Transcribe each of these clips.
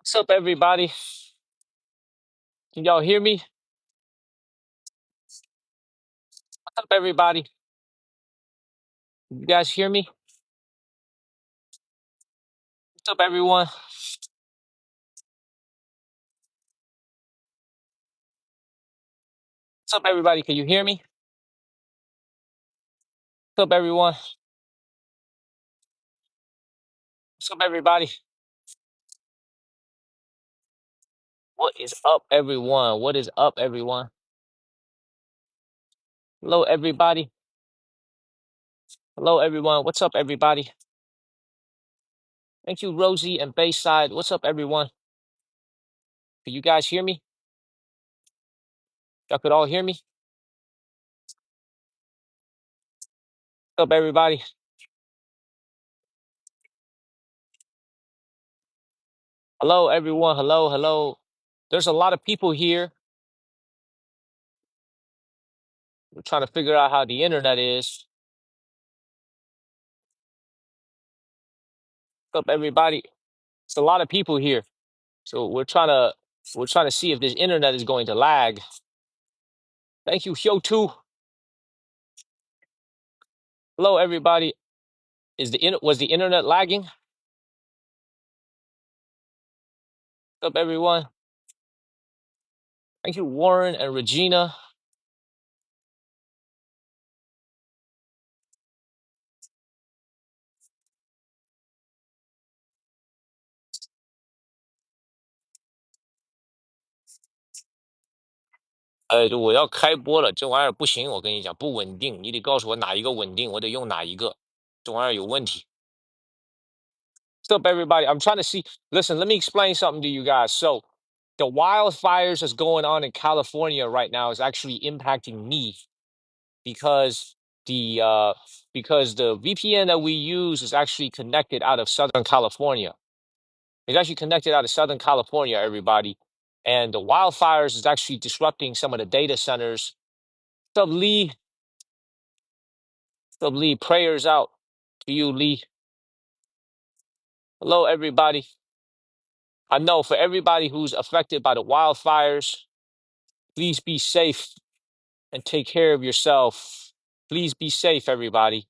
What's up, everybody? Can y'all hear me? What's up, everybody? You guys hear me? What's up, everyone? What's up, everybody? Can you hear me? What's up, everyone? What's up, everybody? What is up, everyone? What is up, everyone? Hello, everybody. Hello, everyone. What's up, everybody? Thank you, Rosie and Bayside. What's up, everyone? Can you guys hear me? Y'all could all hear me? What's up, everybody? Hello, everyone. Hello, hello. There's a lot of people here. We're trying to figure out how the internet is. What's up, everybody? It's a lot of people here. So we're trying to see if this internet is going to lag. Thank you, Hyo too. Hello, everybody. Was the internet lagging? What's up, everyone? Thank you, Warren and Regina.我要开播了，这玩意儿不行，我跟你讲不稳定，你得告诉我哪一个稳定，我得用哪一个，这玩意儿有问题。What's up, everybody? I'm trying to see. Listen, let me explain something to you guys. So, the wildfires that's going on in California right now is actually impacting me because the uh because the VPN that we use is actually connected out of Southern California. It's actually connected out of Southern California, everybody. And the wildfires is actually disrupting some of the data centers. What's up, Lee? What's up, Lee? Prayers out to you, Lee. Hello, everybody. I know for everybody who's affected by the wildfires, please be safe and take care of yourself. Please be safe, everybody.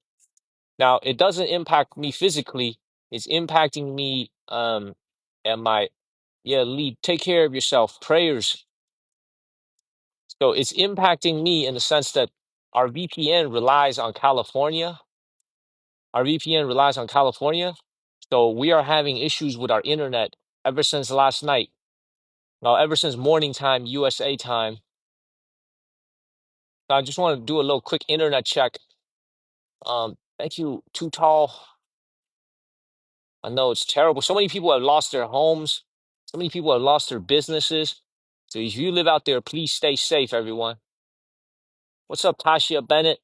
Now, it doesn't impact me physically. It's impacting me and my yeah, Lee, take care of yourself. Prayers. So it's impacting me in the sense that our VPN relies on California. Our VPN relies on California. So we are having issues with our internet ever since last night. Now, ever since morning time, USA time. So I just want to do a little quick internet check. Thank you, Too Tall. I know it's terrible. So many people have lost their homes. So many people have lost their businesses. So if you live out there, please stay safe, everyone. What's up, Tasha Bennett?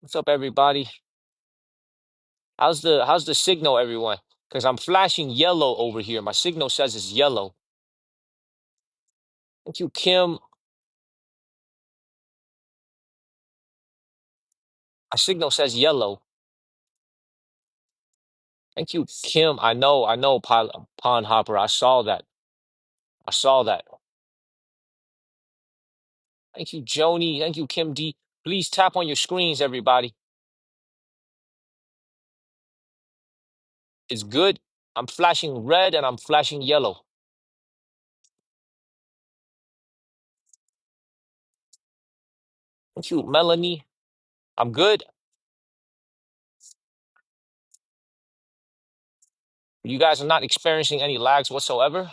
What's up, everybody? How's the signal, everyone? Because I'm flashing yellow over here. My signal says it's yellow. Thank you, Kim. My signal says yellow. Thank you, Kim. I know, Pond Hopper. I saw that. I saw that. Thank you, Joni. Thank you, Kim D. Please tap on your screens, everybody. It's good. I'm flashing red and I'm flashing yellow. Thank you, Melanie. I'm good. You guys are not experiencing any lags whatsoever.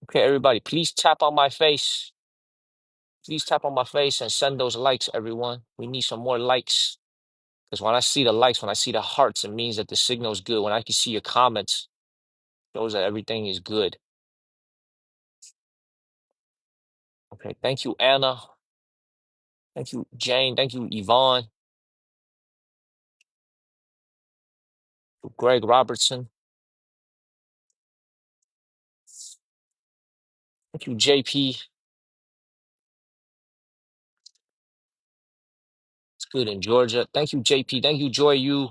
Okay, everybody, please tap on my face. Please tap on my face and send those likes, everyone. We need some more likes. Because when I see the likes, when I see the hearts, it means that the signal is good. When I can see your comments, it shows that everything is good. Okay, thank you, Anna. Thank you, Jane. Thank you, Yvonne. Greg Robertson. Thank you, JP. Good in Georgia. Thank you, JP. Thank you, Joy. You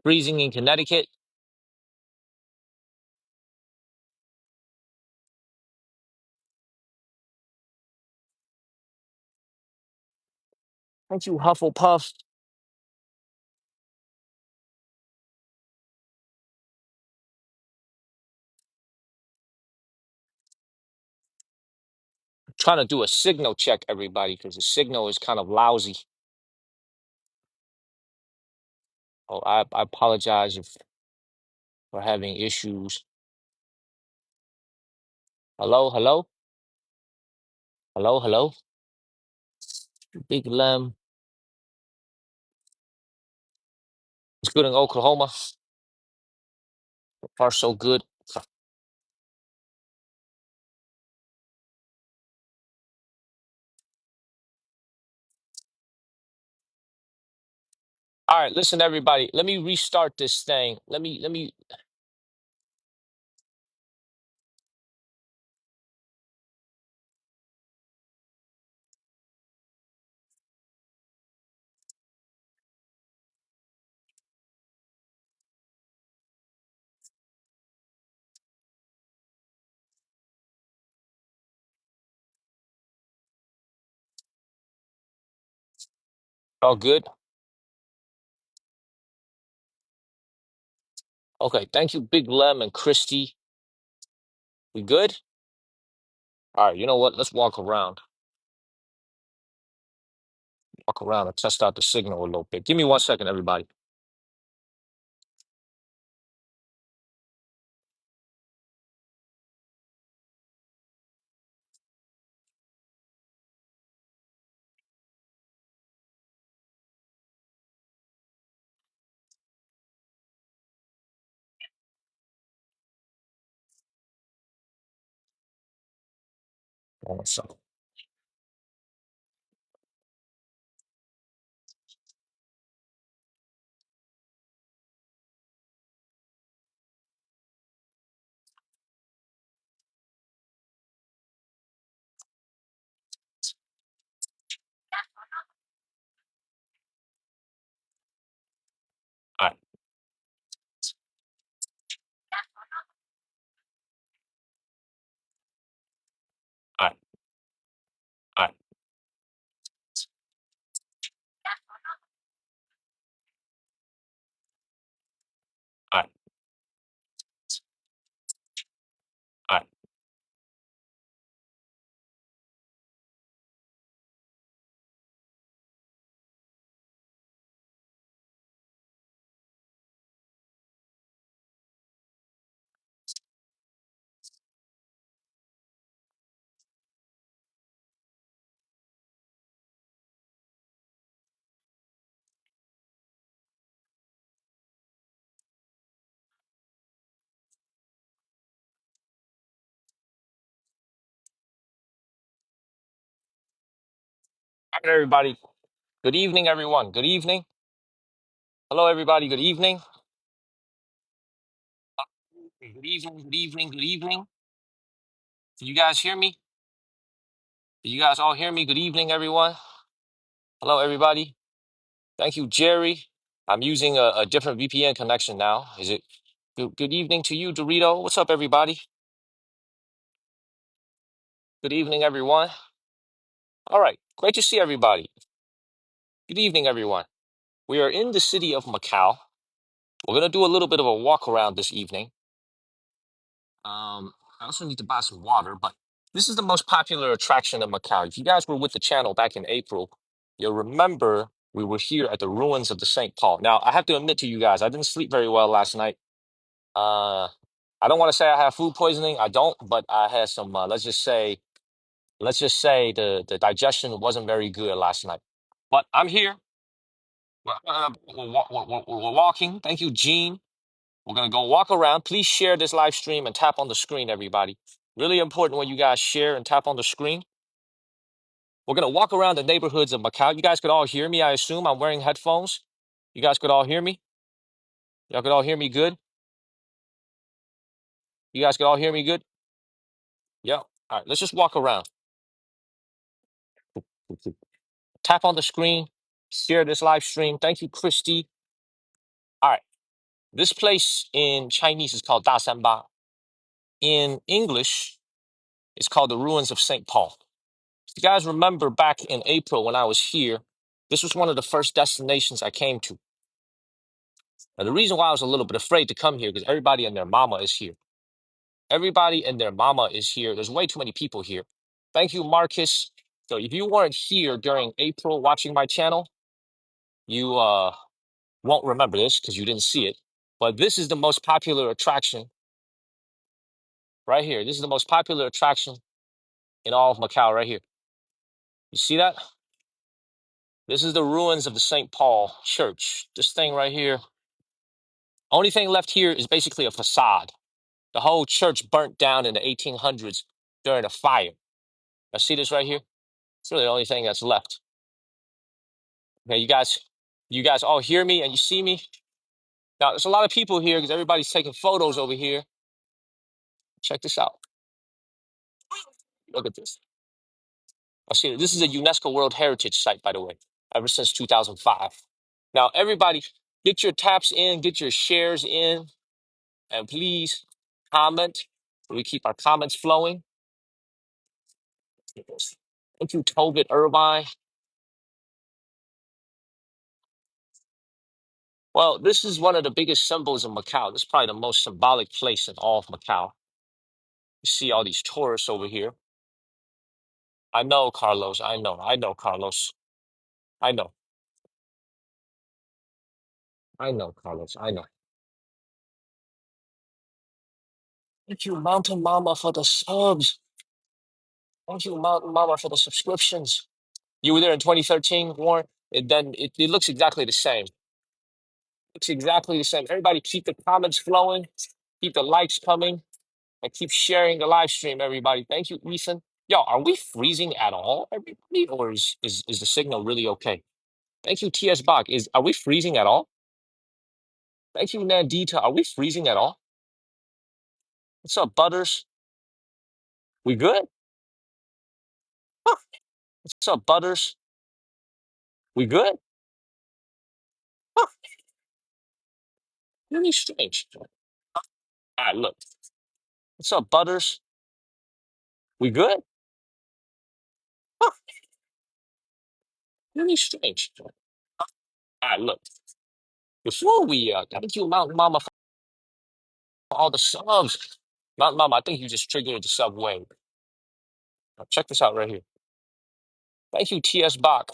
freezing in Connecticut. Thank you, Hufflepuff. Trying to do a signal check, everybody, because the signal is kind of lousy. Oh, I apologize if we're having issues. Hello, hello, hello, hello. Big Lem. It's good in Oklahoma. So far, so good. All right, listen, everybody. Let me restart this thing. Let me. All good. Okay, thank you, Big Lem and Christy. We good? All right, you know what? Let's walk around. Walk around and test out the signal a little bit. Give me 1 second, everybody. One second. All right, all right, all right, all right, all right. All right, everybody. Good evening, everyone. Good evening. Hello, everybody. Good evening. Good evening. Good evening. Good evening. Can you guys hear me? Can you guys all hear me? Good evening, everyone. Hello, everybody. Thank you, Jerry. I'm using a different VPN connection now. Is it good evening to you, Dorito? What's up, everybody? Good evening, everyone. All right. Great to see everybody. Good evening, everyone. We are in the city of Macau. We're going to do a little bit of a walk around this evening. I also need to buy some water, but this is the most popular attraction in Macau. If you guys were with the channel back in April, you'll remember we were here at the ruins of the St. Paul. Now, I have to admit to you guys, I didn't sleep very well last night. Uh, I don't want to say I have food poisoning. I don't, but I had some. Let's just say the digestion wasn't very good last night. But I'm here. We're walking. Thank you, Gene. We're gonna go walk around. Please share this live stream and tap on the screen, everybody. Really important when you guys share and tap on the screen. We're gonna walk around the neighborhoods of Macau. You guys could all hear me, I assume. I'm wearing headphones. You guys could all hear me. Y'all could all hear me good. You guys could all hear me good. Yep. All right. Let's just walk around. Tap on the screen, share this live stream. Thank you, Christy. All right. This place in Chinese is called Dasanba. In English, it's called the Ruins of St. Paul. If you guys remember back in April when I was here, this was one of the first destinations I came to. Now, the reason why I was a little bit afraid to come here because everybody and their mama is here. Everybody and their mama is here. There's way too many people here. Thank you, Marcus. So if you weren't here during April watching my channel, you won't remember this because you didn't see it. But this is the most popular attraction right here. This is the most popular attraction in all of Macau right here. You see that? This is the ruins of the St. Paul Church. This thing right here. Only thing left here is basically a facade. The whole church burnt down in the 1800s during a fire. Now see this right here? It's really the only thing that's left. Okay, you guys all hear me and you see me? Now, there's a lot of people here because everybody's taking photos over here. Check this out. Look at this. I see this is a UNESCO World Heritage Site, by the way, ever since 2005. Now, everybody, get your taps in, get your shares in, and please comment so we keep our comments flowing. Thank you, Tobit Irvine. Well, this is one of the biggest symbols of Macau. This is probably the most symbolic place in all of Macau. You see all these tourists over here. I know, Carlos. I know, Carlos. I know. I know, Carlos. I know. Thank you, Mountain Mama, for the subs. Thank you, Mountain Mama, for the subscriptions. You were there in 2013, Warren. It looks exactly the same. Looks exactly the same. Everybody keep the comments flowing, keep the likes coming, and keep sharing the live stream, everybody. Thank you, Ethan. Yo, are we freezing at all, everybody? Or is the signal really okay? Thank you, TS Bach. Are we freezing at all? Thank you, Nandita. Are we freezing at all? What's up, Butters? We good? Huh. What's up, Butters? We good? Huh. Really strange. All right, look. What's up, Butters? We good? Huh. Really strange. All right, look. Before we thank you, Mountain Mama, for all the subs. Mountain Mama, I think you just triggered the sub wave. Now, check this out right here. Thank you, TS Bach.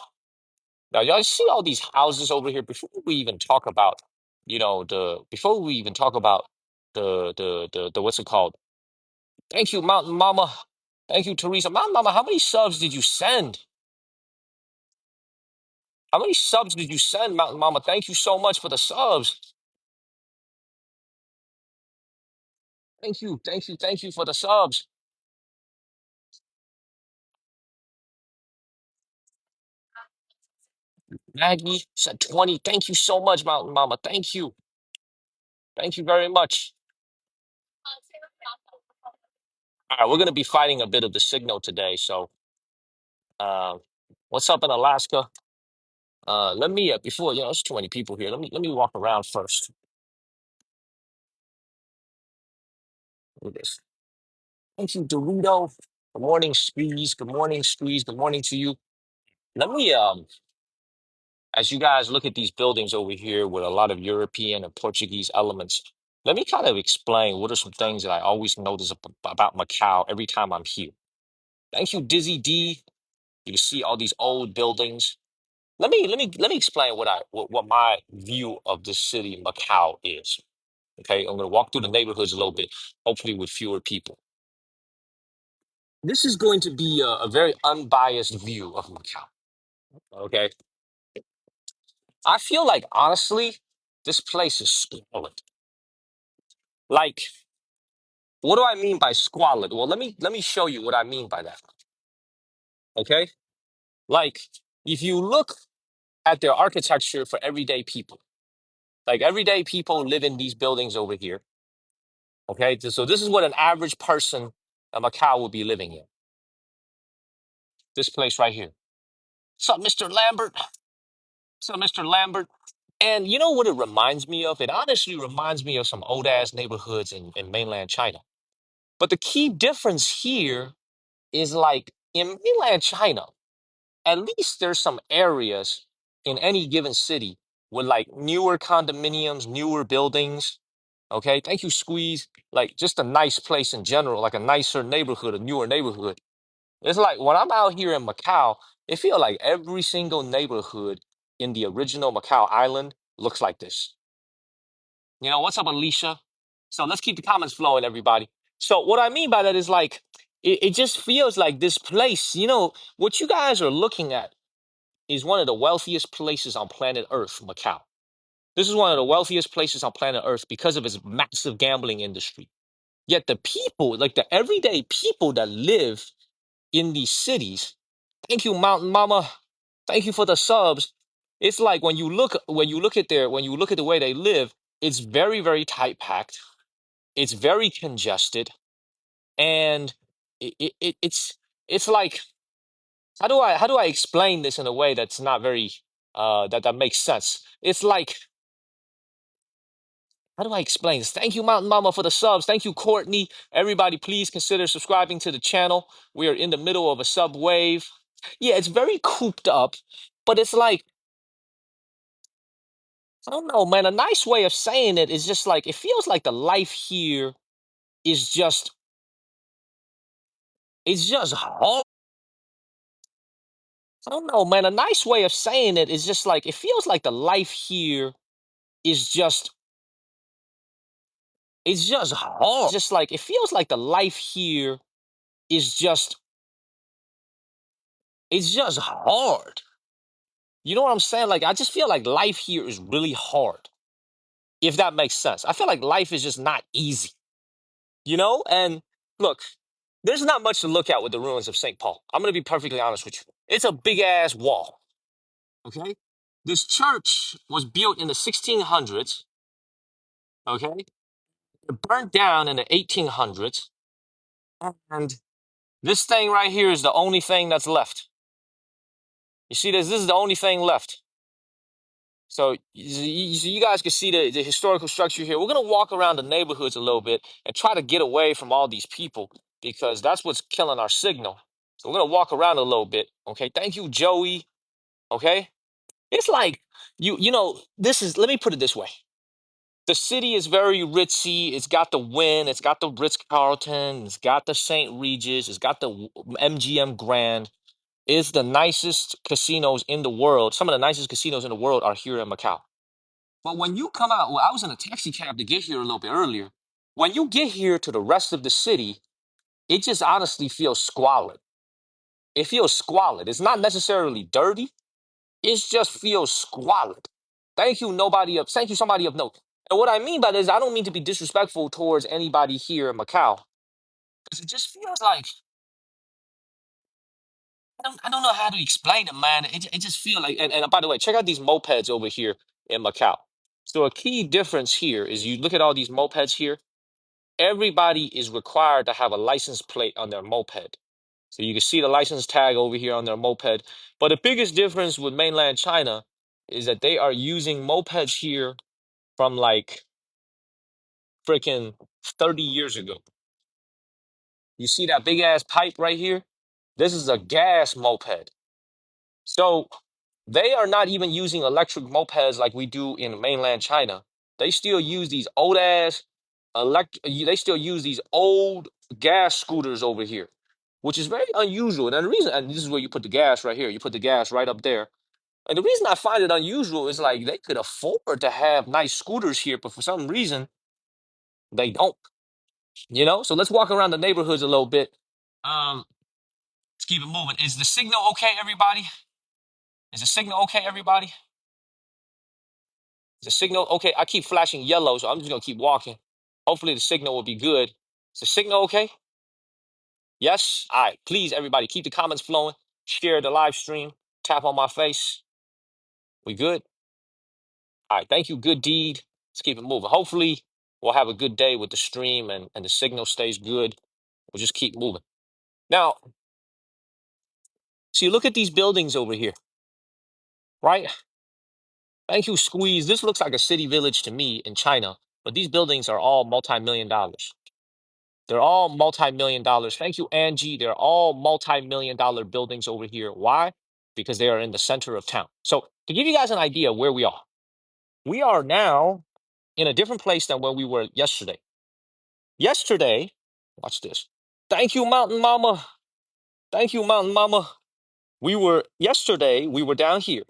Now, y'all see all these houses over here before we even talk about, before we even talk about the what's it called? Thank you, Mountain Mama. Thank you, Teresa. Mountain Mama, how many subs did you send? How many subs did you send, Mountain Mama? Thank you so much for the subs. Thank you for the subs. Maggie said 20. Thank you so much, Mountain Mama. Thank you. Thank you very much. All right, we're going to be fighting a bit of the signal today. So, uh, what's up in Alaska? Let me before there's too many people here. Let me walk around first. Look at this. Thank you, Dorito. Good morning, Squeeze. Good morning, Squeeze. Good morning to you. Let me as you guys look at these buildings over here with a lot of European and Portuguese elements, let me kind of explain what are some things that I always notice about Macau every time I'm here. Thank you, Dizzy D. You can see all these old buildings. Let me explain what my view of this city, Macau, is. Okay, I'm gonna walk through the neighborhoods a little bit, hopefully with fewer people. This is going to be a very unbiased view of Macau. Okay, I feel like honestly, this place is squalid. Like, what do I mean by squalid? Well, let me show you what I mean by that. Okay, like if you look at their architecture for everyday people, like everyday people live in these buildings over here. Okay, so this is what an average person in Macau would be living in. This place right here. What's up, Mr. Lambert? What's up, Mr. Lambert? And you know what it reminds me of? It honestly reminds me of some old ass neighborhoods in mainland China. But the key difference here is like in mainland China, at least there's some areas in any given city with like newer condominiums, newer buildings. Okay, thank you, Squeeze. Like just a nice place in general, like a nicer neighborhood, a newer neighborhood. It's like when I'm out here in Macau, it feels like every single neighborhood in the original Macau island looks like this. You know, what's up, Alicia? So let's keep the comments flowing, everybody. So what I mean by that is like it just feels like this place, what you guys are looking at is one of the wealthiest places on planet Earth, Macau. This is one of the wealthiest places on planet Earth because of its massive gambling industry. Yet the people, like the everyday people that live in these cities, thank you, Mountain Mama. Thank you for the subs. It's like when you look at the way they live, it's very, very tight packed. It's very congested, and it's like how do I explain this in a way that's not very that makes sense? It's like how do I explain this? Thank you, Mountain Mama, for the subs. Thank you, Courtney. Everybody, please consider subscribing to the channel. We are in the middle of a sub wave. Yeah, it's very cooped up, but it's like I don't know, man. A nice way of saying it is just like it feels like the life here is just it's just hard. I don't know, man. A nice way of saying it is just like it feels like the life here is just hard. Just like it feels like the life here is just hard. You know what I'm saying? Like I just feel like life here is really hard. If that makes sense. I feel like life is just not easy, And look, there's not much to look at with the ruins of St. Paul. I'm going to be perfectly honest with you. It's a big ass wall, okay? This church was built in the 1600s, okay? It burned down in the 1800s, and this thing right here is the only thing that's left. You see this? This is the only thing left. So you guys can see the historical structure here. We're going to walk around the neighborhoods a little bit and try to get away from all these people because that's what's killing our signal. So we're going to walk around a little bit. Okay. Thank you, Joey. Okay. It's like let me put it this way. The city is very ritzy. It's got the Wynn. It's got the Ritz-Carlton. It's got the St. Regis. It's got the MGM Grand. It's the nicest casinos in the world. Some of the nicest casinos in the world are here in Macau. But when you come out, well, I was in a taxi cab to get here a little bit earlier. When you get here to the rest of the city, it just honestly feels squalid. It feels squalid. It's not necessarily dirty. It just feels squalid. Thank you, somebody of note. And what I mean by this, I don't mean to be disrespectful towards anybody here in Macau. Because it just feels like I don't know how to explain it, man. It just feels like and by the way, check out these mopeds over here in Macau. So a key difference here is you look at all these mopeds here. Everybody is required to have a license plate on their moped. So you can see the license tag over here on their moped. But the biggest difference with mainland China is that they are using mopeds here from like freaking 30 years ago. You see that big ass pipe right here? This is a gas moped. So they are not even using electric mopeds like we do in mainland China. They still use these old ass they still use these old gas scooters over here, which is very unusual. And the reason, and this is where you put the gas right here, you put the gas right up there. And the reason I find it unusual is like they could afford to have nice scooters here, but for some reason they don't. So let's walk around the neighborhoods a little bit. Um, let's keep it moving. Is the signal okay, everybody? Is the signal okay, everybody? Is the signal okay? I keep flashing yellow, so I'm just gonna keep walking. Hopefully the signal will be good. Is the signal okay? Yes? All right. Please, everybody, keep the comments flowing. Share the live stream. Tap on my face. We good? All right. Thank you. Good deed. Let's keep it moving. Hopefully, we'll have a good day with the stream and the signal stays good. We'll just keep moving. Now, see, look at these buildings over here. right? Thank you, Squeeze. This looks like a city village to me in China, but these buildings are all multi-million dollars. They're all multi-million dollars. Thank you, Angie. They're all multi-million dollar buildings over here. Why? Because they are in the center of town. So, to give you guys an idea where we are now in a different place than where we were yesterday. Yesterday, watch this. Thank you, Mountain Mama. Thank you, Mountain Mama. We were down here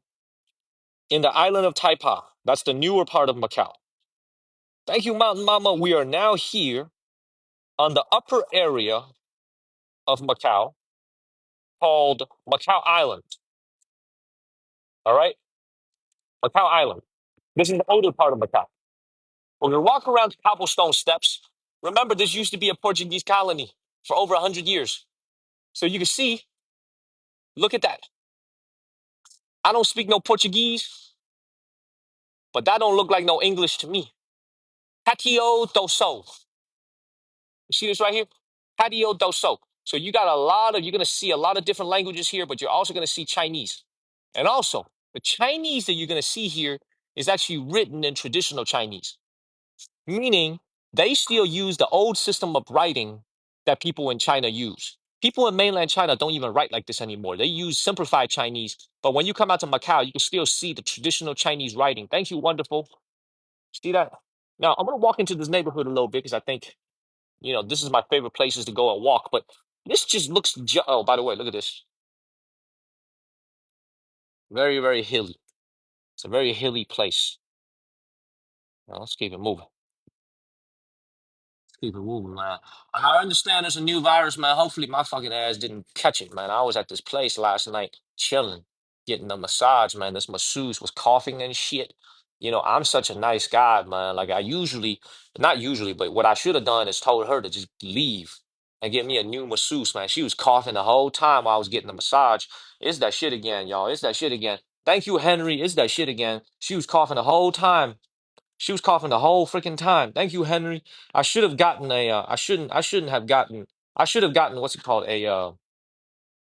in the island of Taipa. That's the newer part of Macau. Thank you, Mountain Mama. We are now here on the upper area of Macau called Macau Island. All right? Macau Island. This is the older part of Macau. We're going to walk around the cobblestone steps. Remember, this used to be a Portuguese colony for over 100 years. So you can see, look at that. I don't speak no Portuguese, but that don't look like no English to me. Patio do Sol. You see this right here? Patio do Sol. So you're going to see a lot of different languages here, but you're also going to see Chinese. And also, the Chinese that you're going to see here is actually written in traditional Chinese, meaning they still use the old system of writing that people in China use. People in mainland China don't even write like this anymore. They use simplified Chinese. But when you come out to Macau, you can still see the traditional Chinese writing. Thank you, wonderful. See that? Now, I'm going to walk into this neighborhood a little bit because I think, this is my favorite places to go and walk. But this just looks, oh, by the way, look at this. Very, very hilly. It's a very hilly place. Now, let's keep it moving. Keep it moving, man. I understand there's a new virus, man. Hopefully, my fucking ass didn't catch it, man. I was at this place last night, chilling, getting a massage, man. This masseuse was coughing and shit. I'm such a nice guy, man. Like not usually, but what I should have done is told her to just leave and get me a new masseuse, man. She was coughing the whole time while I was getting the massage. It's that shit again, y'all. It's that shit again. Thank you, Henry. It's that shit again. She was coughing the whole time. She was coughing the whole freaking time. Thank you, Henry. I should have gotten a. I shouldn't have gotten. I should have gotten what's it called a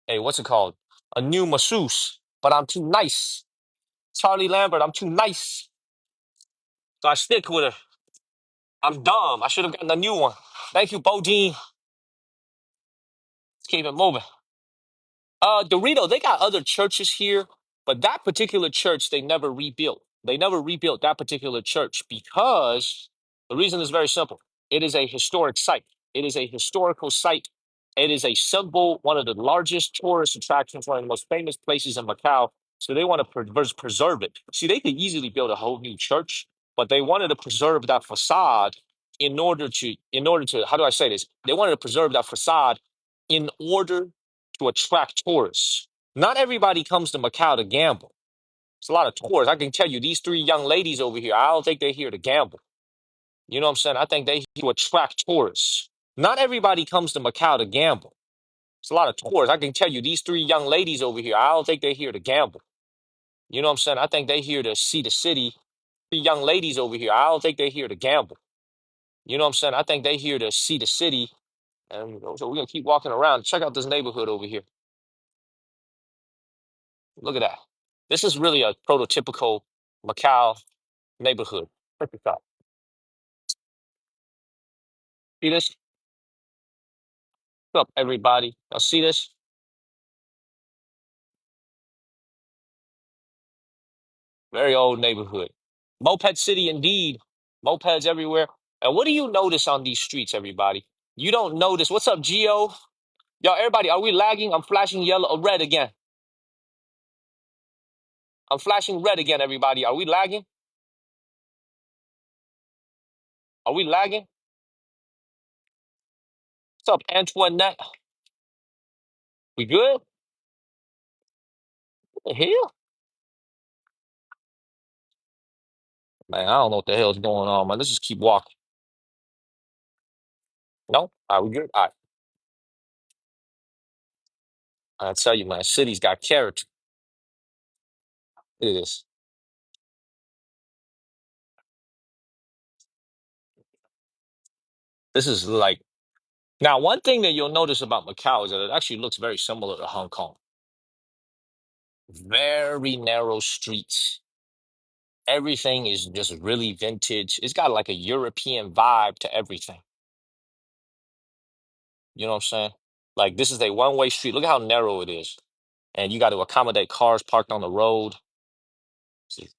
what's it called a new masseuse. But I'm too nice, Charlie Lambert. I'm too nice, so I stick with her. I'm dumb. I should have gotten a new one. Thank you, Bodine. Let's keep it moving. Dorito, they got other churches here, but that particular church they never rebuilt. They never rebuilt that particular church because the reason is very simple. It is a historic site. It is a historical site. It is a symbol, one of the largest tourist attractions, one of the most famous places in Macau. So they want to preserve it. See, they could easily build a whole new church, but they wanted to preserve that facade how do I say this? They wanted to preserve that facade in order to attract tourists. Not everybody comes to Macau to gamble. It's a lot of tourists. I can tell you, these three young ladies over here, I don't think they're here to gamble. You know what I'm saying? I think they here to attract tourists. Not everybody comes to Macau to gamble. It's a lot of tourists. I can tell you, these three young ladies over here, I don't think they're here to gamble. You know what I'm saying? I think they're here to see the city. Three young ladies over here, I don't think they're here to gamble. You know what I'm saying? I think they're here to see the city. And so we're going to keep walking around. Check out this neighborhood over here. Look at that. This is really a prototypical Macau neighborhood. Check this out. See this? What's up, everybody? Y'all see this? Very old neighborhood. Moped city indeed. Mopeds everywhere. And what do you notice on these streets, everybody? You don't notice. What's up, Geo? Y'all, everybody, are we lagging? I'm flashing yellow or red again. I'm flashing red again, everybody. Are we lagging? Are we lagging? What's up, Antoinette? We good? What the hell? Man, I don't know what the hell's going on, man. Let's just keep walking. No? All right, we good? All right. I tell you, man, city's got character. Look at this. This is like now one thing that you'll notice about Macau is that it actually looks very similar to Hong Kong. Very narrow streets. Everything is just really vintage. It's got like a European vibe to everything. You know what I'm saying? Like this is a one-way street. Look at how narrow it is. And you got to accommodate cars parked on the road. See,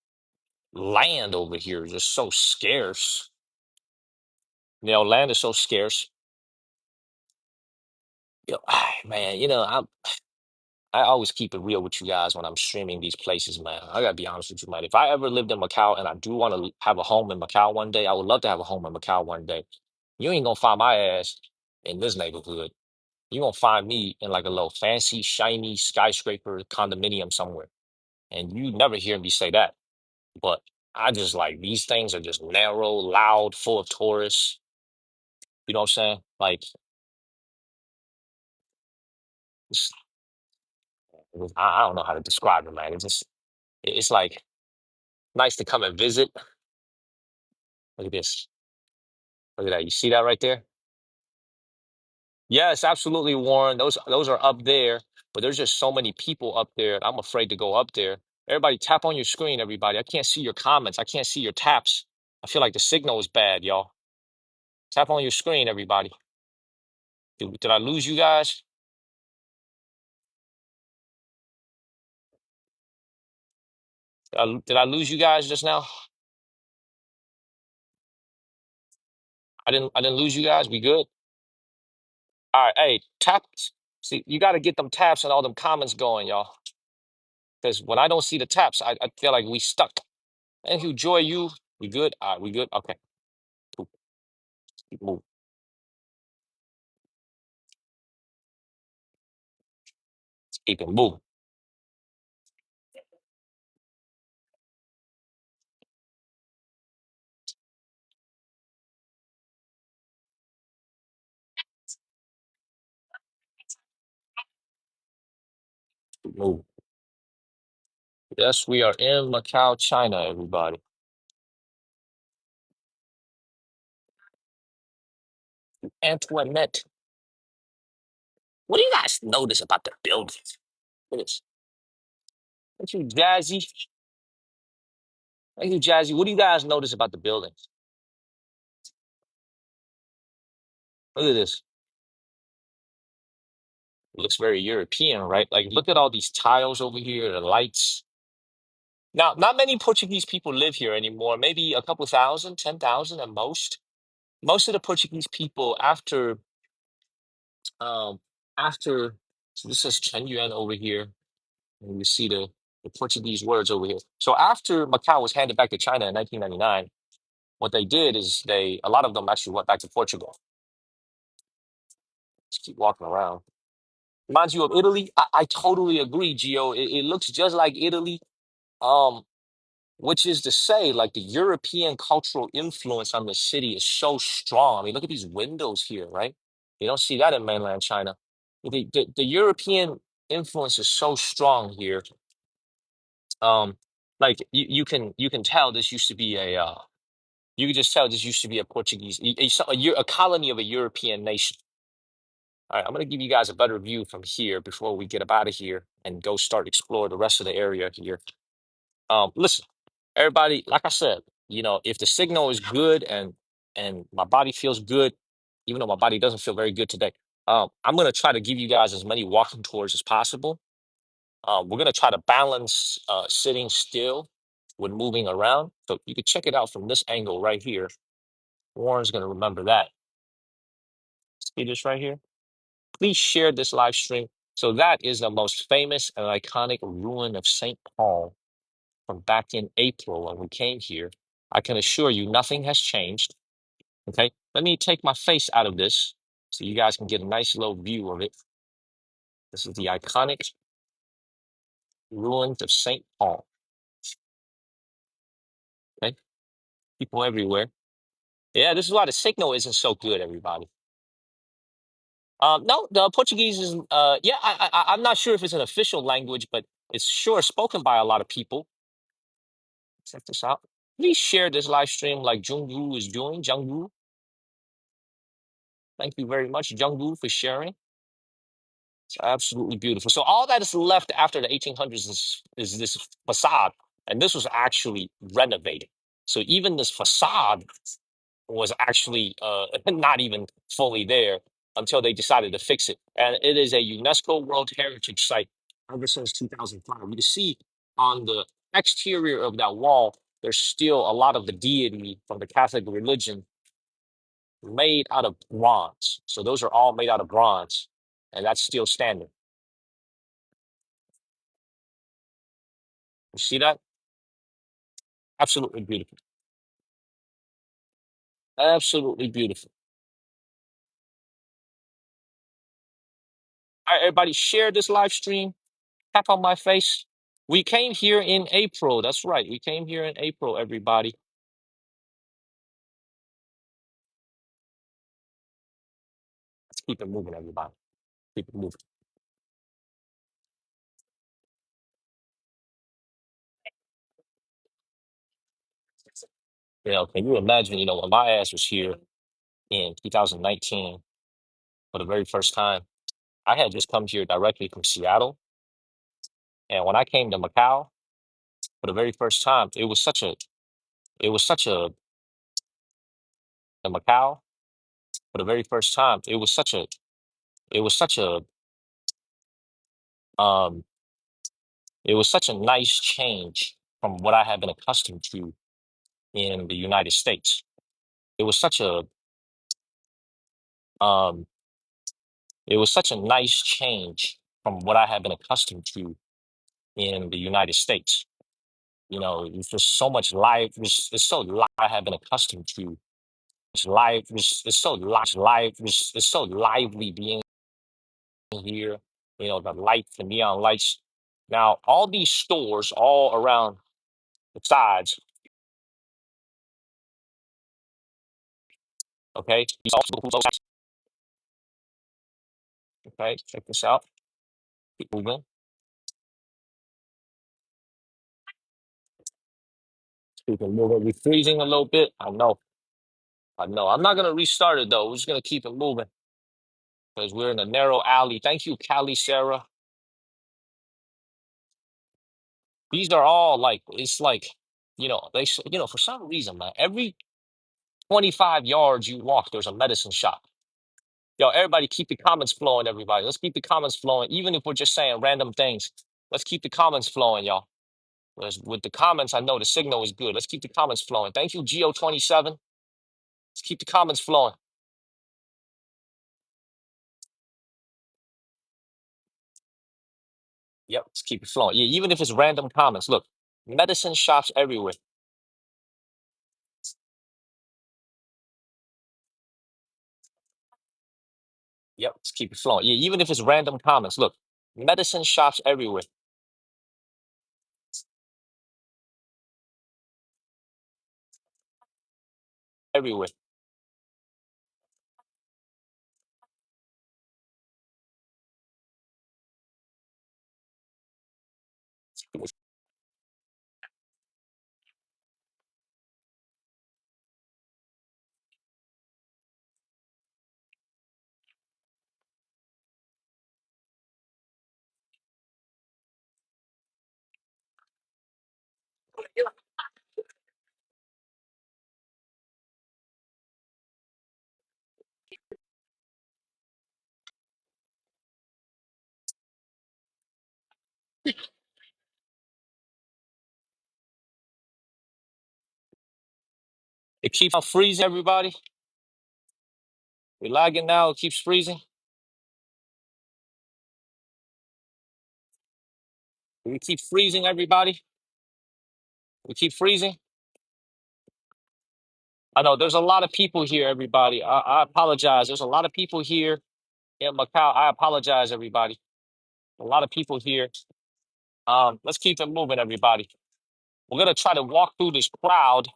land over here is just so scarce. Land is so scarce. Man, I always keep it real with you guys when I'm streaming these places, man. I gotta be honest with you, man. If I ever lived in Macau and I do want to have a home in Macau one day, I would love to have a home in Macau one day. You ain't gonna find my ass in this neighborhood. You gonna find me in like a little fancy, shiny skyscraper condominium somewhere. And you never hear me say that. But I just like these things are just narrow, loud, full of tourists. You know what I'm saying? Like, it's, I don't know how to describe it, man. It's like nice to come and visit. Look at this. Look at that. You see that right there? Yes, absolutely, Warren. Those are up there, but there's just so many people up there. I'm afraid to go up there. Everybody tap on your screen, everybody. I can't see your comments. I can't see your taps. I feel like the signal is bad, y'all. Tap on your screen, everybody. Did I lose you guys? Did I lose you guys just now? I didn't lose you guys. We good? All right, hey, taps. See, you got to get them taps and all them comments going, y'all. Because when I don't see the taps, I feel like we stuck. Thank you, Joy. You, we good? All right, we good? Okay, cool. Keep moving. Keep it moving. Keep moving. Yes, we are in Macau, China, everybody. Antoinette, what do you guys notice about the buildings? Look at this. Thank you, Jazzy. Thank you, Jazzy. What do you guys notice about the buildings? Look at this. It looks very European, right? Like, look at all these tiles over here, the lights. Now, not many Portuguese people live here anymore. Maybe a couple thousand, 10,000 at most. Most of the Portuguese people um, after, so this says Chen Yuan over here, and you see the Portuguese words over here. So after Macau was handed back to China in 1999, what they did is a lot of them actually went back to Portugal. Just keep walking around. Reminds you of Italy? I totally agree, Gio. It looks just like Italy. Um, which is to say, like the European cultural influence on the city is so strong. I mean, look at these windows here, right? You don't see that in mainland China. The European influence is so strong here. Um, like you can tell this used to be you can just tell this used to be a Portuguese a colony of a European nation. All right, I'm gonna give you guys a better view from here before we get up out of here and go start explore the rest of the area here. Listen, everybody, like I said, if the signal is good and my body feels good, even though my body doesn't feel very good today, I'm gonna try to give you guys as many walking tours as possible. We're gonna try to balance sitting still with moving around. So you can check it out from this angle right here. Warren's gonna remember that. See this right here? Please share this live stream. So that is the most famous and iconic ruin of St. Paul from back in April when we came here. I can assure you nothing has changed. Okay. Let me take my face out of this so you guys can get a nice little view of it. This is the iconic ruins of St. Paul. Okay. People everywhere. Yeah, this is why the signal isn't so good, everybody. No, the Portuguese is, yeah, I'm not sure if it's an official language, but it's sure spoken by a lot of people. Check this out. Please share this live stream like Jungwoo is doing. Jungwoo, thank you very much, Jungwoo, for sharing. It's absolutely beautiful. So all that is left after the 1800s is this facade, and this was actually renovated. So even this facade was actually not even fully there until they decided to fix it. And it is a UNESCO World Heritage Site ever since 2005. You can see on the exterior of that wall, there's still a lot of the deity from the Catholic religion made out of bronze. So those are all made out of bronze, and that's still standing. You see that? Absolutely beautiful. Absolutely beautiful. All right, everybody, share this live stream. Tap on my face. We came here in April. That's right. We came here in April, everybody. Let's keep it moving, everybody. Keep it moving. Can you imagine, when my ass was here in 2019 for the very first time, I had just come here directly from Seattle. And when I came to Macau for the very first time, it was such a, Macau for the very first time, it was such a, um, it was such a nice change from what I had been accustomed to in the United States. It was such a, um, it was such a nice change from what I had been accustomed to in the United States. It's just so much live. It's so live. I have been accustomed to. It's live. It's so lively being here. The lights, the neon lights. Now, all these stores all around the sides. Okay. Okay. Check this out. Keep moving. Keep it moving. We're freezing a little bit. I know. I know. I'm not gonna restart it though. We're just gonna keep it moving because we're in a narrow alley. Thank you, Callie, Sarah. These are all like it's like, for some reason, man, every 25 yards you walk, there's a medicine shop. Yo, everybody keep the comments flowing, everybody. Let's keep the comments flowing, even if we're just saying random things. Let's keep the comments flowing, y'all. With the comments, I know the signal is good. Let's keep the comments flowing. Thank you, Geo27. Let's keep the comments flowing. Yep, let's keep it flowing. Yeah, even if it's random comments. Look, medicine shops everywhere. Yep, let's keep it flowing. Yeah, even if it's random comments. Look, medicine shops everywhere. Everywhere. It keeps on freezing, everybody. We're lagging now. It keeps freezing. We keep freezing, everybody. We keep freezing. I know there's a lot of people here, everybody. I apologize. There's a lot of people here in Macau. I apologize, everybody. A lot of people here. Let's keep it moving, everybody. We're gonna try to walk through this crowd.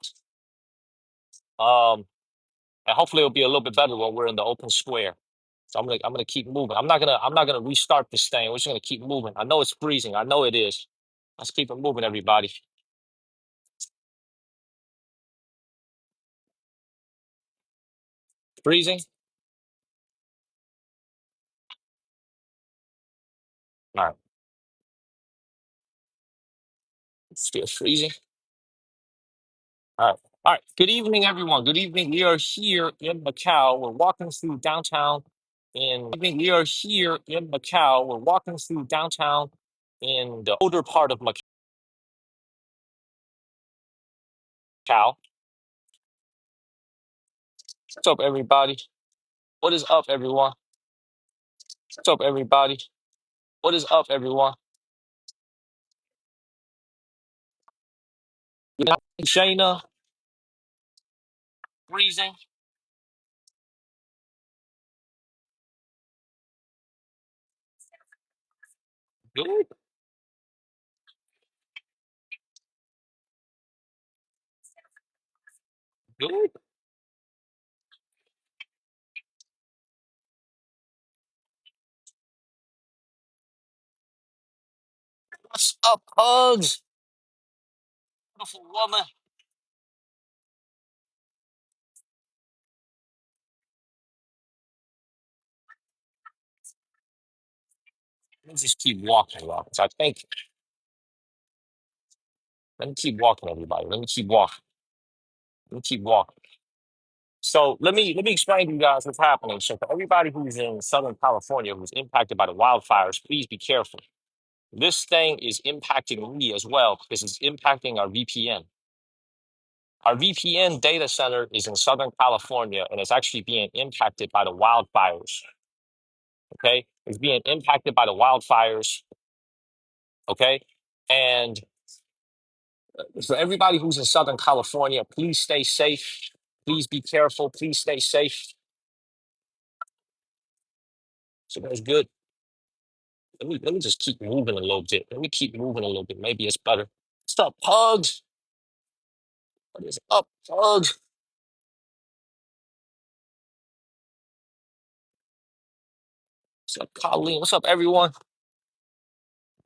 Um, and hopefully it'll be a little bit better when we're in the open square. So I'm gonna keep moving. I'm not gonna restart this thing. We're just gonna keep moving. I know it's freezing. I know it is. Let's keep it moving, everybody. Freezing. All right. Still freezing. All right. All right. Good evening, everyone. Good evening. We are here in Macau. We're walking through downtown we are here in Macau. We're walking through downtown in the older part of Macau. What's up, everybody? What is up, everyone? What's up, everybody? What is up, everyone? Good afternoon, Shayna. Freezing. Good. Good. What's up, Hugs? Beautiful woman. Let me just keep walking, y'all. 'Cause I think, let me keep walking, everybody. Let me keep walking. Let me keep walking. So let me explain to you guys what's happening. So for everybody who's in Southern California who's impacted by the wildfires, please be careful. This thing is impacting me as well because it's impacting our VPN. Our VPN data center is in Southern California and it's actually being impacted by the wildfires. Okay, it's being impacted by the wildfires. Okay, and for everybody who's in Southern California, please stay safe. Please be careful. Please stay safe. So that's good. Let me just keep moving a little bit. Let me keep moving a little bit. Maybe it's better. What's up, Pugs? What is up, Pugs? What's up, Colleen? What's up, everyone?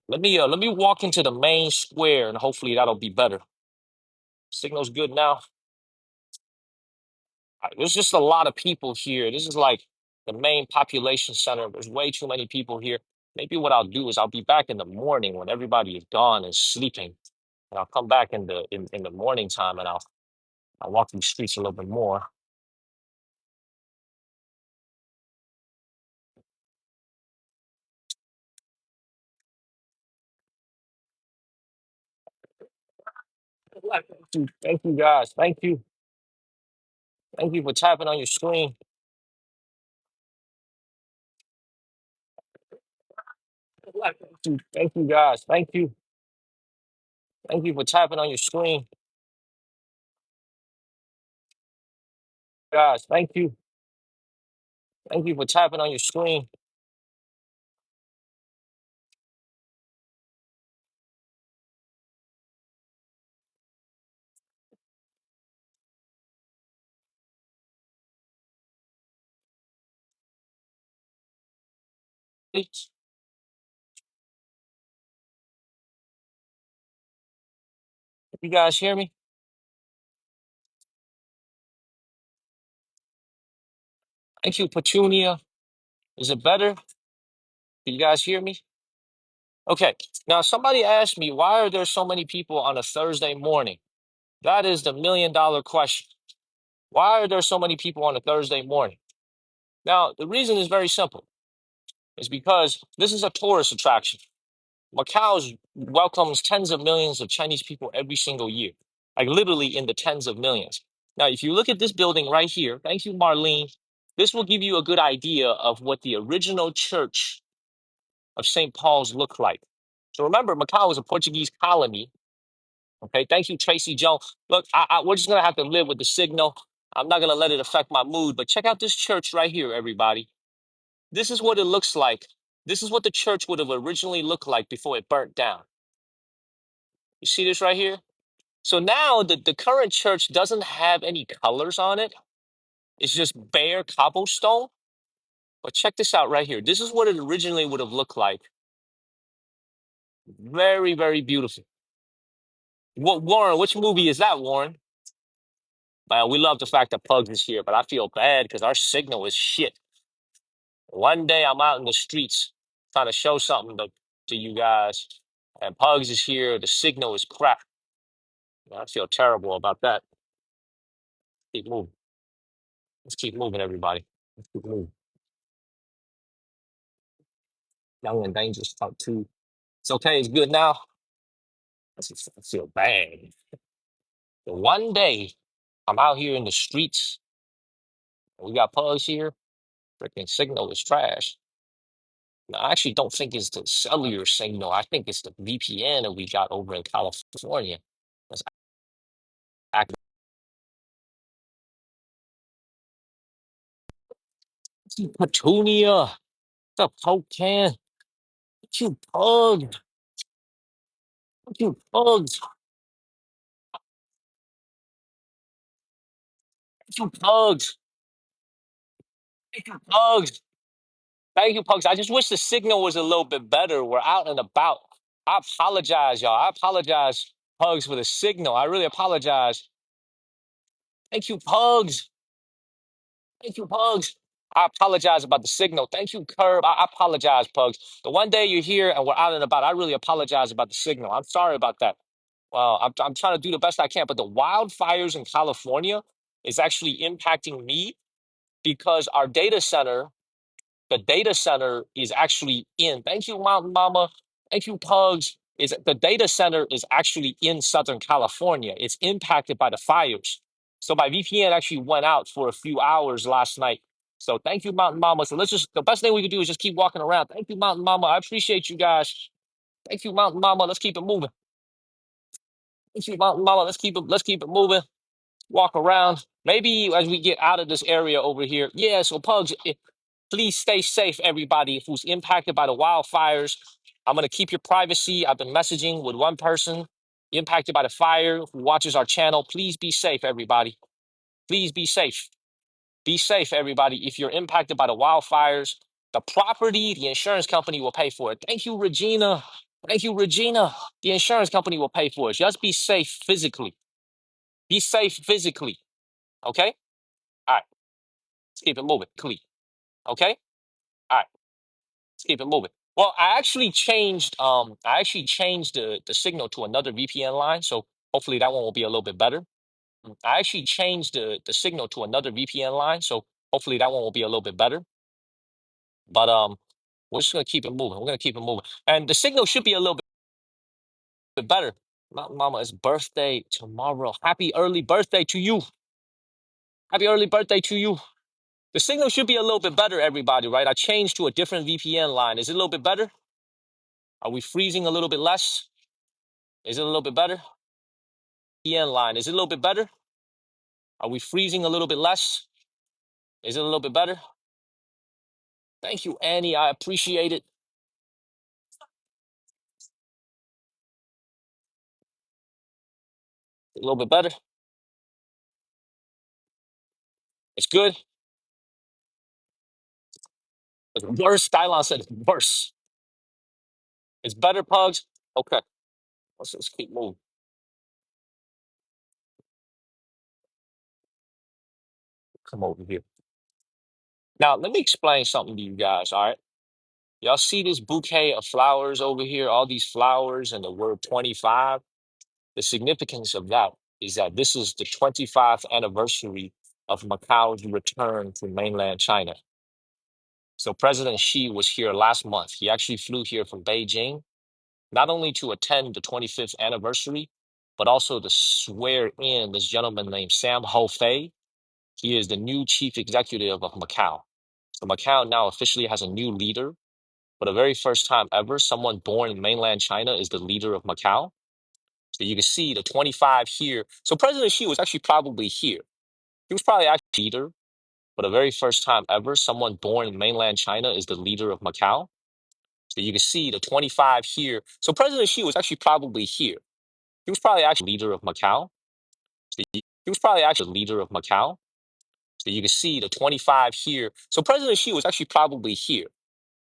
Let me walk into the main square and hopefully that'll be better. Signal's good now. All right, there's just a lot of people here. This is like the main population center. There's way too many people here. Maybe what I'll do is I'll be back in the morning when everybody is gone and sleeping. And I'll come back in the morning time and I'll walk these streets a little bit more. Thank you guys. Thank you. Thank you for tapping on your screen. Thank you guys. Thank you. Thank you for tapping on your screen. Guys, thank you. Thank you for tapping on your screen. You guys hear me? Thank you, Petunia. Is it better? Can you guys hear me? Okay. Now, somebody asked me, why are there so many people on a Thursday morning? That is the $1 million question. Why are there so many people on a Thursday morning? Now, the reason is very simple. It's because this is a tourist attraction. Macau welcomes tens of millions of Chinese people every single year, like literally in the tens of millions. Now, if you look at this building right here, thank you, Marlene, this will give you a good idea of what the original church of St. Paul's looked like. So remember, Macau was a Portuguese colony. Okay, thank you, Tracy Jones. Look, we're just going to have to live with the signal. I'm not going to let it affect my mood, but check out this church right here, everybody. This is what it looks like. This is what the church would have originally looked like before it burnt down. You see this right here? So now the current church doesn't have any colors on it. It's just bare cobblestone. But check this out right here. This is what it originally would have looked like. Very, very beautiful. What, Warren, which movie is that, Warren? We love the fact that Pugs is here, but I feel bad because our signal is shit. One day I'm out in the streets trying to show something. to you guys. And Pugs is here. The signal is crap. I feel terrible about that. Keep moving. Let's keep moving, everybody. Let's keep moving. Young and dangerous part two. It's okay. It's good now. I feel bad. The one day I'm out here in the streets, and we got Pugs here. Freaking signal is trash. No, I actually don't think it's the cellular signal. I think it's the VPN that we got over in California. That's acting. Petunia. What's up, Coke can? What you Pug? What you Pugs? What you Pugs? What you Pugs? Thank you, Pugs. I just wish the signal was a little bit better. We're out and about. I apologize, y'all. I apologize, Pugs, for the signal. I really apologize. Thank you, Pugs. Thank you, Pugs. I apologize about the signal. Thank you, Curb. I apologize, Pugs. The one day you're here and we're out and about, I really apologize about the signal. I'm sorry about that. Well, I'm trying to do the best I can, but the wildfires in California is actually impacting me because our data center, the data center is actually in. Thank you, Mountain Mama. Thank you, Pugs. Is the data center is actually in Southern California. It's impacted by the fires. So my VPN actually went out for a few hours last night. So thank you, Mountain Mama. So let's just the best thing we can do is just keep walking around. Thank you, Mountain Mama. I appreciate you guys. Thank you, Mountain Mama. Let's keep it moving. Thank you, Mountain Mama. Let's keep it moving. Walk around. Maybe as we get out of this area over here. Yeah, so Pugs, please stay safe, everybody who's impacted by the wildfires. I'm going to keep your privacy. I've been messaging with one person impacted by the fire who watches our channel. Please be safe, everybody. Please be safe. Be safe, everybody. If you're impacted by the wildfires, the property, the insurance company will pay for it. Thank you, Regina. Thank you, Regina. The insurance company will pay for it. Just be safe physically. Be safe physically. Okay? All right. Let's keep it moving. Clean. Okay? All right. Let's keep it moving. Well, I actually changed the signal to another VPN line, so hopefully that one will be a little bit better. I actually changed the signal to another VPN line, so hopefully that one will be a little bit better. But we're just gonna keep it moving. We're gonna keep it moving. And the signal should be a little bit better. Mountain Mama, it's birthday tomorrow. Happy early birthday to you. Happy early birthday to you. The signal should be a little bit better, everybody, right? I changed to a different VPN line. Is it a little bit better? Are we freezing a little bit less? Is it a little bit better? VPN line. Is it a little bit better? Are we freezing a little bit less? Is it a little bit better? Thank you, Annie. I appreciate it. A little bit better. It's good. It's worse. Skylon said it's worse. It's better, Pugs. Okay. Let's just keep moving. Come over here. Now, let me explain something to you guys, all right? Y'all see this bouquet of flowers over here, all these flowers and the word 25? The significance of that is that this is the 25th anniversary of Macau's return to mainland China. So President Xi was here last month. He actually flew here from Beijing, not only to attend the 25th anniversary, but also to swear in this gentleman named Sam Ho-Fei. He is the new chief executive of Macau. So Macau now officially has a new leader. For the very first time ever, someone born in mainland China is the leader of Macau. So you can see the 25 here. So President Xi was actually probably here. He was probably actually leader. For the very first time ever, someone born in mainland China is the leader of Macau. So you can see the 25 here. So President Xi was actually probably here. He was probably actually leader of Macau. He was probably actually leader of Macau. So you can see the 25 here. So President Xi was actually probably here.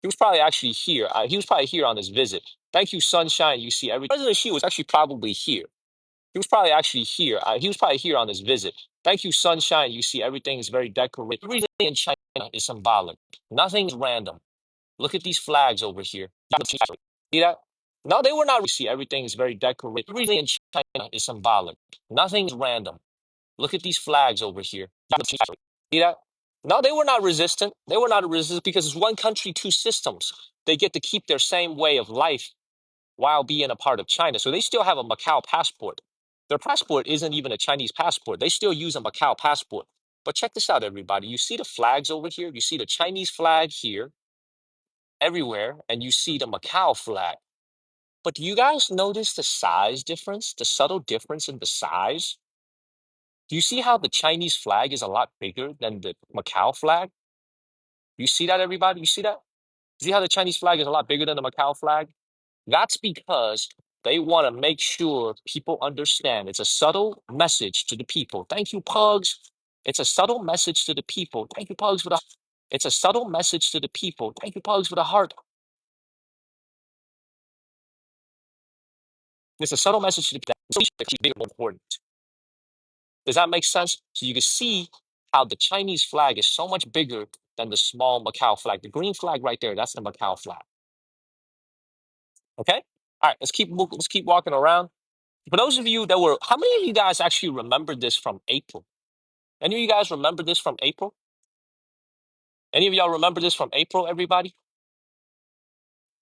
He was probably actually here. He was probably here on this visit. Thank you, Sunshine. You see every President Xi was actually probably here. He was probably actually here. He was probably here on this visit. Thank you, Sunshine. You see everything is very decorated. Everything in China is symbolic. Nothing is random. Look at these flags over here. See that? No, they were not. See, everything is very decorated. Everything in China is symbolic. Nothing is random. Look at these flags over here. See that? No, they were not resistant. They were not resistant because it's one country, two systems. They get to keep their same way of life while being a part of China. So they still have a Macau passport. Their passport isn't even a Chinese passport. They still use a Macau passport. But check this out, everybody. You see the flags over here? You see the Chinese flag here, everywhere, and you see the Macau flag. But do you guys notice the size difference, the subtle difference in the size? Do you see how the Chinese flag is a lot bigger than the Macau flag? You see that, everybody? You see that? See how the Chinese flag is a lot bigger than the Macau flag? That's because they want to make sure people understand. It's a subtle message to the people. Thank you, Pugs. It's a subtle message to the people. Thank you, Pugs, for the. It's a subtle message to the people. Thank you, Pugs, for the heart. It's a subtle message to the people. It's bigger, more important. Does that make sense? So you can see how the Chinese flag is so much bigger than the small Macau flag. The green flag right there, that's the Macau flag. Okay? All right, let's keep walking around. For those of you that were, how many of you guys actually remember this from April? Any of you guys remember this from April? Any of y'all remember this from April, everybody?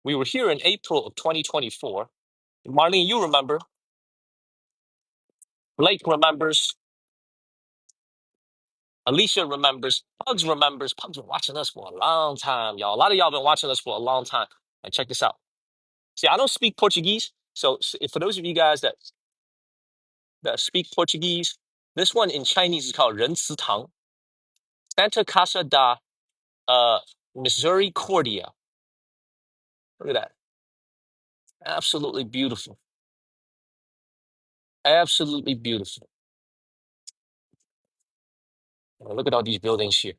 We were here in April of 2024. Marlene, you remember. Blake remembers. Alicia remembers. Pugs remembers. Pugs been watching us for a long time, y'all. A lot of y'all been watching us for a long time. And check this out. See, I don't speak Portuguese. So for those of you guys that speak Portuguese, this one in Chinese is called 仁慈堂, Santa Casa da uh, Misericordia. Look at that. Absolutely beautiful. Absolutely beautiful. Look at all these buildings here.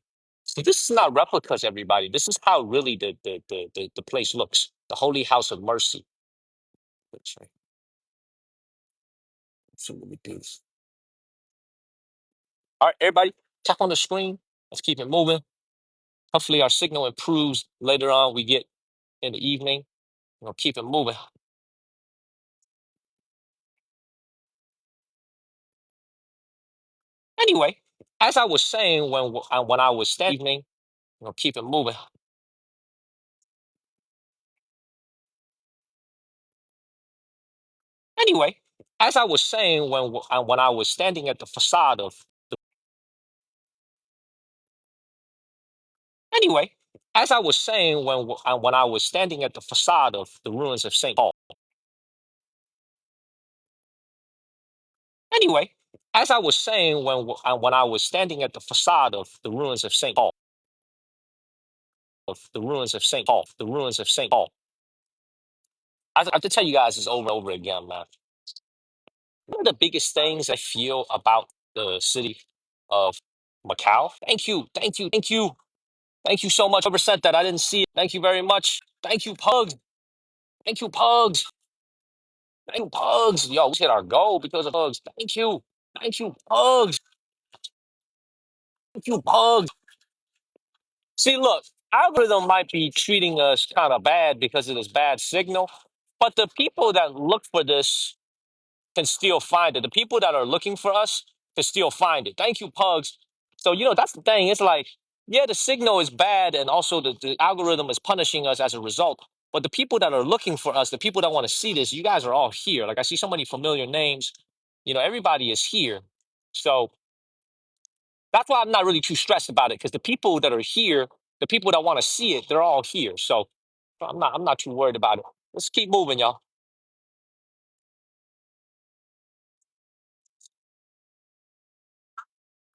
So this is not replicas, everybody. This is how really the place looks. The Holy House of Mercy. That's right. Absolutely beautiful. All right, everybody, tap on the screen. Let's keep it moving. Hopefully our signal improves later on. We get in the evening. We'll keep it moving. Anyway, as I was saying when I was standing, evening, we'll keep it moving. Anyway, as I was saying when I was standing at the facade of the, anyway, as I was saying when I was standing at the facade of the ruins of Saint Paul. Anyway, as I was saying when I was standing at the facade of the ruins of Saint Paul, of the ruins of Saint Paul, the ruins of Saint Paul. I have to tell you guys this over and over again, man. One of the biggest things I feel about the city of Macau. Thank you, thank you, thank you, thank you so much. Whoever said that, I didn't see it. Thank you very much. Thank you, Pugs. Thank you, Pugs. Thank you, Pugs. Yo, we hit our goal because of Pugs. Thank you. Thank you, Pugs. Thank you, Pugs. See, look, algorithm might be treating us kind of bad because of this bad signal, but the people that look for this can still find it. The people that are looking for us can still find it. Thank you, Pugs. So, that's the thing. It's like, yeah, the signal is bad and also the algorithm is punishing us as a result. But the people that are looking for us, the people that want to see this, you guys are all here. Like I see so many familiar names. Everybody is here. So that's why I'm not really too stressed about it because the people that are here, the people that want to see it, they're all here. So I'm not too worried about it. Let's keep moving, y'all.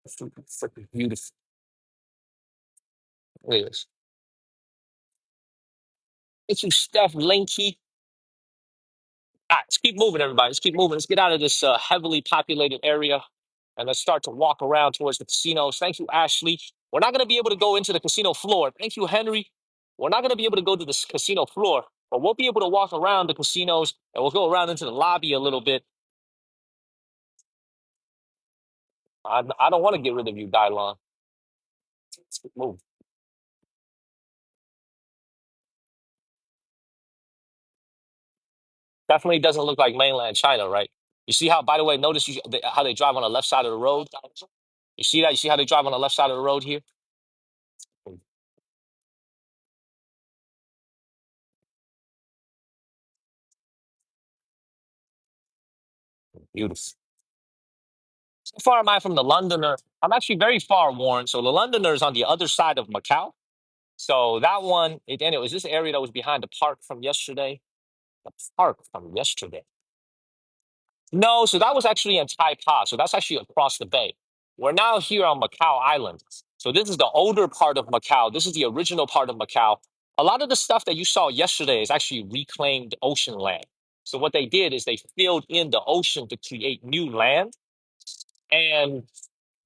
Freaking beautiful. Look at this. Thank you, Steph Linky. All right, let's keep moving, everybody. Let's keep moving. Let's get out of this heavily populated area and let's start to walk around towards the casinos. Thank you, Ashley. We're not going to be able to go into the casino floor. Thank you, Henry. We're not going to be able to go to the casino floor, but we'll be able to walk around the casinos and we'll go around into the lobby a little bit. I don't want to get rid of you, Dylon. Let's move. Definitely doesn't look like mainland China, right? You see how, by the way, notice how they drive on the left side of the road? You see that? You see how they drive on the left side of the road here? Beautiful. How far am I from the Londoner? I'm actually very far, Warren. So the Londoner is on the other side of Macau. So that one, and it was this area that was behind the park from yesterday. The park from yesterday. No, so that was actually in Taipa. So that's actually across the bay. We're now here on Macau Island. So this is the older part of Macau. This is the original part of Macau. A lot of the stuff that you saw yesterday is actually reclaimed ocean land. So what they did is they filled in the ocean to create new land. And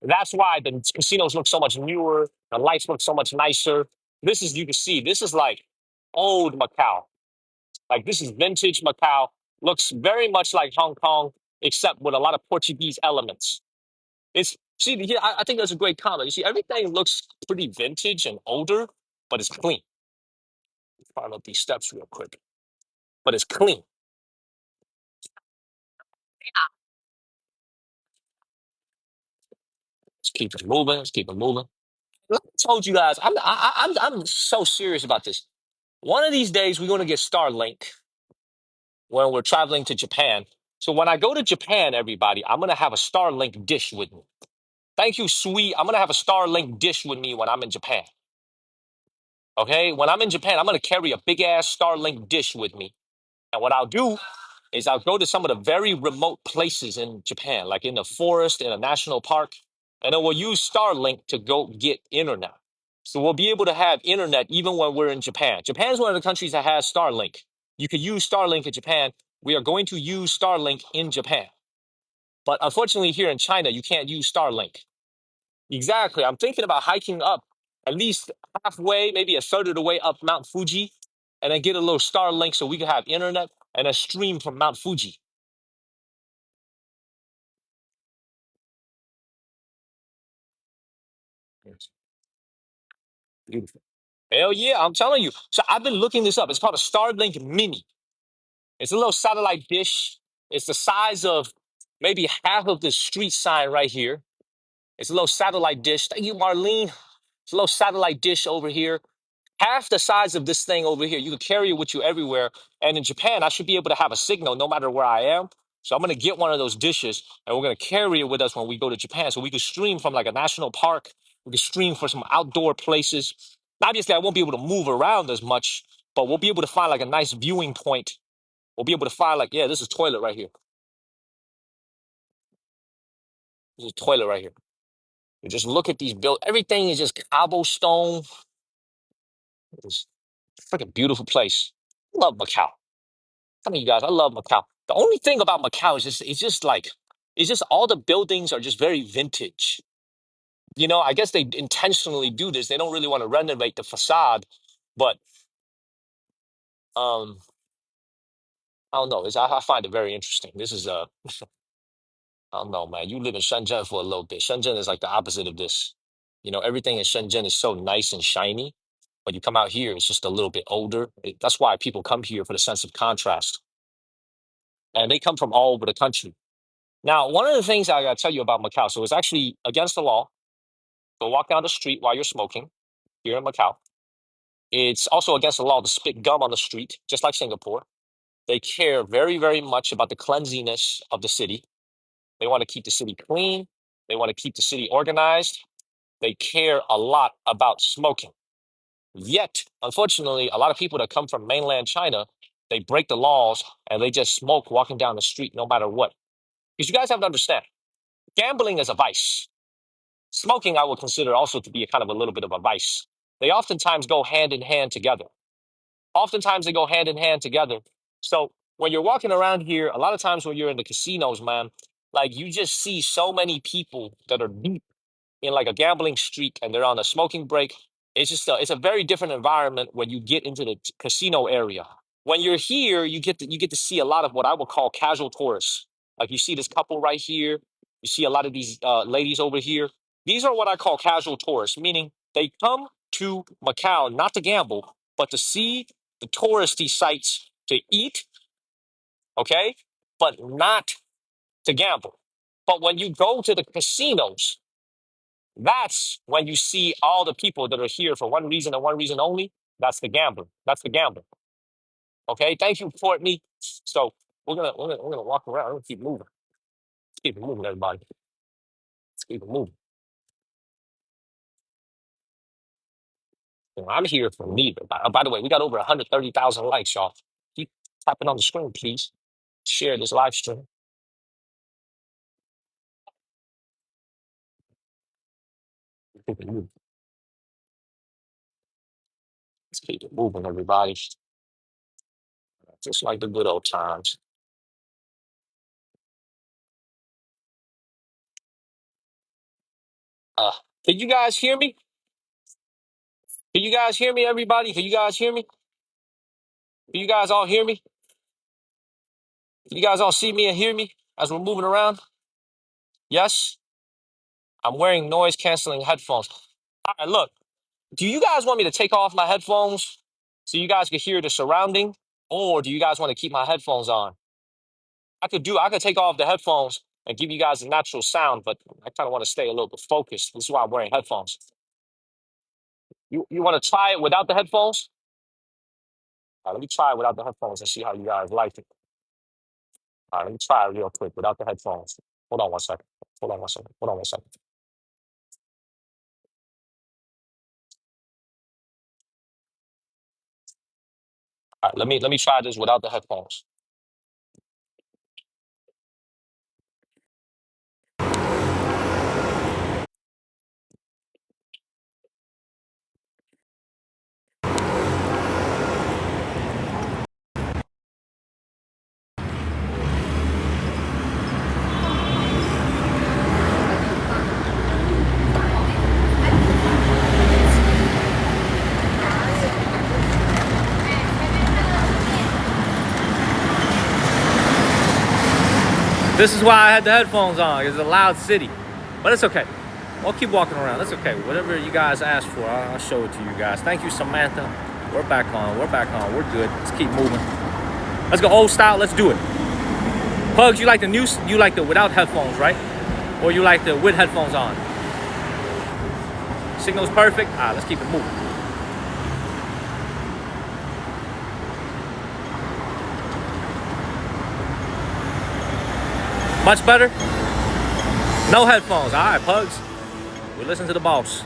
that's why the casinos look so much newer. The lights look so much nicer. This is, you can see, this is like old Macau. Like this is vintage Macau. Looks very much like Hong Kong, except with a lot of Portuguese elements. It's see, yeah, I think that's a great comment. You see, everything looks pretty vintage and older, but it's clean. Follow up these steps real quick, but it's clean. Let's keep it moving. Let's keep it moving. Like I told you guys, I'm so serious about this. One of these days, we're going to get Starlink when we're traveling to Japan. So when I go to Japan, everybody, I'm going to have a Starlink dish with me. Thank you, sweet. I'm going to have a Starlink dish with me when I'm in Japan. Okay? When I'm in Japan, I'm going to carry a big ass Starlink dish with me. And what I'll do is I'll go to some of the very remote places in Japan, like in the forest, in a national park, and then we'll use Starlink to go get internet. So we'll be able to have internet even when we're in Japan. Japan is one of the countries that has Starlink. You could use Starlink in Japan. We are going to use Starlink in Japan. But unfortunately, here in China, you can't use Starlink. Exactly. I'm thinking about hiking up at least halfway, maybe a third of the way up Mount Fuji, and then get a little Starlink so we can have internet and a stream from Mount Fuji. Yes. Beautiful. Hell yeah, I'm telling you. So I've been looking this up. It's called a Starlink Mini. It's a little satellite dish. It's the size of maybe half of the street sign right here. It's a little satellite dish. Thank you, Marlene. It's a little satellite dish over here. Half the size of this thing over here. You can carry it with you everywhere. And in Japan, I should be able to have a signal no matter where I am. So I'm going to get one of those dishes and we're going to carry it with us when we go to Japan. So we can stream from like a national park. We can stream for some outdoor places. Obviously, I won't be able to move around as much, but we'll be able to find like a nice viewing point. We'll be able to find like, yeah, this is toilet right here. This is toilet right here. You just look at these built. Everything is just cobblestone. It's a freaking beautiful place. Love Macau. Some of you guys, I love Macau. The only thing about Macau is just it's just all the buildings are just very vintage. You know, I guess they intentionally do this. They don't really want to renovate the facade, but um, I don't know. I find it very interesting. This is I don't know, man. You live in Shenzhen for a little bit. Shenzhen is like the opposite of this. You know, everything in Shenzhen is so nice and shiny, but you come out here, it's just a little bit older. That's why people come here for the sense of contrast, and they come from all over the country. Now, one of the things I got to tell you about Macau, so it's actually against the law to walk down the street while you're smoking here in Macau. It's also against the law to spit gum on the street, just like Singapore. They care very, very much about the cleanliness of the city. They want to keep the city clean. They want to keep the city organized. They care a lot about smoking. Yet, unfortunately, a lot of people that come from mainland China, they break the laws and they just smoke walking down the street no matter what. Because you guys have to understand, gambling is a vice. Smoking, I would consider also to be a kind of a little bit of a vice. They oftentimes go hand in hand together. Oftentimes they go hand in hand together. So when you're walking around here, a lot of times when you're in the casinos, man, like you just see so many people that are deep in like a gambling streak and they're on a smoking break. It's a very different environment when you get into the casino area. When you're here, you get to see a lot of what I would call casual tourists. Like you see this couple right here. You see a lot of these ladies over here. These are what I call casual tourists, meaning they come to Macau not to gamble, but to see the touristy sites, to eat, okay? But not to gamble. But when you go to the casinos, that's when you see all the people that are here for one reason and one reason only. That's the gambler. That's the gambler. Okay. Thank you, Courtney. So we're gonna walk around. We're gonna keep moving. Let's keep it moving, everybody. Let's keep it moving. You know, I'm here for neither. By the way, we got over 130,000 likes, y'all. Keep tapping on the screen, please. Share this live stream. Keep it moving. Let's keep it moving, everybody. Just like the good old times. Uh, can you guys hear me? Can you guys hear me, everybody? Can you guys hear me? Can you guys all hear me? Can you guys all see me and hear me as we're moving around? Yes? I'm wearing noise canceling headphones. All right, look. Do you guys want me to take off my headphones so you guys can hear the surrounding? Or do you guys want to keep my headphones on? I could take off the headphones and give you guys a natural sound, but I kind of want to stay a little bit focused. This is why I'm wearing headphones. You want to try it without the headphones? Let me try it without the headphones and see how you guys like it. Let me try it real quick without the headphones. Hold on one second. Hold on one second. Hold on one second. All right, let me try this without the headphones. This is why I had the headphones on. It's a loud city, but it's okay. I'll keep walking around. That's okay. Whatever you guys ask for, I'll show it to you guys. Thank you, Samantha. We're back on. We're back on. We're good. Let's keep moving. Let's go old style. Let's do it. Pugs, you like the new? You like the without headphones, right? Or you like the with headphones on? Signal's perfect. All right, let's keep it moving. Much better? No headphones. All right, Pugs. We listen to the boss.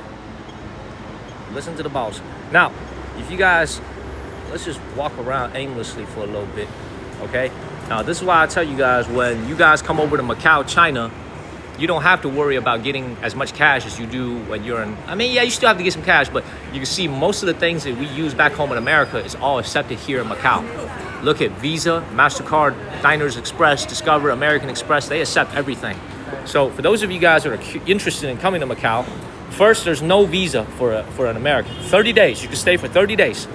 Listen to the boss. Now, if you guys, let's just walk around aimlessly for a little bit, okay? Now, this is why I tell you guys, when you guys come over to Macau, China, you don't have to worry about getting as much cash as you do when you're in, I mean, yeah, you still have to get some cash, but you can see most of the things that we use back home in America is all accepted here in Macau. Look at Visa, MasterCard, Diners Express, Discover, American Express, they accept everything. So for those of you guys that are interested in coming to Macau, first, there's no visa for an American. 30 days, you can stay for 30 days.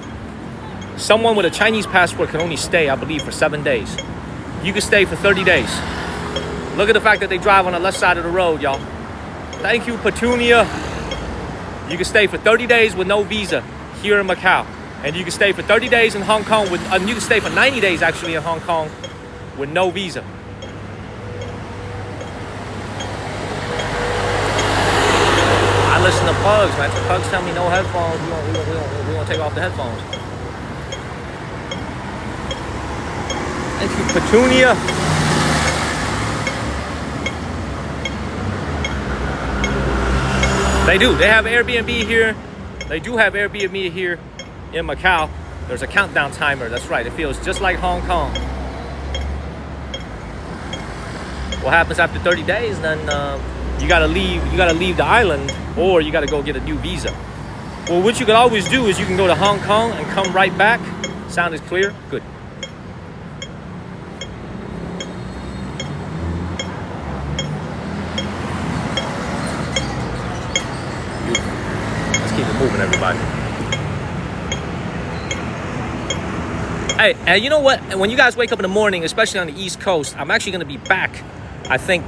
Someone with a Chinese passport can only stay, I believe, for 7 days. You can stay for 30 days. Look at the fact that they drive on the left side of the road, y'all. Thank you, Petunia. You can stay for 30 days with no visa here in Macau. And you can stay for 30 days in Hong Kong with, you can stay for 90 days actually in Hong Kong with no visa. I listen to Pugs, man. If Pugs tell me no headphones, we don't take off the headphones. Thank you, Petunia. They do. They have Airbnb here. They do have Airbnb here in Macau. There's a countdown timer. That's right. It feels just like Hong Kong. What happens after 30 days? Then you gotta leave. You gotta leave the island, or you gotta go get a new visa. Well, what you can always do is you can go to Hong Kong and come right back. Sound is clear. Good. Let's keep it moving, everybody. Hey, and you know what? When you guys wake up in the morning, especially on the East Coast, I'm actually going to be back. I think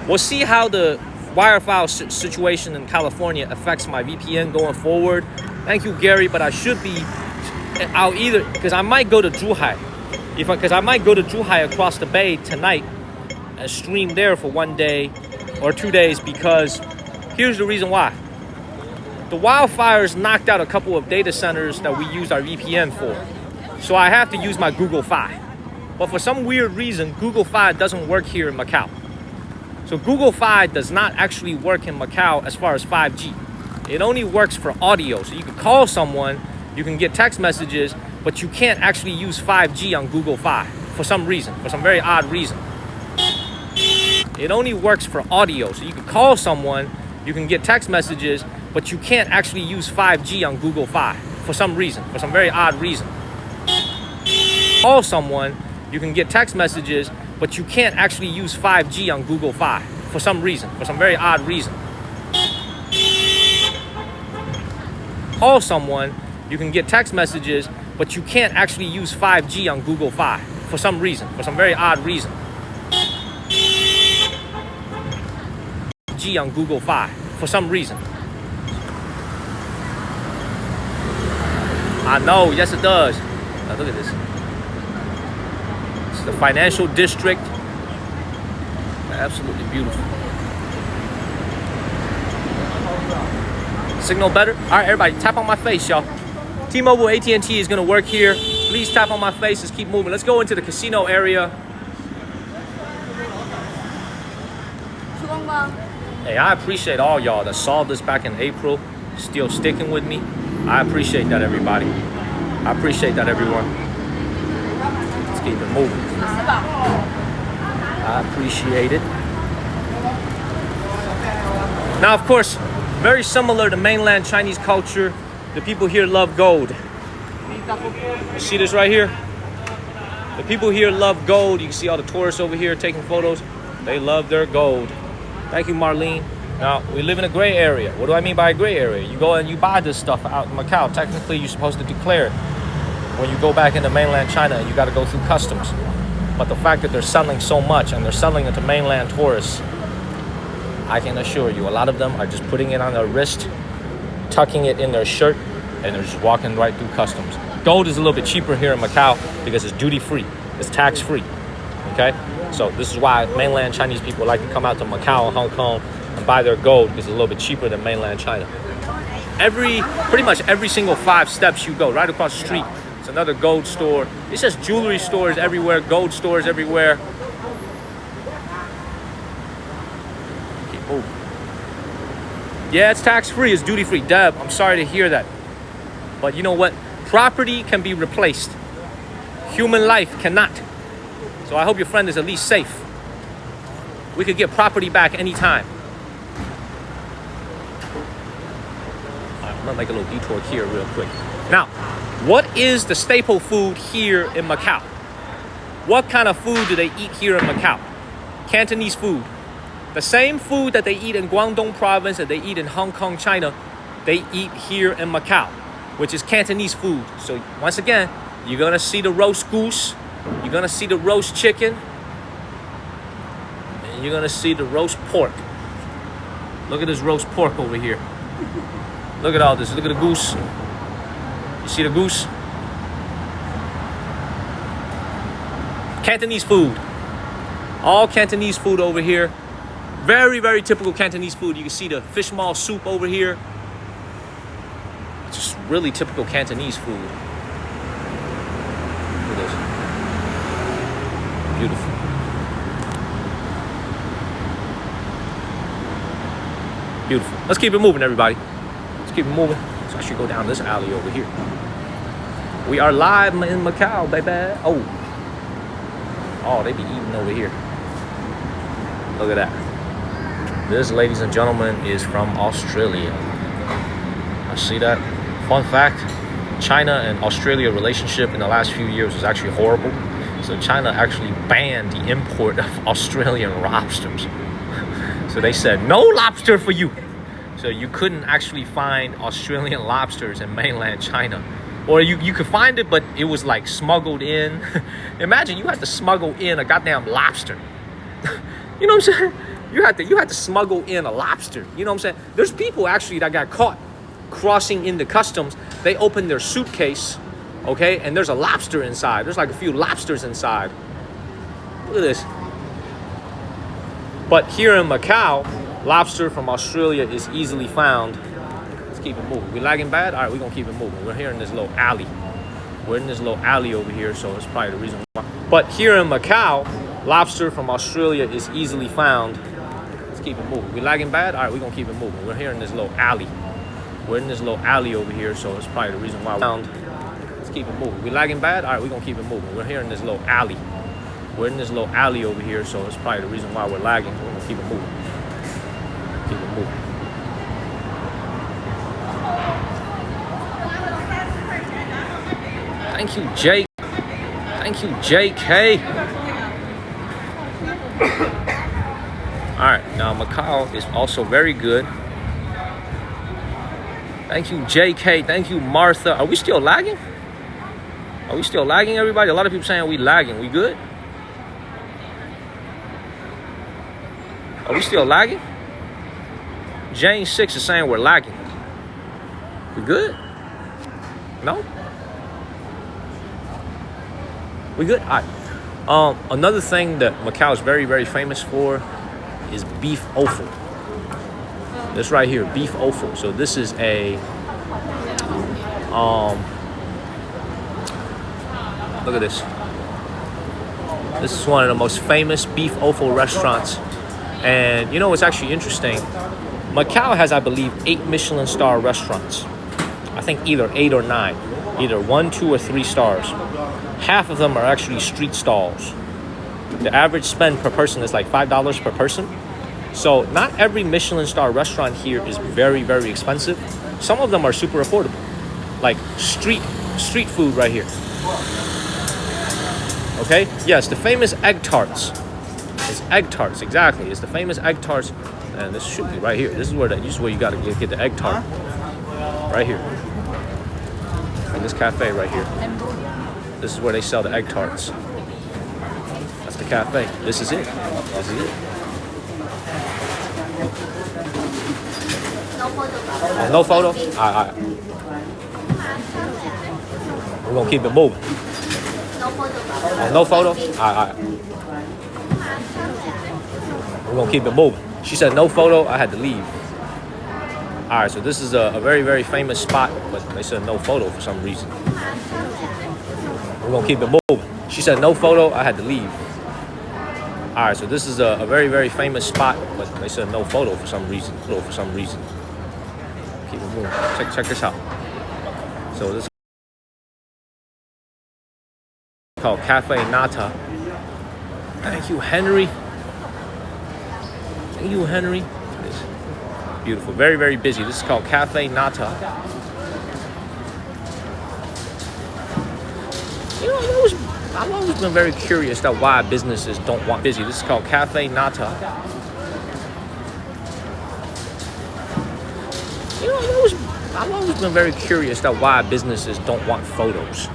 we'll see how the wire file situation in California affects my VPN going forward. Thank you, Gary, but I should be. I'll either, because I might go to Zhuhai. Because I might go to Zhuhai across the bay tonight and stream there for 1 day or 2 days, because here's the reason why. The wildfires knocked out a couple of data centers that we use our VPN for. So I have to use my Google Fi. But for some weird reason, Google Fi doesn't work here in Macau. So Google Fi does not actually work in Macau as far as 5G. It only works for audio. So you can call someone, you can get text messages, but you can't actually use 5G on Google Fi for some reason, for some very odd reason. It only works for audio. So you can call someone, you can get text messages, but you can't actually use 5G on Google Fi for some reason, for some very odd reason. Call someone, you can get text messages, but you can't actually use 5G on Google Fi for some reason, for some very odd reason. Call someone, you can get text messages, but you can't actually use 5G on Google Fi for some reason, for some very odd reason. G on Google Fi for some reason. I know, yes it does. Now look at this. It's the financial district. Absolutely beautiful. Signal better? All right, everybody, tap on my face, y'all. T-Mobile AT&T is gonna work here. Please tap on my face. Let's keep moving. Let's go into the casino area. Hey, I appreciate all y'all that saw this back in April, still sticking with me. I appreciate that, everybody. I appreciate that, everyone. Let's keep it moving. I appreciate it. Now, of course, very similar to mainland Chinese culture, the people here love gold. You see this right here? The people here love gold. You can see all the tourists over here taking photos. They love their gold. Thank you, Marlene. Now, we live in a gray area. What do I mean by a gray area? You go and you buy this stuff out in Macau. Technically, you're supposed to declare it when you go back into mainland China, and you got to go through customs. But the fact that they're selling so much and they're selling it to mainland tourists, I can assure you, a lot of them are just putting it on their wrist, tucking it in their shirt, and they're just walking right through customs. Gold is a little bit cheaper here in Macau because it's duty-free. It's tax-free, okay? So this is why mainland Chinese people like to come out to Macau and Hong Kong and buy their gold, because it's a little bit cheaper than mainland China. Pretty much every single 5 steps you go, right across the street, it's another gold store. It's just jewelry stores everywhere, gold stores everywhere. Keep moving. Yeah, it's tax-free, it's duty-free. Deb, I'm sorry to hear that. But you know what? Property can be replaced. Human life cannot. So I hope your friend is at least safe. We could get property back anytime. I'm gonna make a little detour here real quick. Now, what is the staple food here in Macau? What kind of food do they eat here in Macau? Cantonese food. The same food that they eat in Guangdong province, that they eat in Hong Kong, China, they eat here in Macau, which is Cantonese food. So once again, you're gonna see the roast goose, you're gonna see the roast chicken, and you're gonna see the roast pork. Look at this roast pork over here. Look at all this. Look at the goose. You see the goose? Cantonese food. All Cantonese food over here. Very, very typical Cantonese food. You can see the fish maw soup over here. Just really typical Cantonese food. Look at this. Beautiful. Beautiful. Let's keep it moving, everybody. Let's keep it moving. So I should go down this alley over here. We are live in Macau, baby. Oh, they be eating over here. Look at that. This, ladies and gentlemen, is from Australia. I see that. Fun fact, China and Australia relationship in the last few years was actually horrible. So China actually banned the import of Australian lobsters. So they said, no lobster for you. So you couldn't actually find Australian lobsters in mainland China. Or you could find it, but it was like smuggled in. Imagine you had to smuggle in a goddamn lobster. You know what I'm saying? You had to smuggle in a lobster. You know what I'm saying? There's people actually that got caught crossing into customs. They opened their suitcase Okay, and there's a lobster inside. There's like a few lobsters inside. Look at this. But here in Macau, lobster from Australia is easily found. Let's keep it moving. We lagging bad? All right, we're gonna keep it moving. We're here in this little alley. We're in this little alley over here, so it's probably the reason why. But here in Macau, lobster from Australia is easily found. Let's keep it moving. We lagging bad? All right, we're gonna keep it moving. We're here in this little alley. We're in this little alley over here, so it's probably the reason why. Let's keep it moving. We lagging bad? All right, we're gonna keep it moving. We're here in this little alley. We're in this little alley over here, so it's probably the reason why we're lagging. We're gonna keep it moving. Keep it moving. Thank you, Jake. Thank you, JK. All right, now Macau is also very good. Thank you, JK. Thank you, Martha. Are we still lagging? Are we still lagging, everybody? A lot of people saying we lagging. We good? Are we still lagging? Jane 6 is saying we're lagging. We good? No? We good? All right. Another thing that Macau is very, very famous for is beef offal. This right here, beef offal. So this is a look at this. This is one of the most famous beef offal restaurants. And you know what's actually interesting? Macau has, I believe, 8 Michelin star restaurants. I think either 8 or 9. Either 1, 2, or 3 stars. Half of them are actually street stalls. The average spend per person is like $5 per person. So not every Michelin star restaurant here is very, very expensive. Some of them are super affordable. Like street food right here. Okay? Yes, the famous egg tarts. It's egg tarts, exactly. It's the famous egg tarts. And this should be right here. This is where you gotta get the egg tart. Right here. In this cafe right here. This is where they sell the egg tarts. That's the cafe. This is it. This is it. Oh, no photo? All right. We're gonna keep it moving. Oh, no photo? All right. We're gonna keep it moving. She said no photo. I had to leave. All right, so this is a very, very famous spot, but they said no photo for some reason. We're gonna keep it moving. She said no photo. I had to leave. All right, so this is a very, very famous spot, but they said no photo for some reason. Keep it moving. Check this out. So this is called Cafe Nata. Thank you, Henry. Thank you, Henry. It's beautiful. Very, very busy. This is called Cafe Nata. You know, I've always been very curious about why businesses don't want busy. This is called Cafe Nata. You know, I've always been very curious about why businesses don't want photos.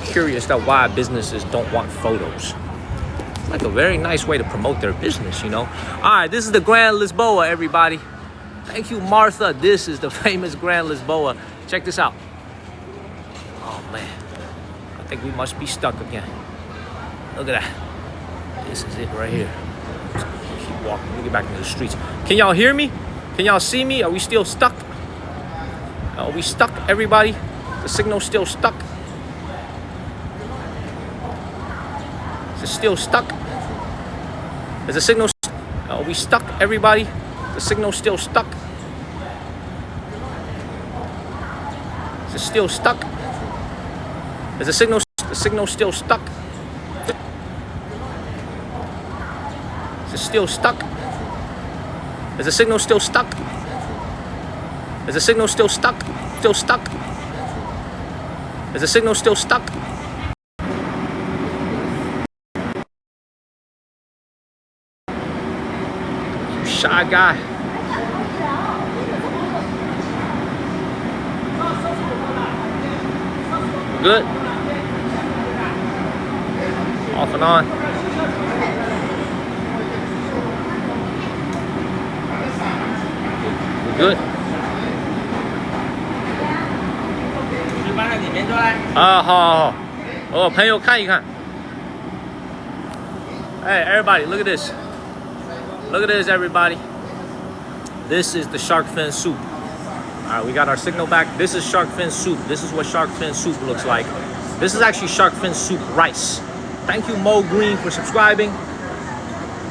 Curious about why businesses don't want photos. It's like a very nice way to promote their business, you know. All right, this is the Grand Lisboa, everybody. Thank you, Martha. This is the famous Grand Lisboa. Check this out. Oh, man. I think we must be stuck again. Look at that. This is it right here. Keep walking. Let me get back into the streets. Can y'all hear me? Can y'all see me? Are we still stuck? Are we stuck, everybody? The signal's still stuck. Is it still stuck? Is the signal? Are we stuck, everybody? The signal's still stuck. Is it still stuck? Is the signal? The signal still stuck? Is it still stuck? Is the signal still stuck? Is the signal still stuck? Still stuck? Is the signal still stuck? You shy guy. Good. Off and on. We're good. 啊，好好好，我朋友看一看。Hey, everybody, look at this. Look at this, everybody. This is the shark fin soup. All right, we got our signal back. This is shark fin soup. This is what shark fin soup looks like. This is actually shark fin soup rice. Thank you, Mo Green, for subscribing.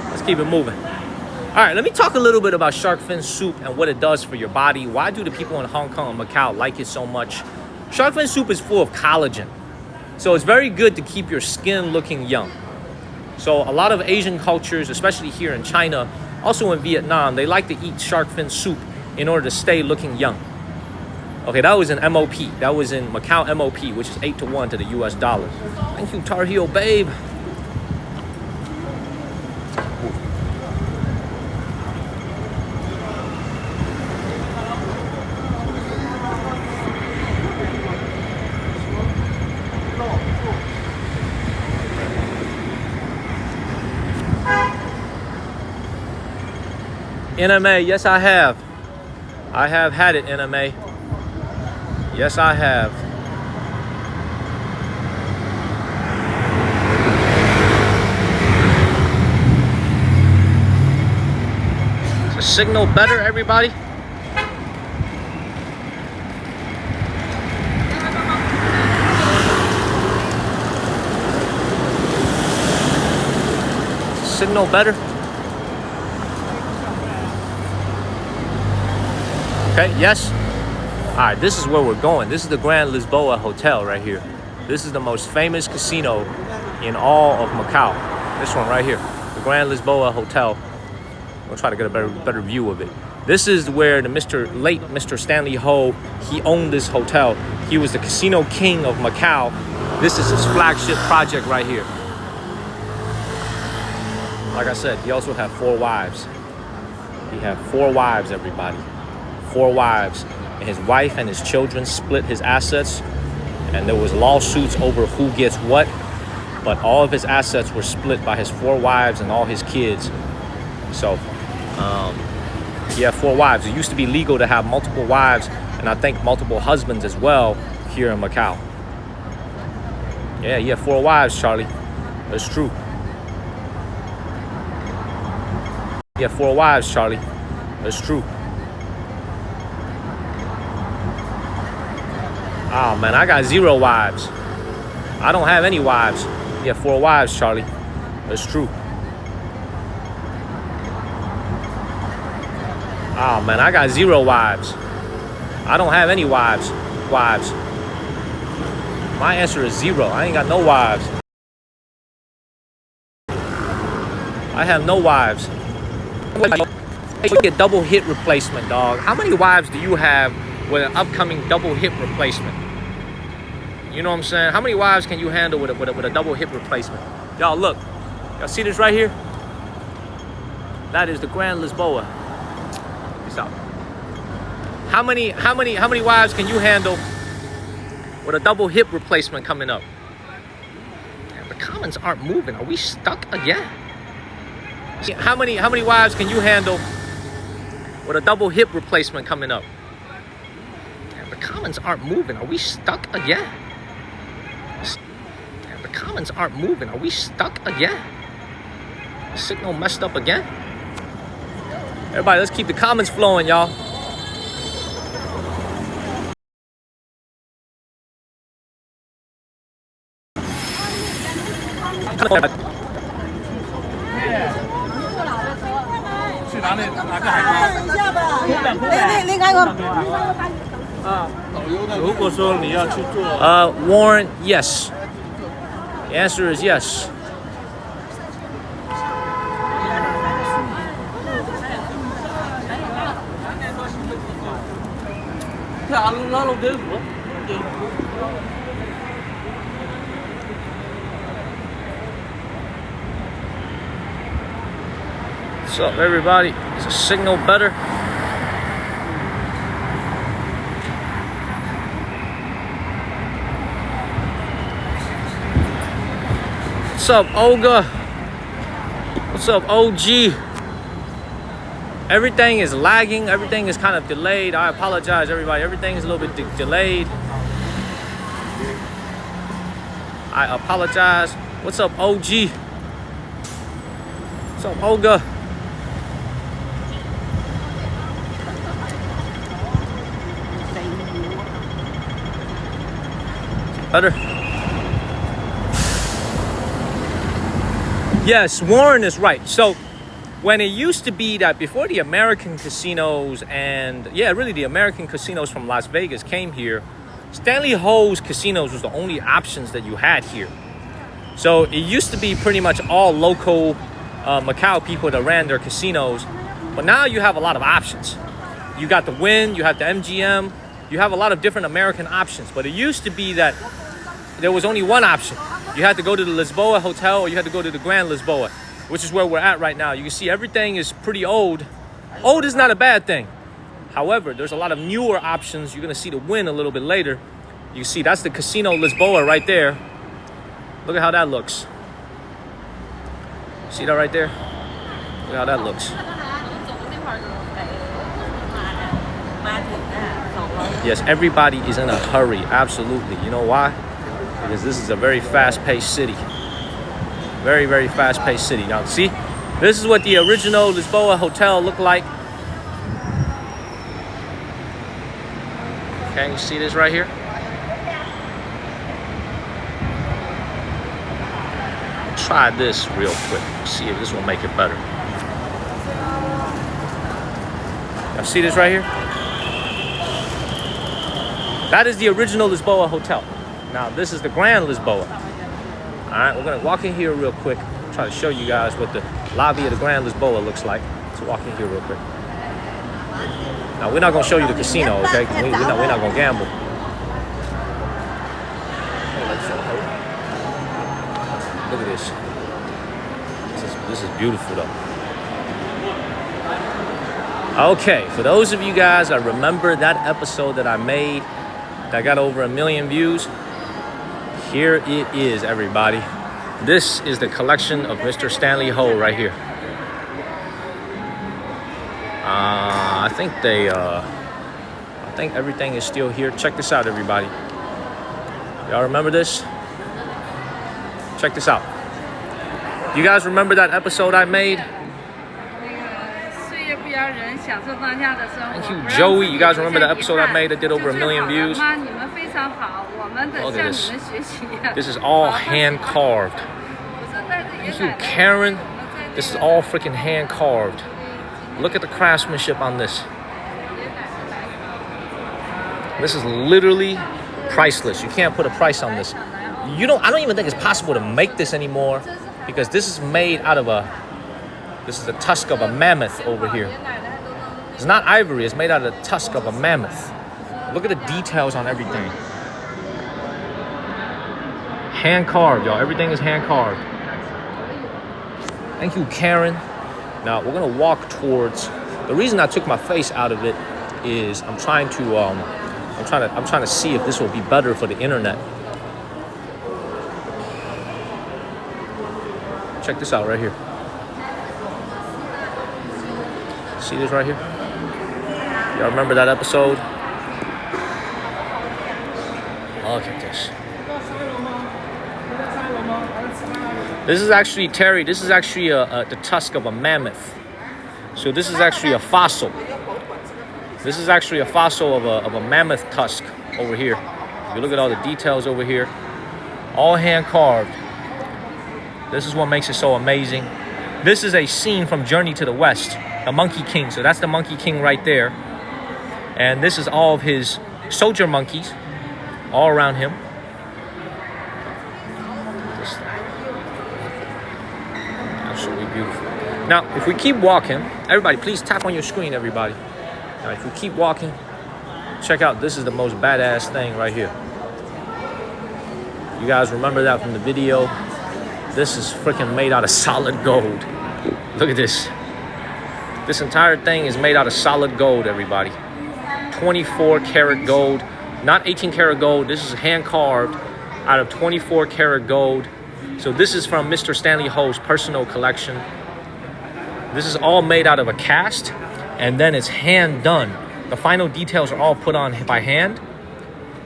Let's keep it moving. All right, let me talk a little bit about shark fin soup and what it does for your body. Why do the people in Hong Kong and Macau like it so much? Shark fin soup is full of collagen. So it's very good to keep your skin looking young. So a lot of Asian cultures, especially here in China, also in Vietnam, they like to eat shark fin soup in order to stay looking young. Okay, that was in MOP. That was in Macau MOP, which is 8-1 to the US dollar. Thank you, Tar Heel babe. NMA, yes I have. I have had it, NMA. Yes I have. Is the signal better, everybody? Is the signal better? Okay, yes? All right, this is where we're going. This is the Grand Lisboa Hotel right here. This is the most famous casino in all of Macau. This one right here, the Grand Lisboa Hotel. We'll try to get a better view of it. This is where the late Mr. Stanley Ho, he owned this hotel. He was the casino king of Macau. This is his flagship project right here. Like I said, he also had 4 wives. He had 4 wives, everybody. 4 wives, and his wife and his children split his assets, and there was lawsuits over who gets what, but all of his assets were split by his 4 wives and all his kids. So he had 4 wives. It used to be legal to have multiple wives, and I think multiple husbands as well here in Macau. Yeah, he had 4 wives, Charlie. That's true. He had 4 wives, Charlie. That's true. Oh man, I got 0 wives. I don't have any wives. You have 4 wives, Charlie. That's true. Oh man, I got 0 wives. I don't have any wives. My answer is 0. I ain't got no wives. I have no wives. Get double hit replacement, dog. How many wives do you have with an upcoming double hip replacement? You know what I'm saying? How many wives can you handle with a double hip replacement? Y'all look. Y'all see this right here? That is the Grand Lisboa. Stop. How many wives can you handle with a double hip replacement coming up? Damn, the comments aren't moving. Are we stuck again? How many wives can you handle with a double hip replacement coming up? Damn, the comments aren't moving. Are we stuck again? Damn, the comments aren't moving. Are we stuck again? The signal messed up again? Everybody, let's keep the comments flowing, y'all. Warren, yes. The answer is yes. What's up, everybody? Is the signal better? What's up, Olga? What's up, OG? Everything is lagging. Everything is kind of delayed. I apologize, everybody. Everything is a little bit delayed. I apologize. What's up, OG? What's up, Olga? Better? Yes, Warren is right. So when it used to be that before the American casinos and really the American casinos from Las Vegas came here, Stanley Ho's casinos was the only options that you had here. So it used to be pretty much all local Macau people that ran their casinos, but now you have a lot of options. You got the Wynn, you have the MGM, you have a lot of different American options, but it used to be that there was only one option. You had to go to the Lisboa Hotel or you had to go to the Grand Lisboa, which is where we're at right now. You can see everything is pretty old. Old is not a bad thing. However, there's a lot of newer options. You're gonna see the Wynn a little bit later. You see that's the Casino Lisboa right there. Look at how that looks. See that right there? Look at how that looks. Yes, everybody is in a hurry, absolutely. You know why? Because this is a very fast-paced city. Very, very fast-paced city. Now, see, this is what the original Lisboa Hotel looked like. Can you see this right here? Try this real quick. See if this will make it better. Now, see this right here? That is the original Lisboa Hotel. Now, this is the Grand Lisboa. All right, we're gonna walk in here real quick. Try to show you guys what the lobby of the Grand Lisboa looks like. Let's walk in here real quick. Now, we're not gonna show you the casino, okay? We're not gonna gamble. Look at this. This is beautiful, though. Okay, for those of you guys that remember that episode that I made that got over 1 million views, here it is, everybody. This is the collection of Mr. Stanley Ho right here. I think everything is still here. Check this out, everybody. Y'all remember this? Check this out. You guys remember that episode I made? Thank you, Joey. You guys remember the episode I made that did over 1 million views? Look at this. This is all hand carved. Thank you, Karen. This is all freaking hand carved. Look at the craftsmanship on this. This is literally priceless. You can't put a price on this. I don't even think it's possible to make this anymore because this is made out of this is the tusk of a mammoth over here. It's not ivory, it's made out of the tusk of a mammoth. Look at the details on everything. Hand carved, y'all. Everything is hand carved. Thank you, Karen. Now we're gonna walk towards. The reason I took my face out of it is I'm trying to see if this will be better for the internet. Check this out right here. See this right here? Y'all remember that episode? Look at this. This is actually, Terry, this is actually the tusk of a mammoth. So this is actually a fossil. This is actually a fossil of a mammoth tusk over here. If you look at all the details over here, all hand carved. This is what makes it so amazing. This is a scene from Journey to the West, the Monkey King. So that's the Monkey King right there. And this is all of his soldier monkeys all around him. Absolutely beautiful. Now, if we keep walking, everybody, please tap on your screen, everybody. Now, if we keep walking, check out, this is the most badass thing right here. You guys remember that from the video? This is freaking made out of solid gold. Look at this. This entire thing is made out of solid gold, everybody. 24 karat gold, not 18 karat gold. This is hand carved out of 24 karat gold. So this is from Mr. Stanley Ho's personal collection. This is all made out of a cast, and then it's hand done. The final details are all put on by hand.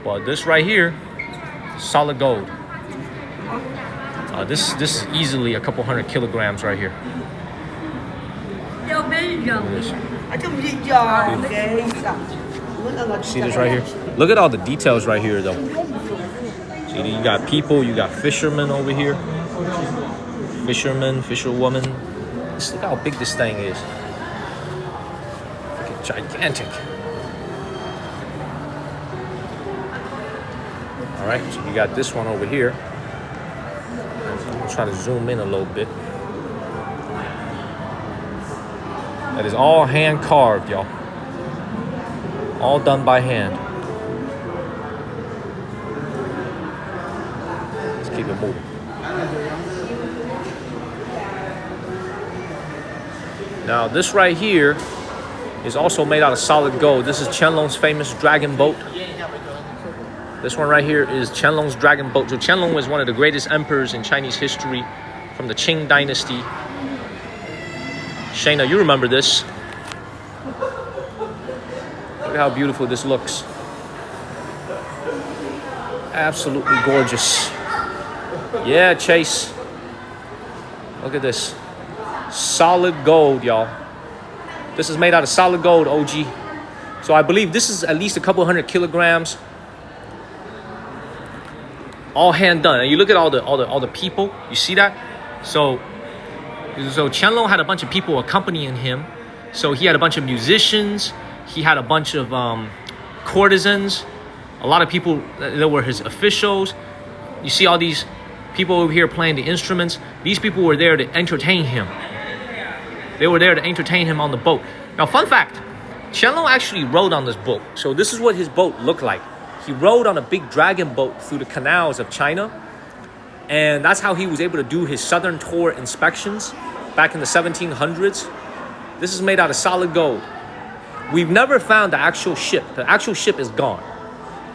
But this right here, solid gold. This is easily a couple hundred kilograms right here. See this right here? Look at all the details right here, though. See, you got people, you got fishermen over here. Fishermen, fisherwoman. Just look how big this thing is. Freaking gigantic. All right, so you got this one over here. I'm trying to zoom in a little bit. That is all hand carved, y'all. All done by hand. Let's keep it moving. Now, this right here is also made out of solid gold. This is Qianlong's famous dragon boat. This one right here is Qianlong's dragon boat. So Qianlong was one of the greatest emperors in Chinese history from the Qing dynasty. Shayna, you remember this. Look at how beautiful this looks. Absolutely gorgeous. Yeah, Chase. Look at this. Solid gold, y'all. This is made out of solid gold, OG. So I believe this is at least a couple hundred kilograms. All hand done. And you look at all the people. You see that? So Qianlong had a bunch of people accompanying him. So he had a bunch of musicians. He had a bunch of courtesans. A lot of people that were his officials. You see all these people over here playing the instruments. These people were there to entertain him. They were there to entertain him on the boat. Now, fun fact, Qianlong actually rode on this boat. So this is what his boat looked like. He rode on a big dragon boat through the canals of China. And that's how he was able to do his southern tour inspections back in the 1700s. This is made out of solid gold. We've never found the actual ship. The actual ship is gone.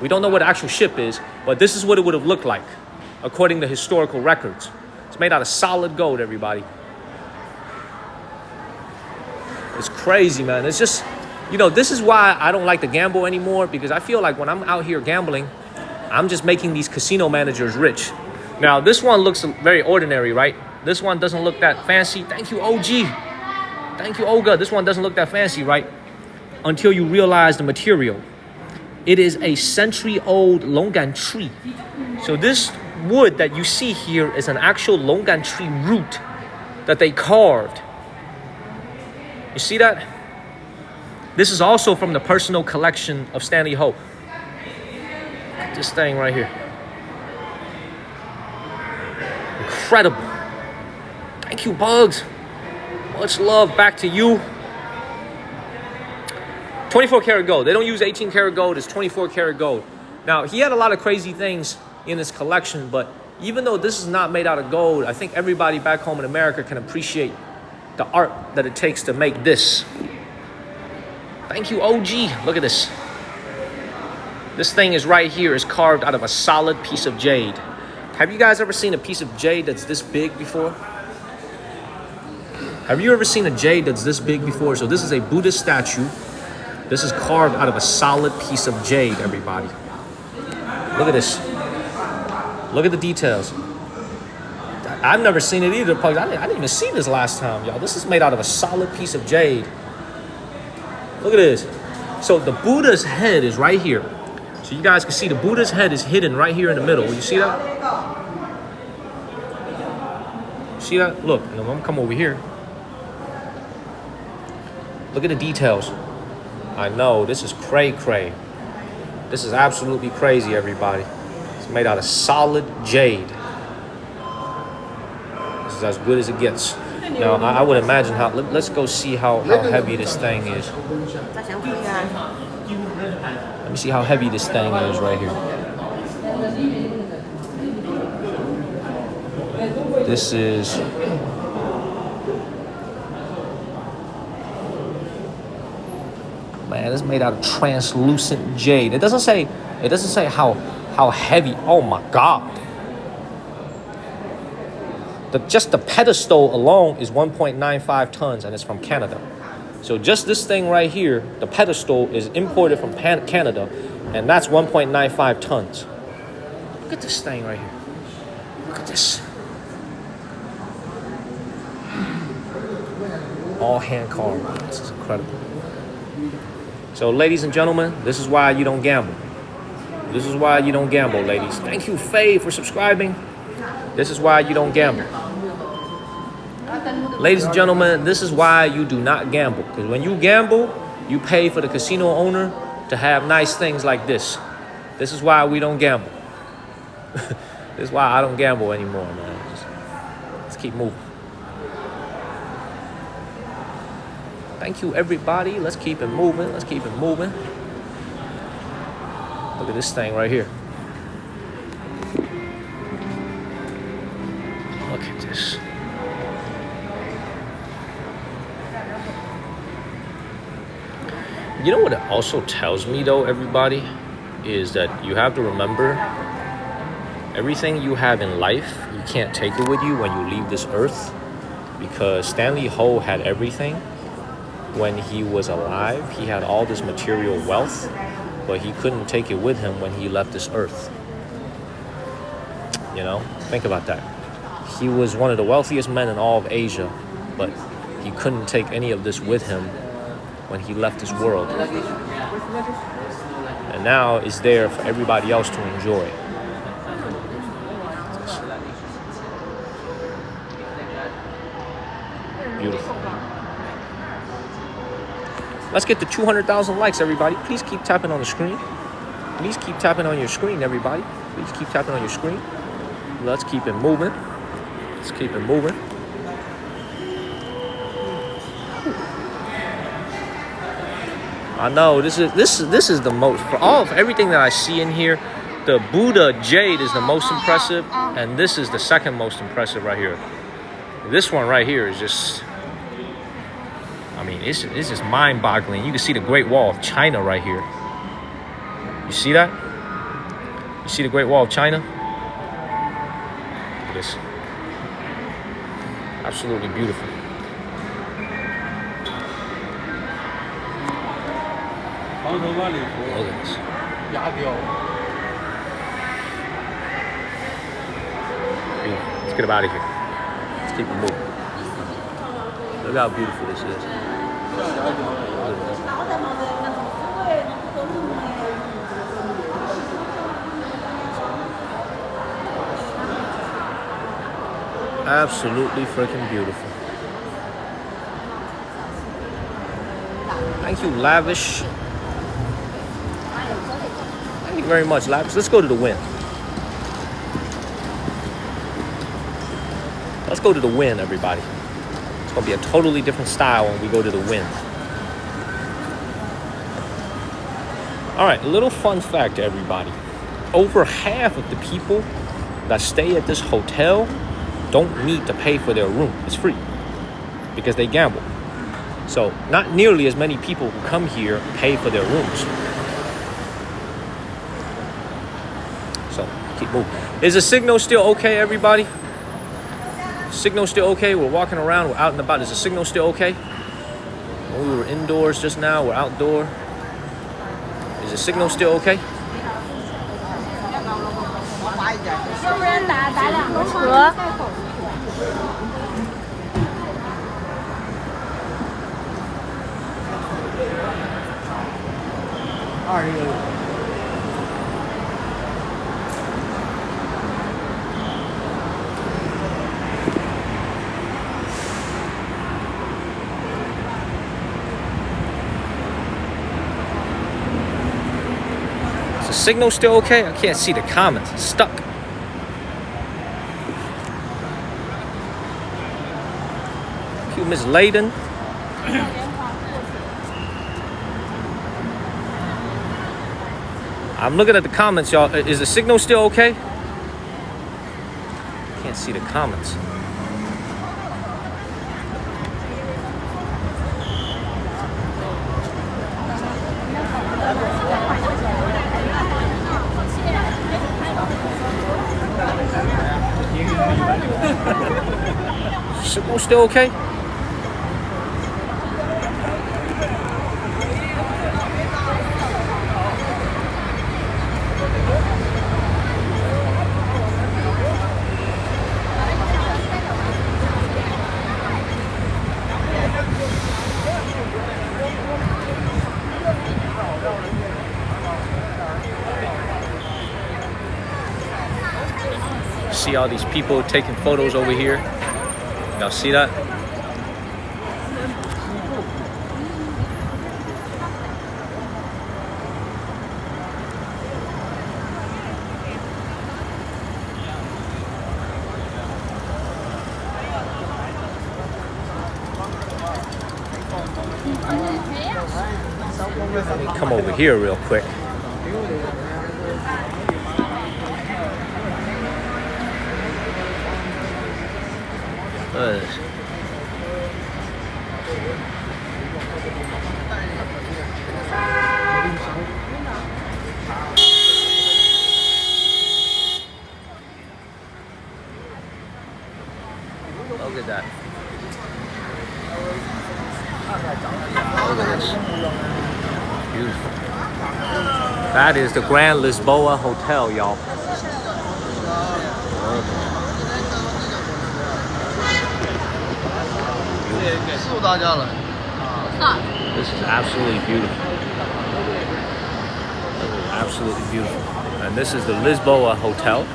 We don't know what the actual ship is, but this is what it would have looked like, according to historical records. It's made out of solid gold, everybody. It's crazy, man. It's just, you know, this is why I don't like to gamble anymore, because I feel like when I'm out here gambling, I'm just making these casino managers rich. Now, this one looks very ordinary, right? This one doesn't look that fancy. Thank you, OG. Thank you, Olga. This one doesn't look that fancy, right? Until you realize the material. It is a century-old longan tree. So this wood that you see here is an actual longan tree root that they carved. You see that? This is also from the personal collection of Stanley Ho. This thing right here. Incredible. Thank you, Bugs. Much love back to you. 24 karat gold. They don't use 18 karat gold. It's 24 karat gold. Now, he had a lot of crazy things in his collection, but even though this is not made out of gold, I think everybody back home in America can appreciate the art that it takes to make this. Thank you, OG. Look at this. This thing is right here is carved out of a solid piece of jade. Have you guys ever seen a piece of jade that's this big before? Have you ever seen a jade that's this big before? So this is a Buddhist statue. This is carved out of a solid piece of jade, everybody. Look at this. Look at the details. I've never seen it either. I didn't even see this last time, y'all. This is made out of a solid piece of jade. Look at this. So the Buddha's head is right here. So you guys can see the Buddha's head is hidden right here in the middle. You see that? See that? Look, I'm gonna come over here. Look at the details. I know, this is cray-cray. This is absolutely crazy, everybody. It's made out of solid jade. This is as good as it gets. Now, I would imagine how, let's go see how heavy this thing is. Let me see how heavy this thing is right here. This is... Man, it's made out of translucent jade. It doesn't say how heavy. Oh my God. Just the pedestal alone is 1.95 tons, and it's from Canada. So just this thing right here, the pedestal is imported from Canada, and that's 1.95 tons. Look at this thing right here. Look at this. All hand carved. This is incredible. So, ladies and gentlemen, this is why you don't gamble. This is why you don't gamble, ladies. Thank you, Faye, for subscribing. This is why you don't gamble. Ladies and gentlemen, this is why you do not gamble. Because when you gamble, you pay for the casino owner to have nice things like this. This is why we don't gamble. This is why I don't gamble anymore, man. Let's keep moving. Thank you, everybody. Let's keep it moving. Let's keep it moving. Look at this thing right here. Look at this. You know what it also tells me, though, everybody, is that you have to remember everything you have in life, you can't take it with you when you leave this earth, because Stanley Ho had everything when he was alive. He had all this material wealth, but he couldn't take it with him when he left this earth. You know, think about that. He was one of the wealthiest men in all of Asia, but he couldn't take any of this with him when he left this world. And now it's there for everybody else to enjoy. Beautiful. Let's get to 200,000 likes, everybody. Please keep tapping on the screen. Please keep tapping on your screen, everybody. Please keep tapping on your screen. Let's keep it moving. Let's keep it moving. I know this is the most, for all of everything that I see in here, the Buddha jade is the most impressive, and this is the second most impressive right here. This one right here is just, I mean, it's just mind-boggling. You can see the Great Wall of China right here. You see that? You see the Great Wall of China? Look at this. Absolutely beautiful. Look at this. Let's get him out of here. Let's keep it moving. Look how beautiful this is. Absolutely freaking beautiful. Thank you, Lavish. Thank you very much, Lavish. Let's go to the Wynn. Let's go to the Wynn, everybody. It's going to be a totally different style when we go to the Wynn. All right, a little fun fact to everybody. Over half of the people that stay at this hotel don't need to pay for their room. It's free because they gamble. So not nearly as many people who come here pay for their rooms. So keep moving. Is the signal still okay, everybody? Signal still okay? We're walking around, we're out and about. Is the signal still okay? When we were indoors just now, we're outdoor. Is the signal still okay? Is the signal still okay? I can't see the comments. It's stuck. Thank you, Miss Layden. I'm looking at the comments, y'all. Is the signal still okay? Can't see the comments. Signal still okay? see all these people taking photos over here. Y'all see that? Let me come over here real quick. Look at that. Look at this. Beautiful. That is the Grand Lisboa Hotel, y'all. This is absolutely beautiful. Absolutely beautiful. And this is the Lisboa Hotel.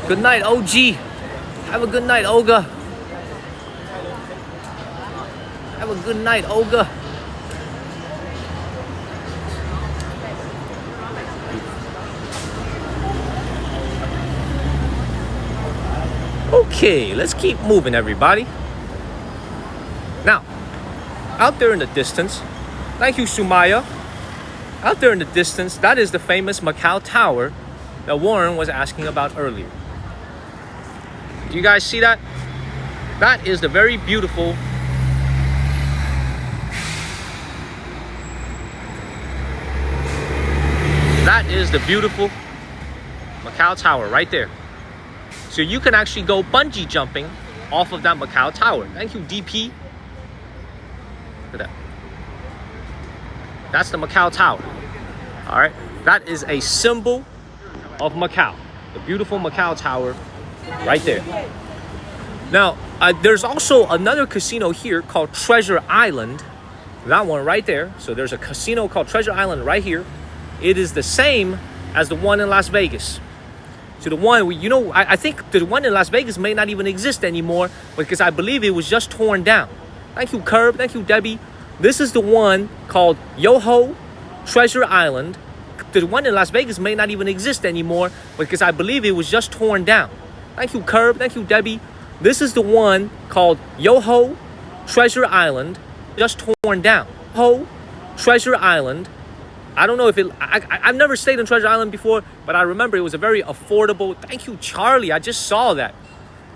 Good night, OG. Have a good night, Olga. Have a good night, Olga. Okay, let's keep moving, everybody. Now, out there in the distance, thank you, Sumaya. Out there in the distance, that is the famous Macau Tower that Warren was asking about earlier. Do you guys see that? That is the very beautiful Macau Tower right there. So you can actually go bungee jumping off of that Macau Tower. Thank you, DP. Look at that. That's the Macau Tower. All right. That is a symbol of Macau. The beautiful Macau Tower right there. Now, there's also another casino here called Treasure Island. That one right there. So there's a casino called Treasure Island right here. It is the same as the one in Las Vegas. So the one, I think the one in Las Vegas may not even exist anymore because I believe it was just torn down. Thank you, Curb. Thank you, Debbie. This is the one called Yoho Treasure Island. The one in Las Vegas may not even exist anymore because I believe it was just torn down. Thank you, Curb. Thank you, Debbie. This is the one called Yoho Treasure Island, just torn down. Yoho Treasure Island. I don't know if I've never stayed in Treasure Island before, but I remember it was a very affordable. Thank you, Charlie. I just saw that.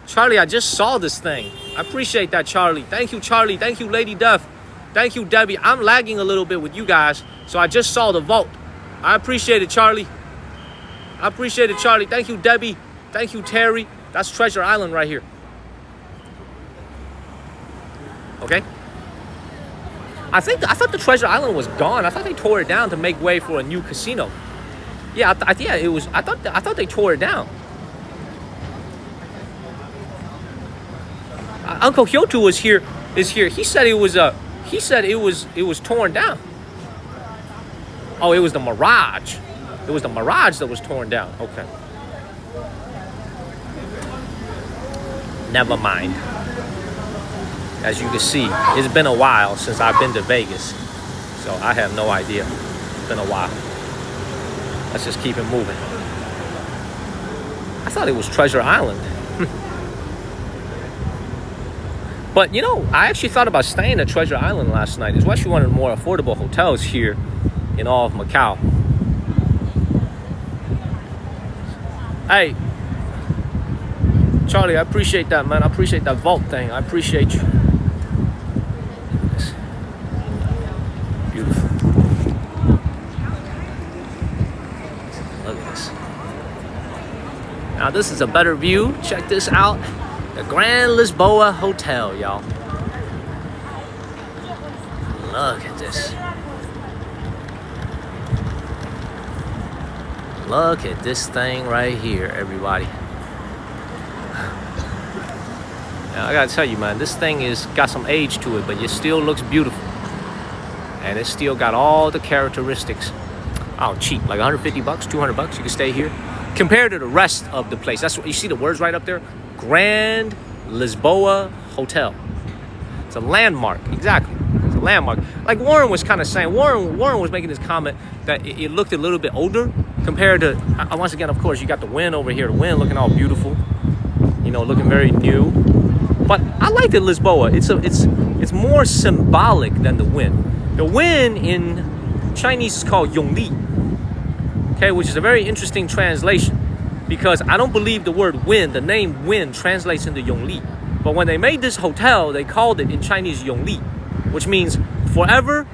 Charlie, I just saw this thing. I appreciate that, Charlie. Thank you, Charlie. Thank you, Lady Duff. Thank you, Debbie. I'm lagging a little bit with you guys, so I just saw the vote. I appreciate it, Charlie. I appreciate it, Charlie. Thank you, Debbie. Thank you, Terry. That's Treasure Island right here. Okay? I thought the Treasure Island was gone. I thought they tore it down to make way for a new casino. Yeah, I thought they tore it down. Uncle Hyotu is here. He said it was torn down. Oh, it was the Mirage. It was the Mirage that was torn down. Okay. Never mind. As you can see, it's been a while since I've been to Vegas. So I have no idea. It's been a while. Let's just keep it moving. I thought it was Treasure Island. But, I actually thought about staying at Treasure Island last night. It's actually one of the more affordable hotels here in all of Macau. Hey, Charlie, I appreciate that, man. I appreciate that vault thing. I appreciate you. Beautiful. Look at this. Now this is a better view. Check this out. The Grand Lisboa Hotel, y'all. Look at this. Look at this thing right here, everybody. Now, I gotta tell you, man, this thing is got some age to it, but it still looks beautiful. And it's still got all the characteristics. Oh, cheap, like 150 bucks, 200 bucks, you can stay here. compared to the rest of the place. That's what you see the words right up there. Grand Lisboa Hotel. It's a landmark. Exactly. It's a landmark. Like Warren was kind of saying, Warren was making this comment that it looked a little bit older compared to, once again, of course, you got the wind over here. The wind looking all beautiful, you know, looking very new. But I like the Lisboa. It's more symbolic than the wind. The wind in Chinese is called Yongli, okay, which is a very interesting translation because I don't believe the word wind, the name wind translates into Yongli. But when they made this hotel, they called it in Chinese Yongli, which means forever,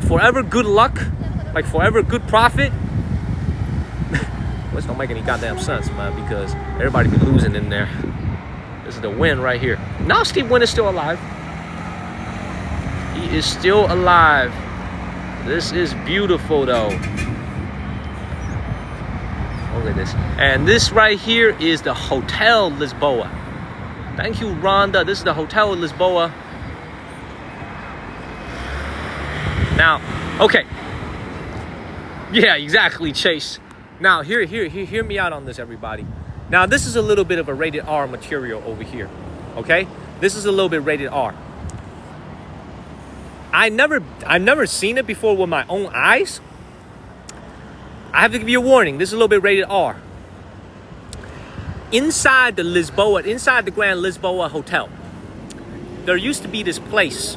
forever good luck, like forever good profit. Which don't make any goddamn sense, man, because everybody be losing in there. This is the wind right here. Now Steve Wynn is still alive. He is still alive. This is beautiful though. Look at this. And this right here is the Hotel Lisboa. Thank you, Rhonda. This is the Hotel Lisboa. Now, okay. Yeah, exactly, Chase. Now, hear me out on this, everybody. Now, this is a little bit of a rated R material over here, okay? This is a little bit rated R. I've never seen it before with my own eyes. I have to give you a warning. This is a little bit rated R. Inside the Lisboa, inside the Grand Lisboa Hotel, there used to be this place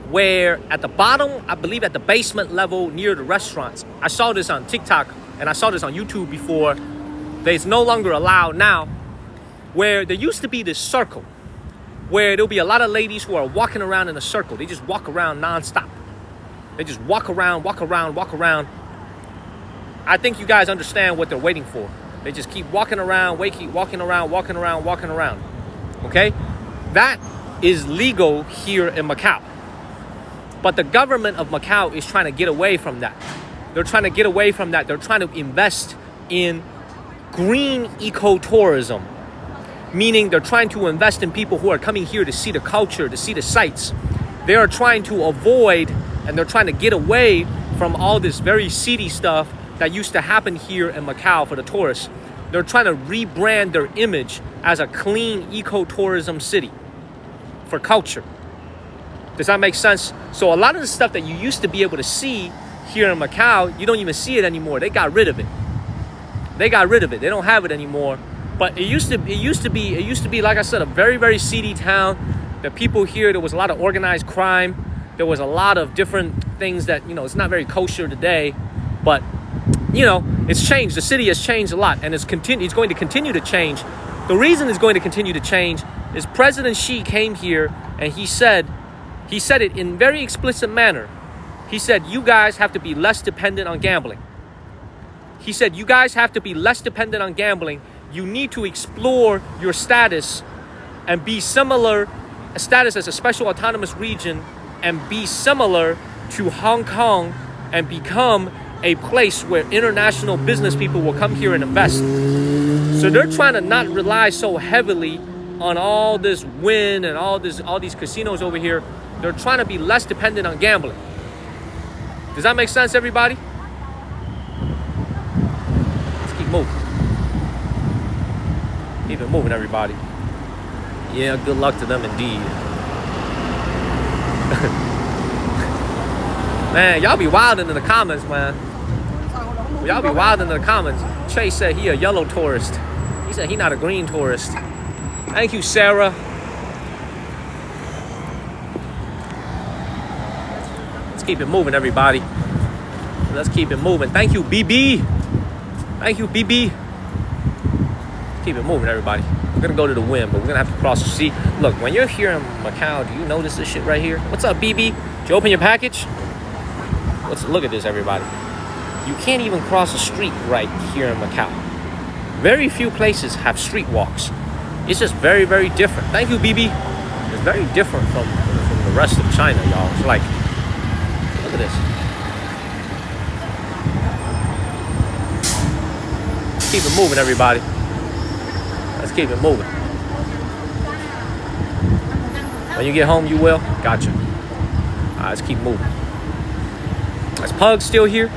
where at the bottom, I believe at the basement level near the restaurants, I saw this on TikTok and I saw this on YouTube before, that it's no longer allowed now, where there used to be this circle where there'll be a lot of ladies who are walking around in a circle. They just walk around nonstop. They just walk around. I think you guys understand what they're waiting for. They just keep walking around, keep walking around. Okay? That is legal here in Macau. But the government of Macau is trying to get away from that. They're trying to get away from that. They're trying to invest in green ecotourism, meaning they're trying to invest in people who are coming here to see the culture, to see the sights. They are trying to avoid and they're trying to get away from all this very seedy stuff that used to happen here in Macau for the tourists. They're trying to rebrand their image as a clean ecotourism city for culture. Does that make sense? So a lot of the stuff that you used to be able to see here in Macau, you don't even see it anymore. They got rid of it. They don't have it anymore. But it used to be, like I said, a very, very seedy town. The people here, there was a lot of organized crime. There was a lot of different things that, you know, it's not very kosher today. But, you know, it's changed. The city has changed a lot, and it's going to continue to change. The reason it's going to continue to change is President Xi came here and he said it in very explicit manner. He said, you guys have to be less dependent on gambling. He said, you guys have to be less dependent on gambling. You need to explore your status and be similar, a status as a special autonomous region, and be similar to Hong Kong and become a place where international business people will come here and invest. So they're trying to not rely so heavily on all this win and all these casinos over here. They're trying to be less dependent on gambling. Does that make sense, everybody? Let's keep moving. Keep it moving, everybody. Yeah, good luck to them indeed. Man, y'all be wilding in the comments, man. Y'all be wilding in the comments. Chase said he a yellow tourist. He said he not a green tourist. Thank you, Sarah. Let's keep it moving, everybody. Let's keep it moving. Thank you, BB. Thank you, BB. Keep it moving, everybody. We're gonna go to the wind, but we're gonna have to cross the sea. Look, when you're here in Macau, do you notice this shit right here? What's up, BB? Did you open your package? Let's look at this, everybody. You can't even cross a street right here in Macau. Very few places have street walks. It's just very, very different. Thank you, BB. It's very different from the rest of China, y'all. It's like, look at this. Keep it moving, everybody. Let's keep it moving. When you get home, you will. Gotcha. All right, let's keep moving. Is Pug still here?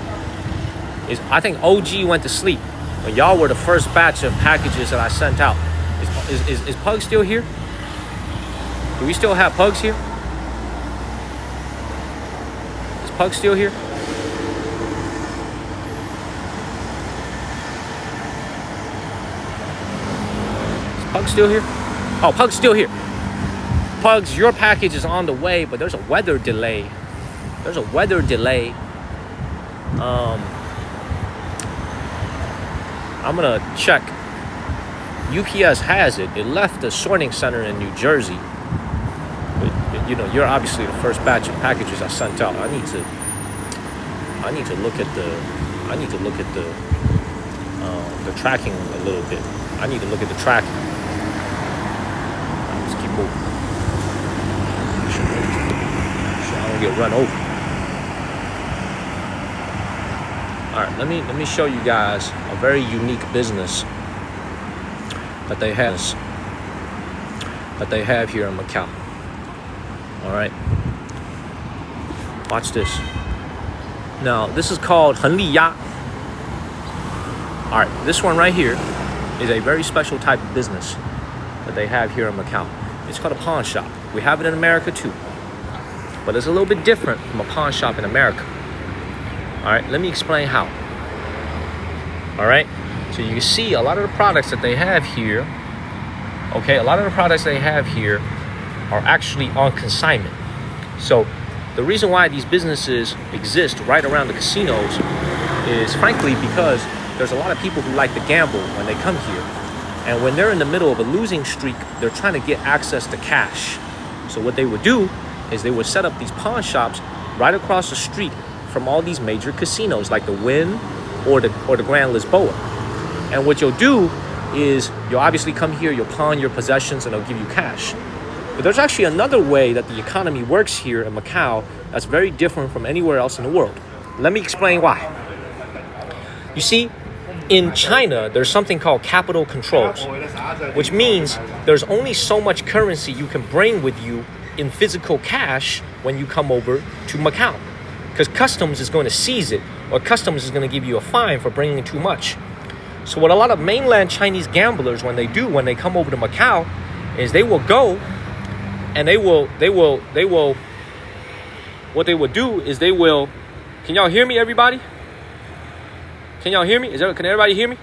I think OG went to sleep. When y'all were the first batch of packages that I sent out. Is Pug still here? Do we still have Pugs here? Is Pug still here? Is Pug still here? Oh, Pug's still here. Pugs, your package is on the way, but there's a weather delay. There's a weather delay. I'm gonna check. UPS has it. It left the sorting center in New Jersey. But, you know, you're obviously the first batch of packages I sent out. I need to look at the tracking a little bit. I need to look at the tracking. Let's keep moving. So I don't get run over. All right, let me show you guys a very unique business that they have here in Macau. All right, watch this. Now this is called Henli Ya. All right, this one right here is a very special type of business that they have here in Macau. It's called a pawn shop. We have it in America too, but it's a little bit different from a pawn shop in America. All right, let me explain how. All right, so you can see a lot of the products that they have here, okay, a lot of the products they have here are actually on consignment. So the reason why these businesses exist right around the casinos is frankly because there's a lot of people who like to gamble when they come here. And when they're in the middle of a losing streak, they're trying to get access to cash. So what they would do is they would set up these pawn shops right across the street from all these major casinos like the Wynn or the Grand Lisboa. And what you'll do is you'll obviously come here, you'll pawn your possessions, and they'll give you cash. But there's actually another way that the economy works here in Macau that's very different from anywhere else in the world. Let me explain why. You see, in China, there's something called capital controls, which means there's only so much currency you can bring with you in physical cash when you come over to Macau, because customs is going to seize it, or customs is going to give you a fine for bringing too much. So what a lot of mainland Chinese gamblers, when they come over to Macau, is they will go and what they will do is they will, can y'all hear me, everybody? Can y'all hear me? Can everybody hear me?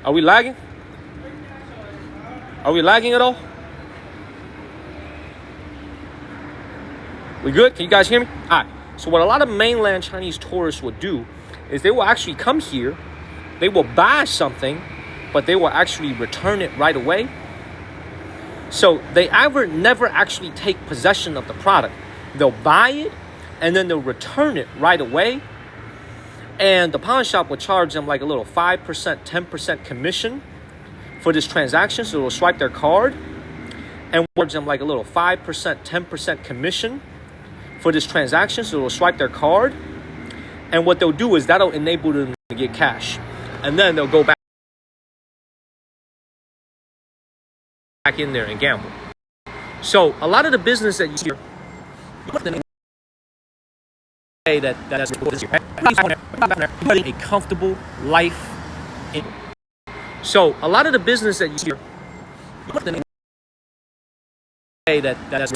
Are we lagging? Are we lagging at all? We good? Can you guys hear me? All right. So what a lot of mainland Chinese tourists will do is they will actually come here, they will buy something, but they will actually return it right away. So they never actually take possession of the product. They'll buy it and then they'll return it right away. And the pawn shop will charge them like a little 5%, 10% commission for this transaction. So they'll swipe their card and charge them like a little 5%, 10% commission for this transaction. So they'll swipe their card. And what they'll do is that'll enable them to get cash. And then they'll go back in there and gamble. So a lot of the business that you hear, that's a comfortable life. So a lot of the business that you hear, that's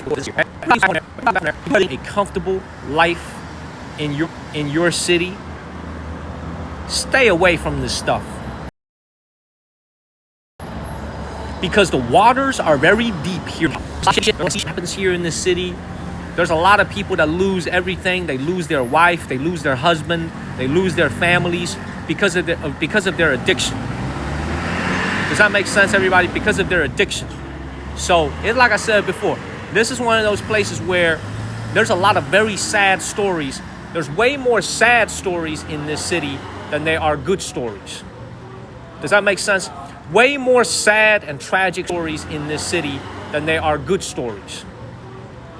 a comfortable life in your city. Stay away from this stuff, because the waters are very deep here. Shit happens here in this city. There's a lot of people that lose everything. They lose their wife, they lose their husband, they lose their families because of their addiction. Does that make sense, everybody? Because of their addiction. So it's like I said before, this is one of those places where there's a lot of very sad stories. There's way more sad stories in this city than there are good stories. Does that make sense? Way more sad and tragic stories in this city than there are good stories.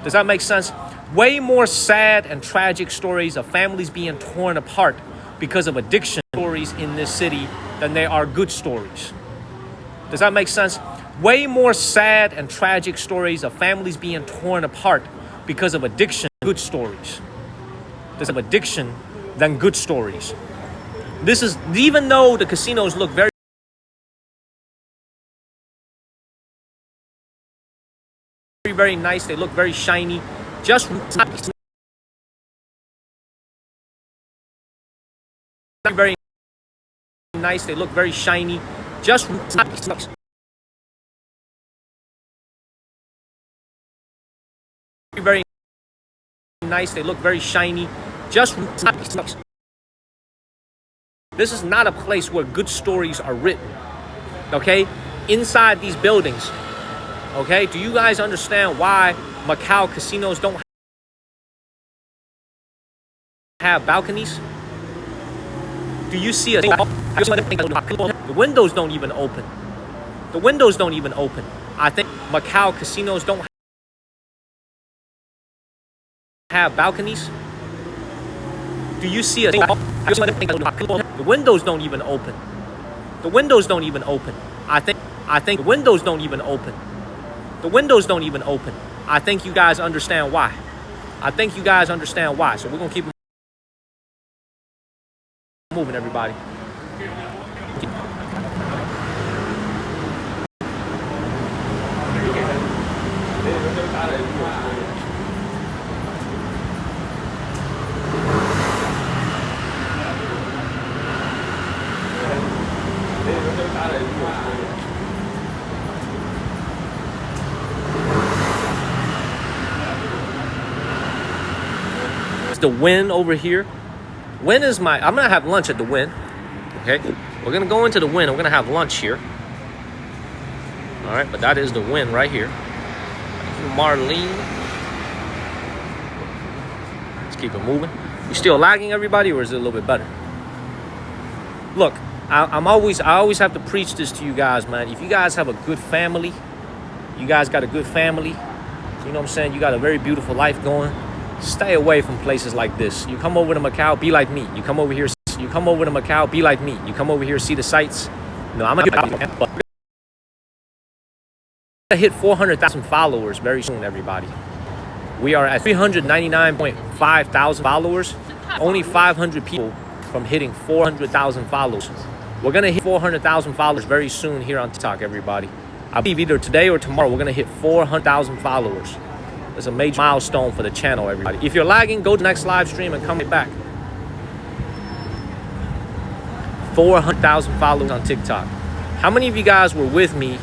Does that make sense? Way more sad and tragic stories of families being torn apart because of addiction stories in this city than there are good stories. Does that make sense? Way more sad and tragic stories of families being torn apart because of addiction, good stories. There's of addiction than good stories. This is, even though the casinos look very, very nice, they look very shiny, just very nice, they look very shiny, just very nice, they look very shiny, just this is not a place where good stories are written, okay? Inside these buildings, okay? Do you guys understand why Macau casinos don't have balconies? Do you see a... The windows don't even open. The windows don't even open. I think Macau casinos don't have balconies. Do you see a... The windows don't even open. The windows don't even open. I think the windows don't even open. The windows don't even open. I think you guys understand why. I think you guys understand why. So we're gonna keep moving, everybody. The Wynn over here. Wynn is I'm gonna have lunch at the Wynn. Okay, we're gonna go into the Wynn. We're gonna have lunch here. All right, but that is the Wynn right here. Marlene. Let's keep it moving. You still lagging, everybody, or is it a little bit better? Look, I always have to preach this to you guys, man. If you guys have a good family, you guys got a good family, you know what I'm saying? You got a very beautiful life going. Stay away from places like this. You come over to Macau, be like me. You come over here, you come over to Macau, be like me. You come over here, see the sights. No, I'm gonna hit 400,000 followers very soon, everybody. We are at 399.5 thousand followers. Only 500 people from hitting 400,000 followers. We're gonna hit 400,000 followers very soon here on TikTok, everybody. I believe either today or tomorrow we're gonna hit 400,000 followers. It's a major milestone for the channel, everybody. If you're lagging, go to the next live stream and come right back. 400,000 followers on TikTok. How many of you guys were with me?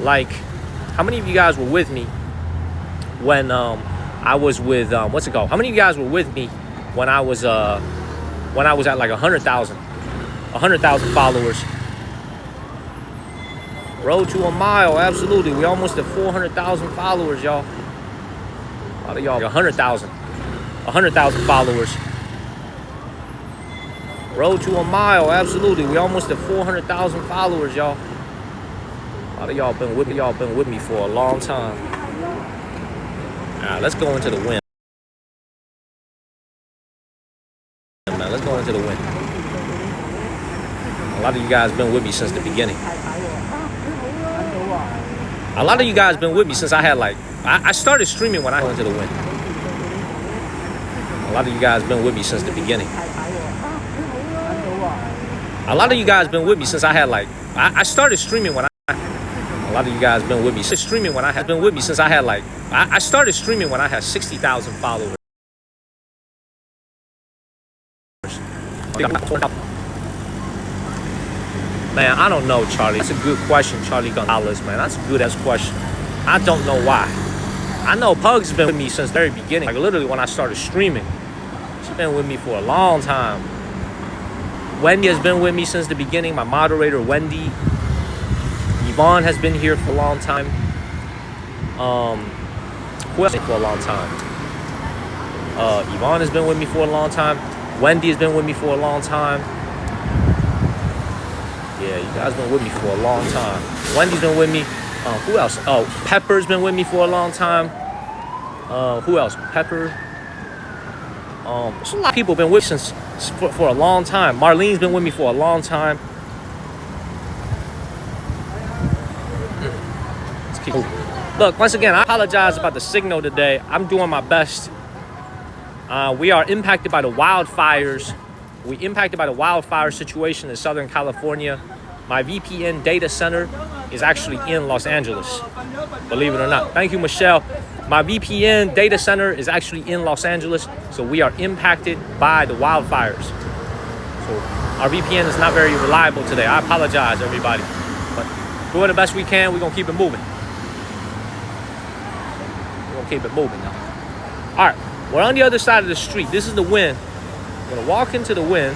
How many of you guys were with me when I was with what's it called? How many of you guys were with me when I was at like 100,000 followers? Road to a mile, absolutely. We almost at 400,000 followers, y'all. A lot of y'all, 100,000 followers. Road to a mile, absolutely. We almost at 400,000 followers, y'all. A lot of y'all been with me for a long time. All right, let's go into the Wynn. Man, let's go into the Wynn. A lot of you guys been with me since the beginning. A lot of you guys been with me since I had I started streaming when I went to the Wynn. A lot of you guys been with me since the beginning. A lot of you guys been with me since I had I started streaming when A lot of you guys been with me. Streaming when I had been with me since I had I started streaming when I had 60,000 followers. Man, I don't know, Charlie. That's a good question, Charlie Gonzalez, man. That's a good-ass question. I don't know why. I know Pug's been with me since the very beginning. Literally when I started streaming. She's been with me for a long time. Wendy has been with me since the beginning. My moderator, Wendy. Yvonne has been here for a long time. Who else for a long time? Yvonne has been with me for a long time. Wendy has been with me for a long time. Yeah, you guys been with me for a long time. Wendy's been with me. Who else? Oh, Pepper's been with me for a long time. Who else? Pepper. There's a lot of people been with me for a long time. Marlene's been with me for a long time. Let's keep moving. Look, once again, I apologize about the signal today. I'm doing my best. We are impacted by the wildfires We impacted by the wildfire situation in Southern California. My VPN data center is actually in Los Angeles, believe it or not. Thank you, Michelle. My VPN data center is actually in Los Angeles, so we are impacted by the wildfires. So our VPN is not very reliable today. I apologize, everybody. But doing the best we can, we're gonna keep it moving. We're gonna keep it moving now. All right, we're on the other side of the street. This is the wind. I'm gonna walk into the wind.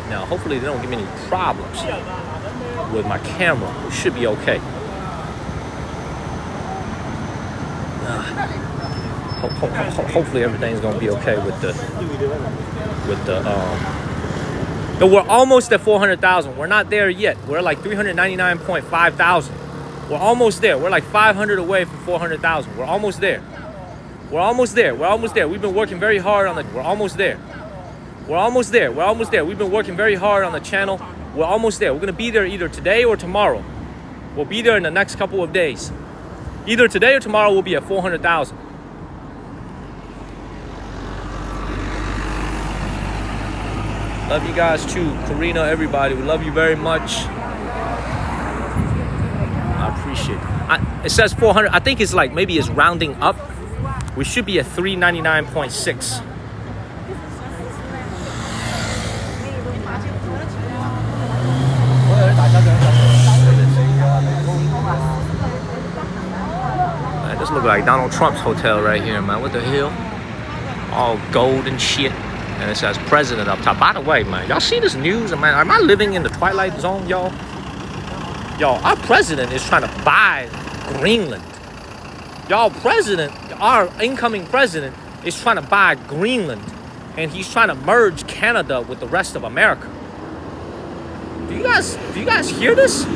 Now, hopefully they don't give me any problems with my camera. It should be okay. Hopefully everything's gonna be okay with the but we're almost at 400,000. We're not there yet. We're like 399.5 thousand. We're almost there. We're like 500 away from 400,000. We're almost there. We're almost there. We're almost there. We've been working very hard on the. We're almost there. We're almost there. We're almost there. We've been working very hard on the channel. We're almost there. We're gonna be there either today or tomorrow. We'll be there in the next couple of days. Either today or tomorrow we'll be at 400,000. Love you guys too, Karina, everybody. We love you very much. I appreciate it. It says 400. I think it's like maybe it's rounding up. We should be at 399.6. Man, this look like Donald Trump's hotel right here, man. What the hell? All gold and shit. And it says president up top. By the way, man, y'all see this news? Man, am I living in the Twilight Zone, y'all? Y'all, our president is trying to buy Greenland. Y'all, our incoming president is trying to buy Greenland. And he's trying to merge Canada with the rest of America. Do you guys hear this? Do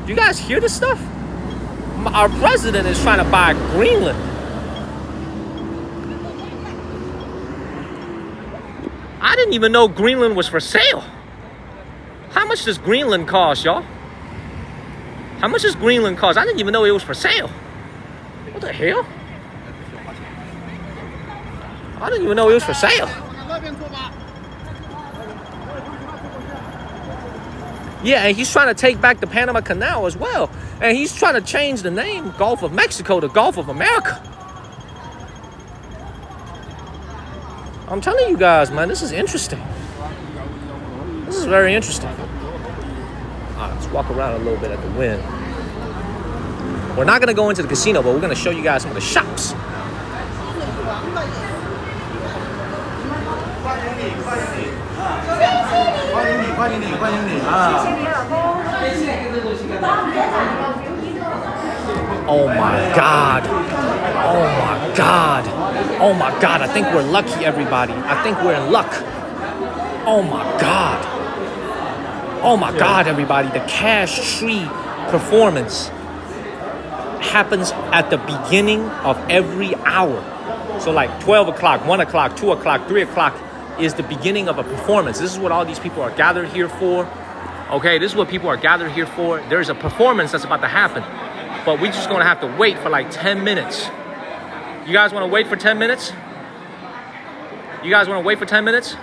you guys hear this stuff? Our president is trying to buy Greenland. I didn't even know Greenland was for sale. How much does Greenland cost, y'all? How much does Greenland cost? I didn't even know it was for sale. What the hell? I didn't even know it was for sale. Yeah, and he's trying to take back the Panama Canal as well. And he's trying to change the name Gulf of Mexico to Gulf of America. I'm telling you guys, man, this is interesting. This is very interesting. All right, let's walk around a little bit at the wind. We're not going to go into the casino, but we're going to show you guys some of the shops. Oh my God. Oh my God. Oh my God. I think we're lucky, everybody. I think we're in luck. Oh my God. Oh my God, everybody. The cash tree performance happens at the beginning of every hour. So like 12 o'clock, 1 o'clock, 2 o'clock, 3 o'clock is the beginning of a performance. This is what all these people are gathered here for. Okay, this is what people are gathered here for. There's a performance that's about to happen. But we're just going to have to wait for like 10 minutes. You guys want to wait for 10 minutes? You guys want to wait for 10 minutes?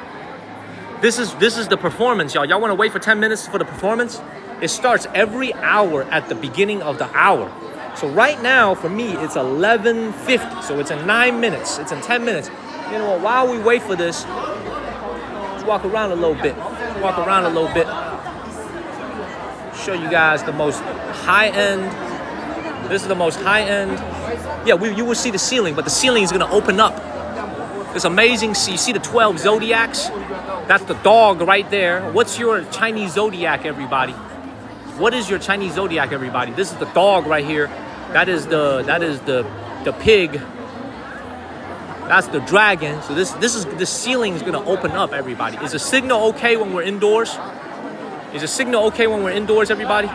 This is the performance, y'all. Y'all want to wait for 10 minutes for the performance? It starts every hour at the beginning of the hour. So right now, for me, it's 11:50. So it's in 9 minutes. It's in 10 minutes. You know what? While we wait for this, let's walk around a little bit. Walk around a little bit. Show you guys the most high-end. This is the most high-end. Yeah, you will see the ceiling, but the ceiling is going to open up. It's amazing. You see the 12 zodiacs? That's the dog right there. What's your Chinese zodiac, everybody? What is your Chinese zodiac, everybody? This is the dog right here. That is the pig. That's the dragon. So this ceiling is gonna open up, everybody. Is the signal okay when we're indoors? Is the signal okay when we're indoors, everybody?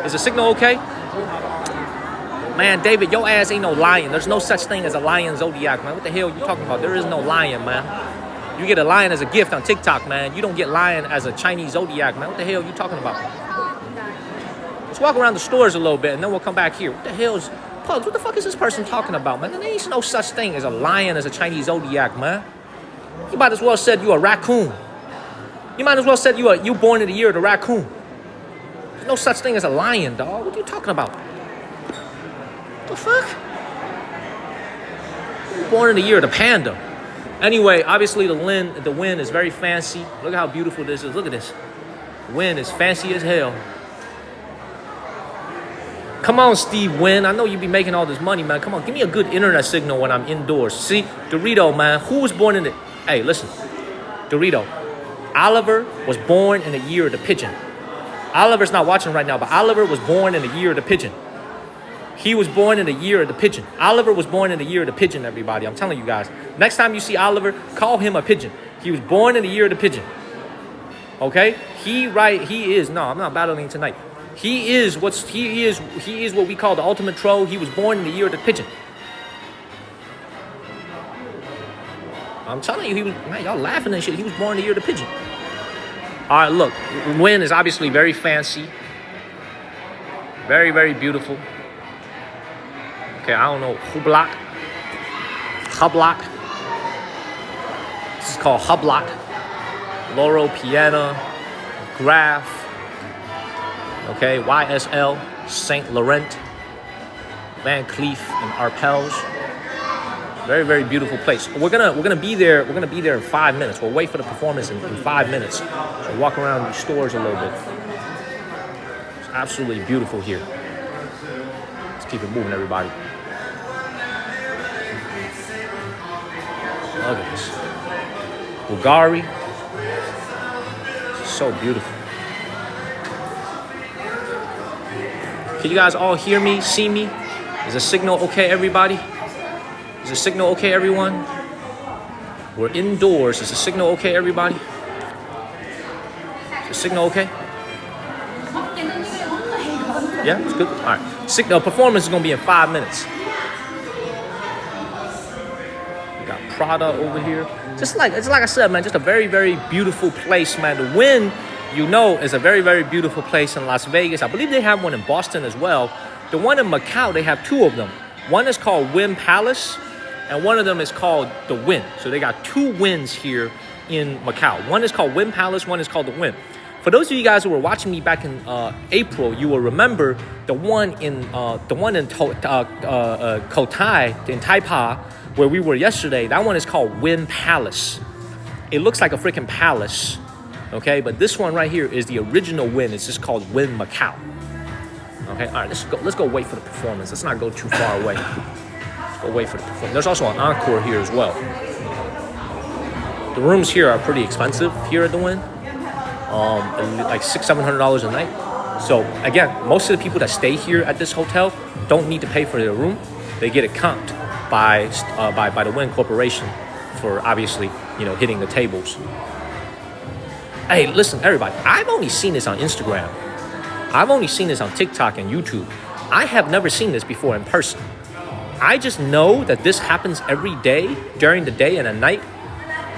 Is the signal okay? Man, David, your ass ain't no lion. There's no such thing as a lion zodiac, man. What the hell are you talking about? There is no lion, man. You get a lion as a gift on TikTok, man. You don't get lion as a Chinese zodiac, man. What the hell are you talking about? Let's walk around the stores a little bit, and then we'll come back here. What the hell is Pause. What the fuck is this person talking about, man? There ain't no such thing as a lion as a Chinese zodiac, man. You might as well said you a raccoon. You might as well said you born in the year of the raccoon. There's no such thing as a lion, dog. What are you talking about? What the fuck? Born in the year of the panda. Anyway, obviously the wind is very fancy. Look at how beautiful this is. Look at this. The wind is fancy as hell. Come on, Steve Wynn. I know you be making all this money, man. Come on, give me a good internet signal when I'm indoors. See, Dorito, man. Who was born in the... Hey, listen. Dorito. Oliver was born in the year of the pigeon. Oliver's not watching right now, but Oliver was born in the year of the pigeon. He was born in the year of the pigeon. Oliver was born in the year of the pigeon, everybody. I'm telling you guys. Next time you see Oliver, call him a pigeon. He was born in the year of the pigeon. Okay? He is... No, I'm not battling tonight. He is what we call the ultimate troll. He was born in the year of the pigeon. I'm telling you, man, y'all laughing and shit. He was born in the year of the pigeon. All right, look. Wind is obviously very fancy. Very, very beautiful. Okay, I don't know. Hublock. This is called Hublock. Laurel, Piana, Graph. Okay, YSL, Saint Laurent, Van Cleef, and Arpels. Very, very beautiful place. We're gonna be there. We're gonna be there in 5 minutes. We'll wait for the performance in 5 minutes. So walk around these stores a little bit. It's absolutely beautiful here. Let's keep it moving, everybody. Look at this. Bulgari. It's so beautiful. Can you guys all hear me, see me? Is the signal okay, everybody? Is the signal okay, everyone? We're indoors. Is the signal okay, everybody? Is the signal okay? Yeah, it's good. All right. Signal performance is gonna be in 5 minutes. We got Prada over here. It's like I said, man. Just a very, very beautiful place, man. The wind. You know, it's a very, very beautiful place in Las Vegas. I believe they have one in Boston as well. The one in Macau, they have 2 of them. One is called Wynn Palace, and one of them is called the Wynn. So they got 2 Wynns here in Macau. One is called Wynn Palace, one is called the Wynn. For those of you guys who were watching me back in April, you will remember the one in Cotai, in Taipa, where we were yesterday. That one is called Wynn Palace. It looks like a freaking palace. Okay, but this one right here is the original Wynn. It's just called Wynn Macau. Okay, all right, let's go wait for the performance. Let's not go too far away. Let's go wait for the performance. There's also an encore here as well. The rooms here are pretty expensive here at the Wynn. Like $600-700 a night. So again, most of the people that stay here at this hotel don't need to pay for their room. They get it comped by the Wynn Corporation for obviously, you know, hitting the tables. Hey, listen, everybody, I've only seen this on Instagram. I've only seen this on TikTok and YouTube. I have never seen this before in person. I just know that this happens every day, during the day and at night.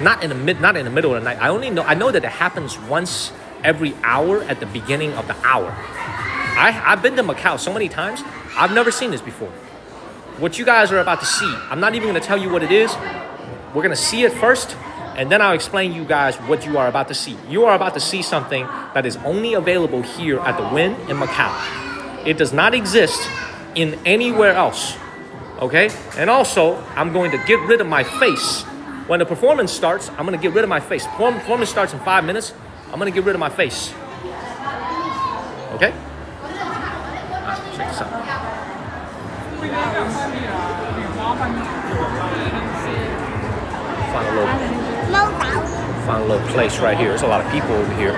Not in the middle of the night. I know that it happens once every hour at the beginning of the hour. I've been to Macau so many times, I've never seen this before. What you guys are about to see, I'm not even gonna tell you what it is. We're gonna see it first, and then I'll explain to you guys what you are about to see. You are about to see something that is only available here at the Wynn in Macau. It does not exist in anywhere else, okay? And also, I'm going to get rid of my face. When the performance starts, I'm gonna get rid of my face. Performance starts in 5 minutes. I'm gonna get rid of my face. Okay? Alright, check this out. Find a little place right here. There's a lot of people over here.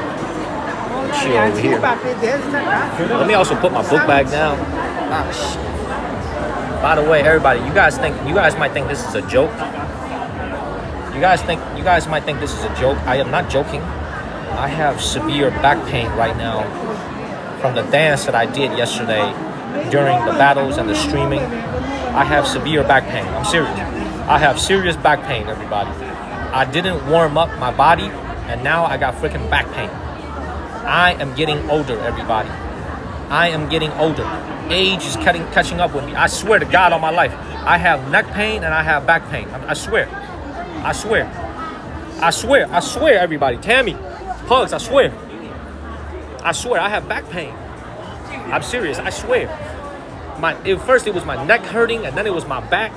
Chill over here. Let me also put my book bag down. By the way, everybody, you guys might think this is a joke. You guys might think this is a joke. I am not joking. I have severe back pain right now from the dance that I did yesterday during the battles and the streaming. I have severe back pain. I'm serious. I have serious back pain, everybody. I didn't warm up my body, and now I got freaking back pain. I am getting older, everybody. I am getting older. age is catching up with me. I swear to God on my life, I have neck pain and I have back pain. I swear. I swear. I swear. I swear, everybody. Tammy, Hugs, I swear. I swear, I have back pain. I'm serious. I swear. First, it was my neck hurting, and then it was my back.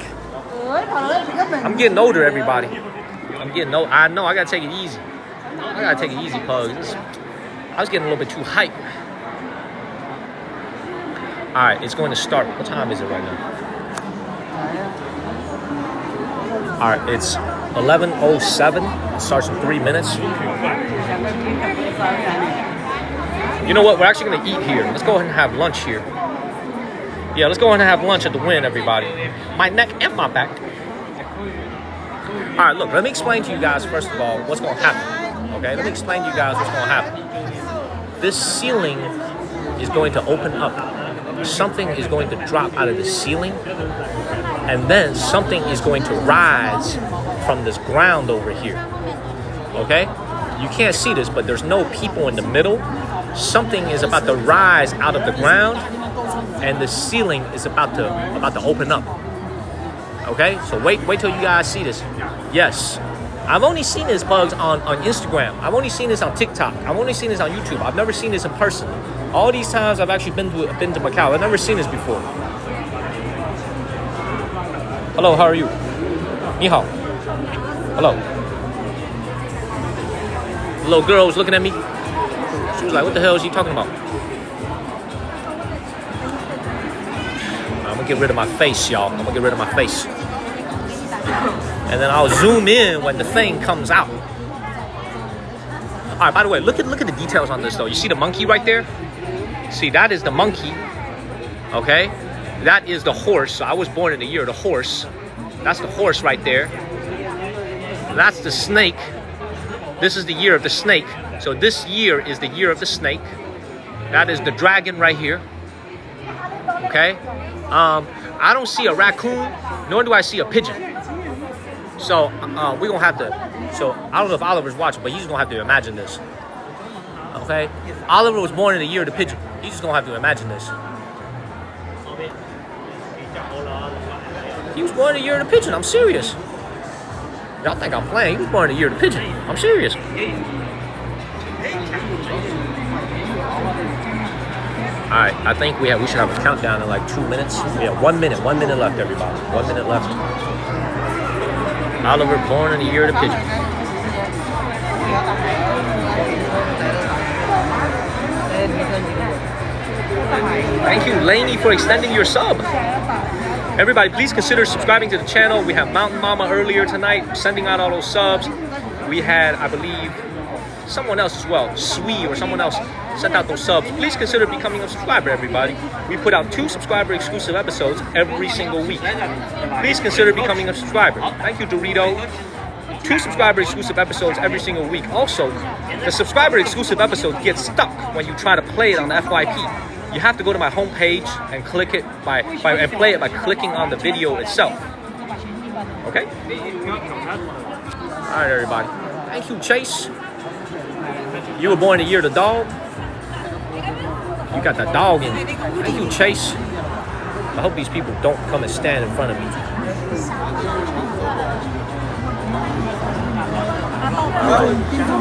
I'm getting older, everybody. I'm getting old. I know. I gotta take it easy. I gotta take it easy, Pugs. I was getting a little bit too hyped. All right, it's going to start. What time is it right now? All right, it's 11:07. It starts in 3 minutes. You know what? We're actually going to eat here. Let's go ahead and have lunch here. Yeah, let's go ahead and have lunch at the Wynn, everybody. My neck and my back. All right, look, let me explain to you guys, first of all, what's going to happen. Okay, let me explain to you guys what's going to happen. This ceiling is going to open up. Something is going to drop out of the ceiling, and then something is going to rise from this ground over here. Okay? You can't see this, but there's no people in the middle. Something is about to rise out of the ground, and the ceiling is about to open up. Okay? So wait till you guys see this. Yes. I've only seen this, Bugs, on Instagram. I've only seen this on TikTok. I've only seen this on YouTube. I've never seen this in person. All these times I've actually been to Macau. I've never seen this before. Hello, how are you? Ni hao. Hello. The little girl was looking at me. She was like, what the hell is he talking about? I'm gonna get rid of my face, y'all. I'm gonna get rid of my face. And then I'll zoom in when the thing comes out. All right, by the way, look at the details on this, though. You see the monkey right there? See, that is the monkey, okay? That is the horse. So I was born in the year of the horse. That's the horse right there. That's the snake. This is the year of the snake. So this year is the year of the snake. That is the dragon right here, okay? I don't see a raccoon, nor do I see a pigeon. So we're gonna have to, so I don't know if Oliver's watching, but he's gonna have to imagine this. Okay? Oliver was born in the year of the pigeon. He's just gonna have to imagine this. He was born in the year of the pigeon. I'm serious. Y'all think I'm playing. He was born in the year of the pigeon. I'm serious. Alright, I think we should have a countdown in like 2 minutes. Yeah, 1 minute. 1 minute left, everybody. 1 minute left. Oliver born in the year of the pigeon. Thank you, Lainey, for extending your sub. Everybody, please consider subscribing to the channel. We have Mountain Mama earlier tonight sending out all those subs. We had, I believe, someone else as well, Swee or someone else sent out those subs. Please consider becoming a subscriber, everybody. We put out 2 subscriber exclusive episodes every single week. Please consider becoming a subscriber. Thank you, Dorito. 2 subscriber exclusive episodes every single week. Also, the subscriber exclusive episodes get stuck when you try to play it on the FYP. You have to go to my homepage and click it and play it by clicking on the video itself. Okay? All right, everybody. Thank you, Chase. You were born the year of the dog. You got that dog in you. Thank you, Chase. I hope these people don't come and stand in front of me.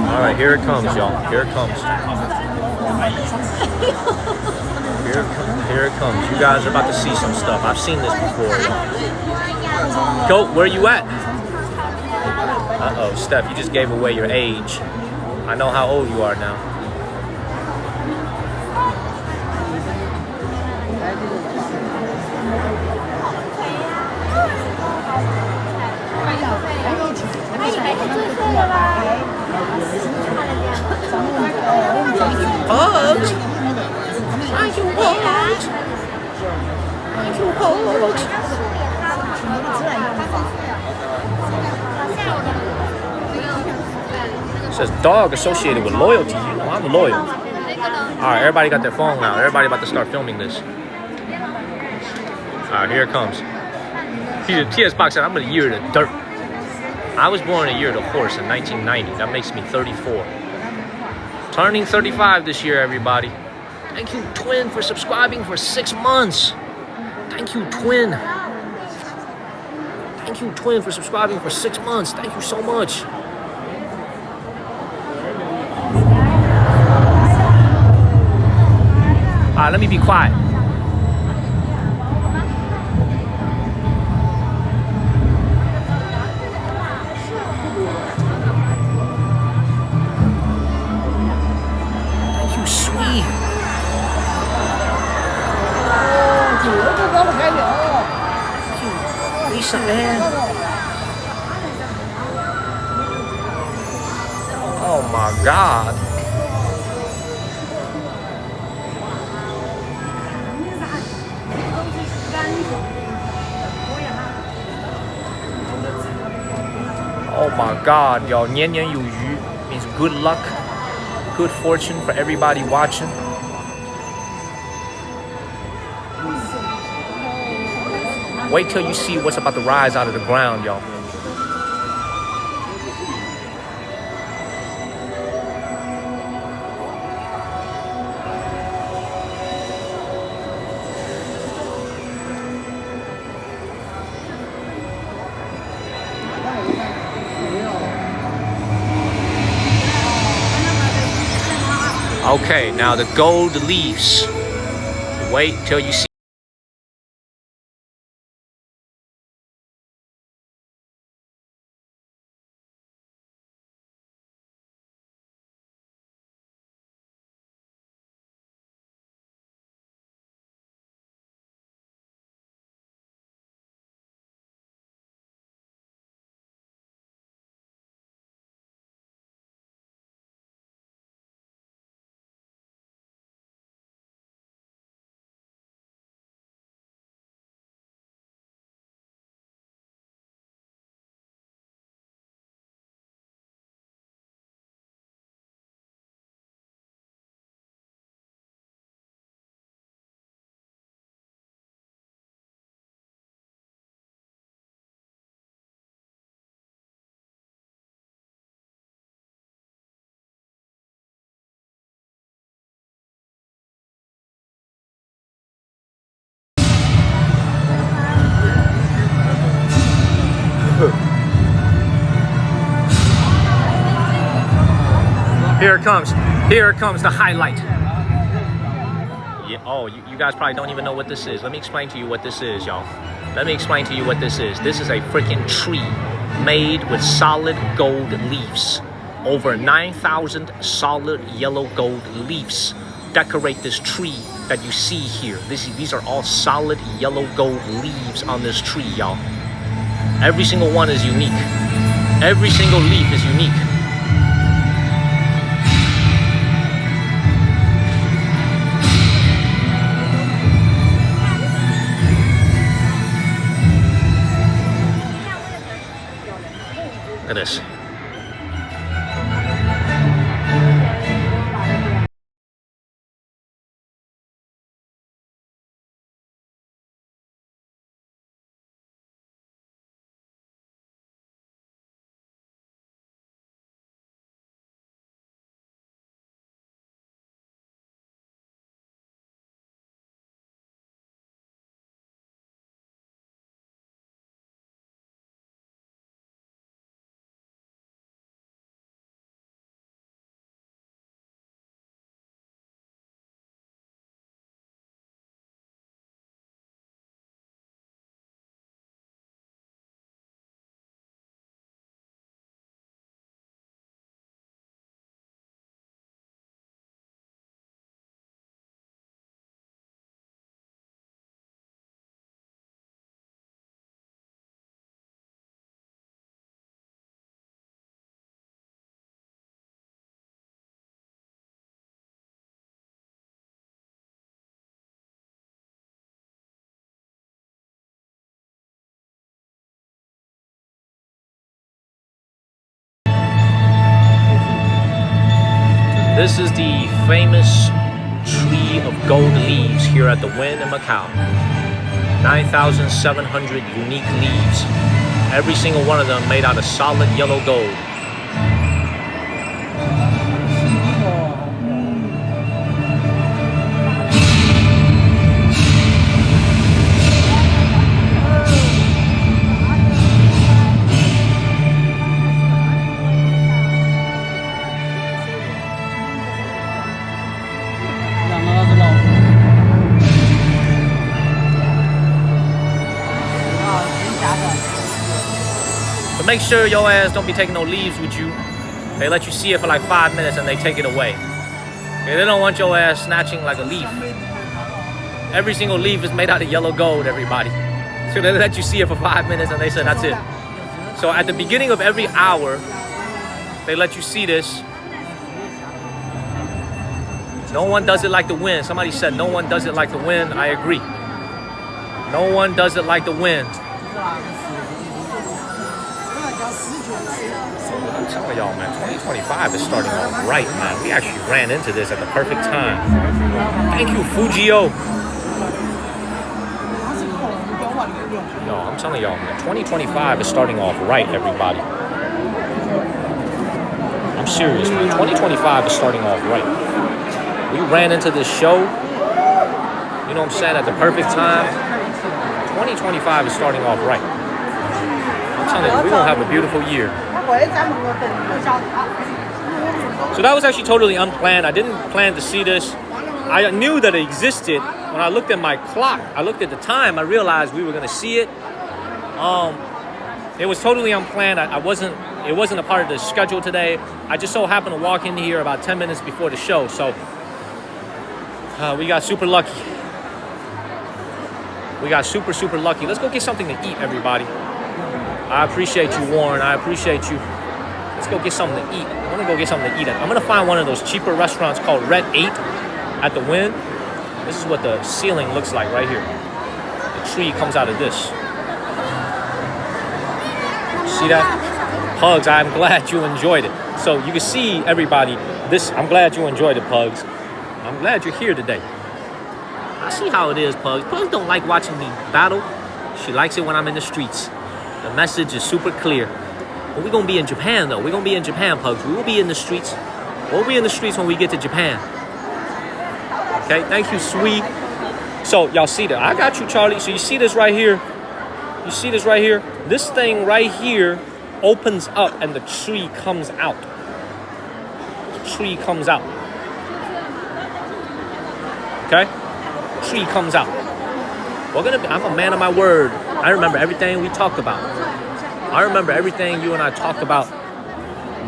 All right, here it comes, y'all. Here it comes. Here it comes. You guys are about to see some stuff. I've seen this before, y'all. Goat, where you at? Uh-oh, Steph, you just gave away your age. I know how old you are now. Hugs! Thank you, Hugs! Thank you, Hugs! It says dog associated with loyalty. You know, I'm loyal. Alright, everybody got their phone now. Everybody about to start filming this. Alright, here it comes. TS Box said, I'm in the year of the dirt. I was born in the year of the horse in 1990. That makes me 34. Turning 35 this year, everybody. Thank you, Twin, for subscribing for 6 months. Thank you, Twin. Thank you, Twin, for subscribing for 6 months. Thank you so much. All right, let me be quiet. Thank you, sweet. Lisa, man. Oh my God. Oh my God, y'all. 年年有余 means good luck, good fortune for everybody watching. Wait till you see what's about to rise out of the ground, y'all. Okay, now the gold leaves. Wait till you see. Here it comes. Here comes the highlight. Yeah, oh, you guys probably don't even know what this is. Let me explain to you what this is, y'all. Let me explain to you what this is. This is a freaking tree made with solid gold leaves. Over 9,000 solid yellow gold leaves decorate this tree that you see here. These are all solid yellow gold leaves on this tree, y'all. Every single one is unique. Every single leaf is unique. Look at this. This is the famous tree of gold leaves here at the Wynn in Macau. 9,700 unique leaves. Every single one of them made out of solid yellow gold. make sure your ass don't be taking no leaves with you. They let you see it for like 5 minutes and they take it away. Okay, they don't want your ass snatching like a leaf. Every single leaf is made out of yellow gold, everybody. So they let you see it for 5 minutes and they said that's it. So at the beginning of every hour, they let you see this. No one does it like the wind. Somebody said no one does it like the wind. I agree. No one does it like the wind. I'm telling y'all, man, 2025 is starting off right, man. We actually ran into this at the perfect time. Thank you, Fujio. No, I'm telling y'all, man, 2025 is starting off right, everybody. I'm serious, man. 2025 is starting off right. We ran into this show, you know what I'm saying, at the perfect time. 2025 is starting off right. I'm telling you, we're going to have a beautiful year. So that was actually totally unplanned. I didn't plan to see this. I knew that it existed. When I looked at my clock, I looked at the time, I realized we were going to see it. It was totally unplanned. It wasn't a part of the schedule today. I just so happened to walk in here about 10 minutes before the show. So we got super lucky. We got super, super lucky. Let's go get something to eat, everybody. I appreciate you, Warren. I appreciate you. Let's go get something to eat. I want to go get something to eat at. I'm going to find one of those cheaper restaurants called Red 8 at the Wynn. This is what the ceiling looks like right here. The tree comes out of this. See that? Pugs, I'm glad you enjoyed it. So you can see, everybody, this. I'm glad you enjoyed it, Pugs. I'm glad you're here today. I see how it is, Pugs. Pugs don't like watching me battle. She likes it when I'm in the streets. The message is super clear. But we're going to be in Japan, though. We're going to be in Japan, Pugs. We will be in the streets. We'll be in the streets when we get to Japan. Okay, thank you, sweet. So, y'all see that? I got you, Charlie. So, you see this right here? You see this right here? This thing right here opens up and the tree comes out. The tree comes out. Okay? The tree comes out. I'm a man of my word. I remember everything we talked about. I remember everything you and I talked about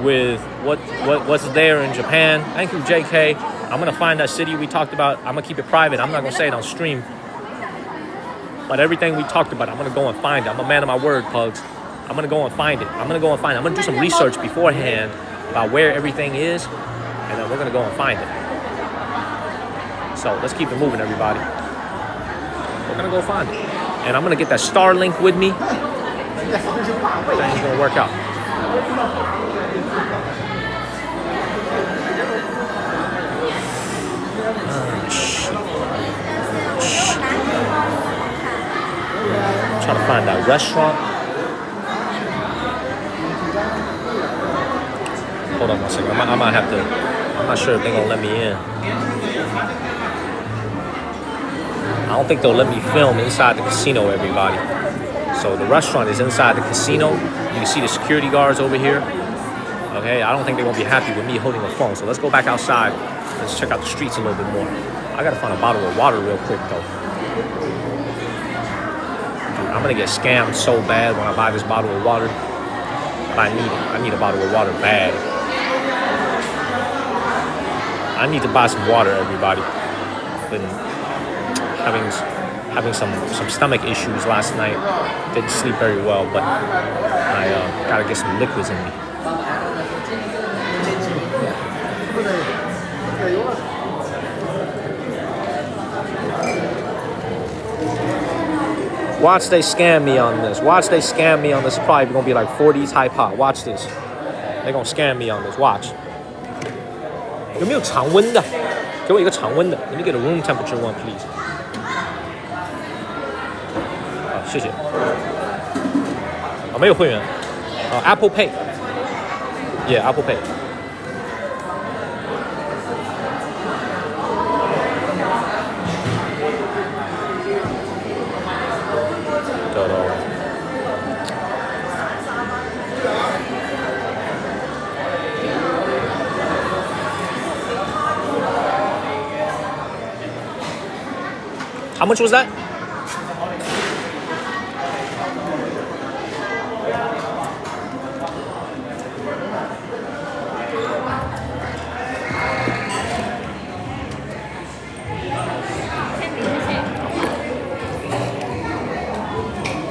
with what's there in Japan. Thank you, JK. I'm going to find that city we talked about. I'm going to keep it private. I'm not going to say it on stream. But everything we talked about, I'm going to go and find it. I'm a man of my word, Pugs. I'm going to go and find it. I'm going to do some research beforehand about where everything is. And then we're going to go and find it. So let's keep it moving, everybody. We're going to go find it. And I'm going to get that Starlink with me. Things going to work out. I'm trying to find that restaurant. Hold on one second. I might have to. I'm not sure if they're going to let me in. I don't think they'll let me film inside the casino, everybody. So the restaurant is inside the casino. You can see the security guards over here. Okay, I don't think they're going to be happy with me holding a phone. So let's go back outside. Let's check out the streets a little bit more. I got to find a bottle of water real quick, though. Dude, I'm going to get scammed so bad when I buy this bottle of water. But I need a bottle of water bad. I need to buy some water, everybody. Been having some stomach issues last night. Didn't sleep very well, but I gotta get some liquids in me. Watch they scam me on this. Watch they scam me on this. It's probably gonna be like 40s high pot. Watch this. They're gonna scam me on this. Watch. 有没有常温的？给我一个常温的。Let me get a room temperature one, please. 好，谢谢。没有会员。Apple Pay. Yeah, Apple Pay. 找到了。How much was that?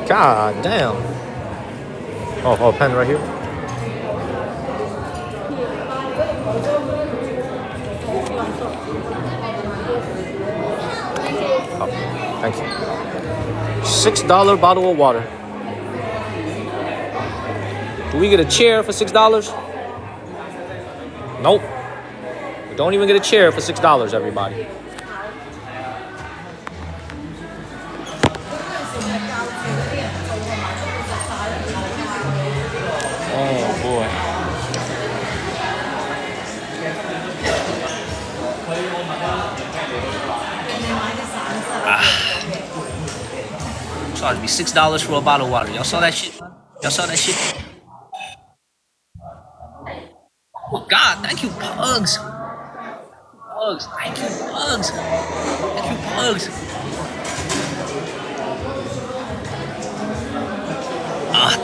God damn. Oh, pen right here. Oh, thank you. $6 bottle of water. Do we get a chair for $6? Nope. We don't even get a chair for $6, everybody. Oh boy. Charge me $6 for a bottle of water. Y'all saw that shit? Y'all saw that shit? Oh God, thank you, Pugs. Pugs, thank you, Pugs. Thank you, Pugs.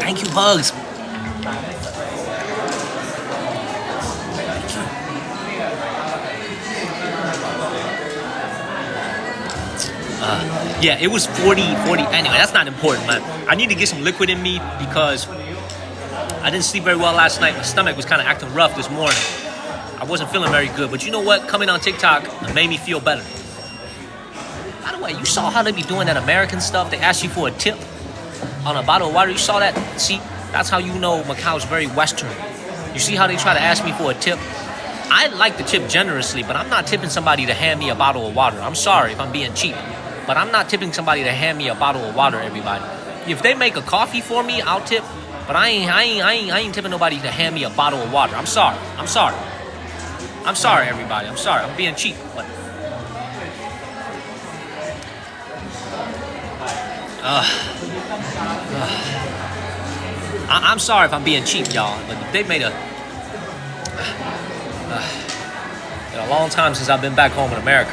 Thank you, Pugs. Yeah, it was 40. Anyway, that's not important, man. I need to get some liquid in me because I didn't sleep very well last night. My stomach was kind of acting rough this morning. I wasn't feeling very good. But you know what? Coming on TikTok made me feel better. By the way, you saw how they be doing that American stuff? They ask you for a tip on a bottle of water. You saw that? See, that's how you know Macau's very Western. You see how they try to ask me for a tip? I like to tip generously, but I'm not tipping somebody to hand me a bottle of water. I'm sorry if I'm being cheap, but I'm not tipping somebody to hand me a bottle of water, everybody. If they make a coffee for me, I'll tip, but I ain't tipping nobody to hand me a bottle of water. I'm sorry, everybody. I'm sorry. I'm being cheap, but I'm sorry if I'm being cheap, y'all. But they made been a long time since I've been back home in America.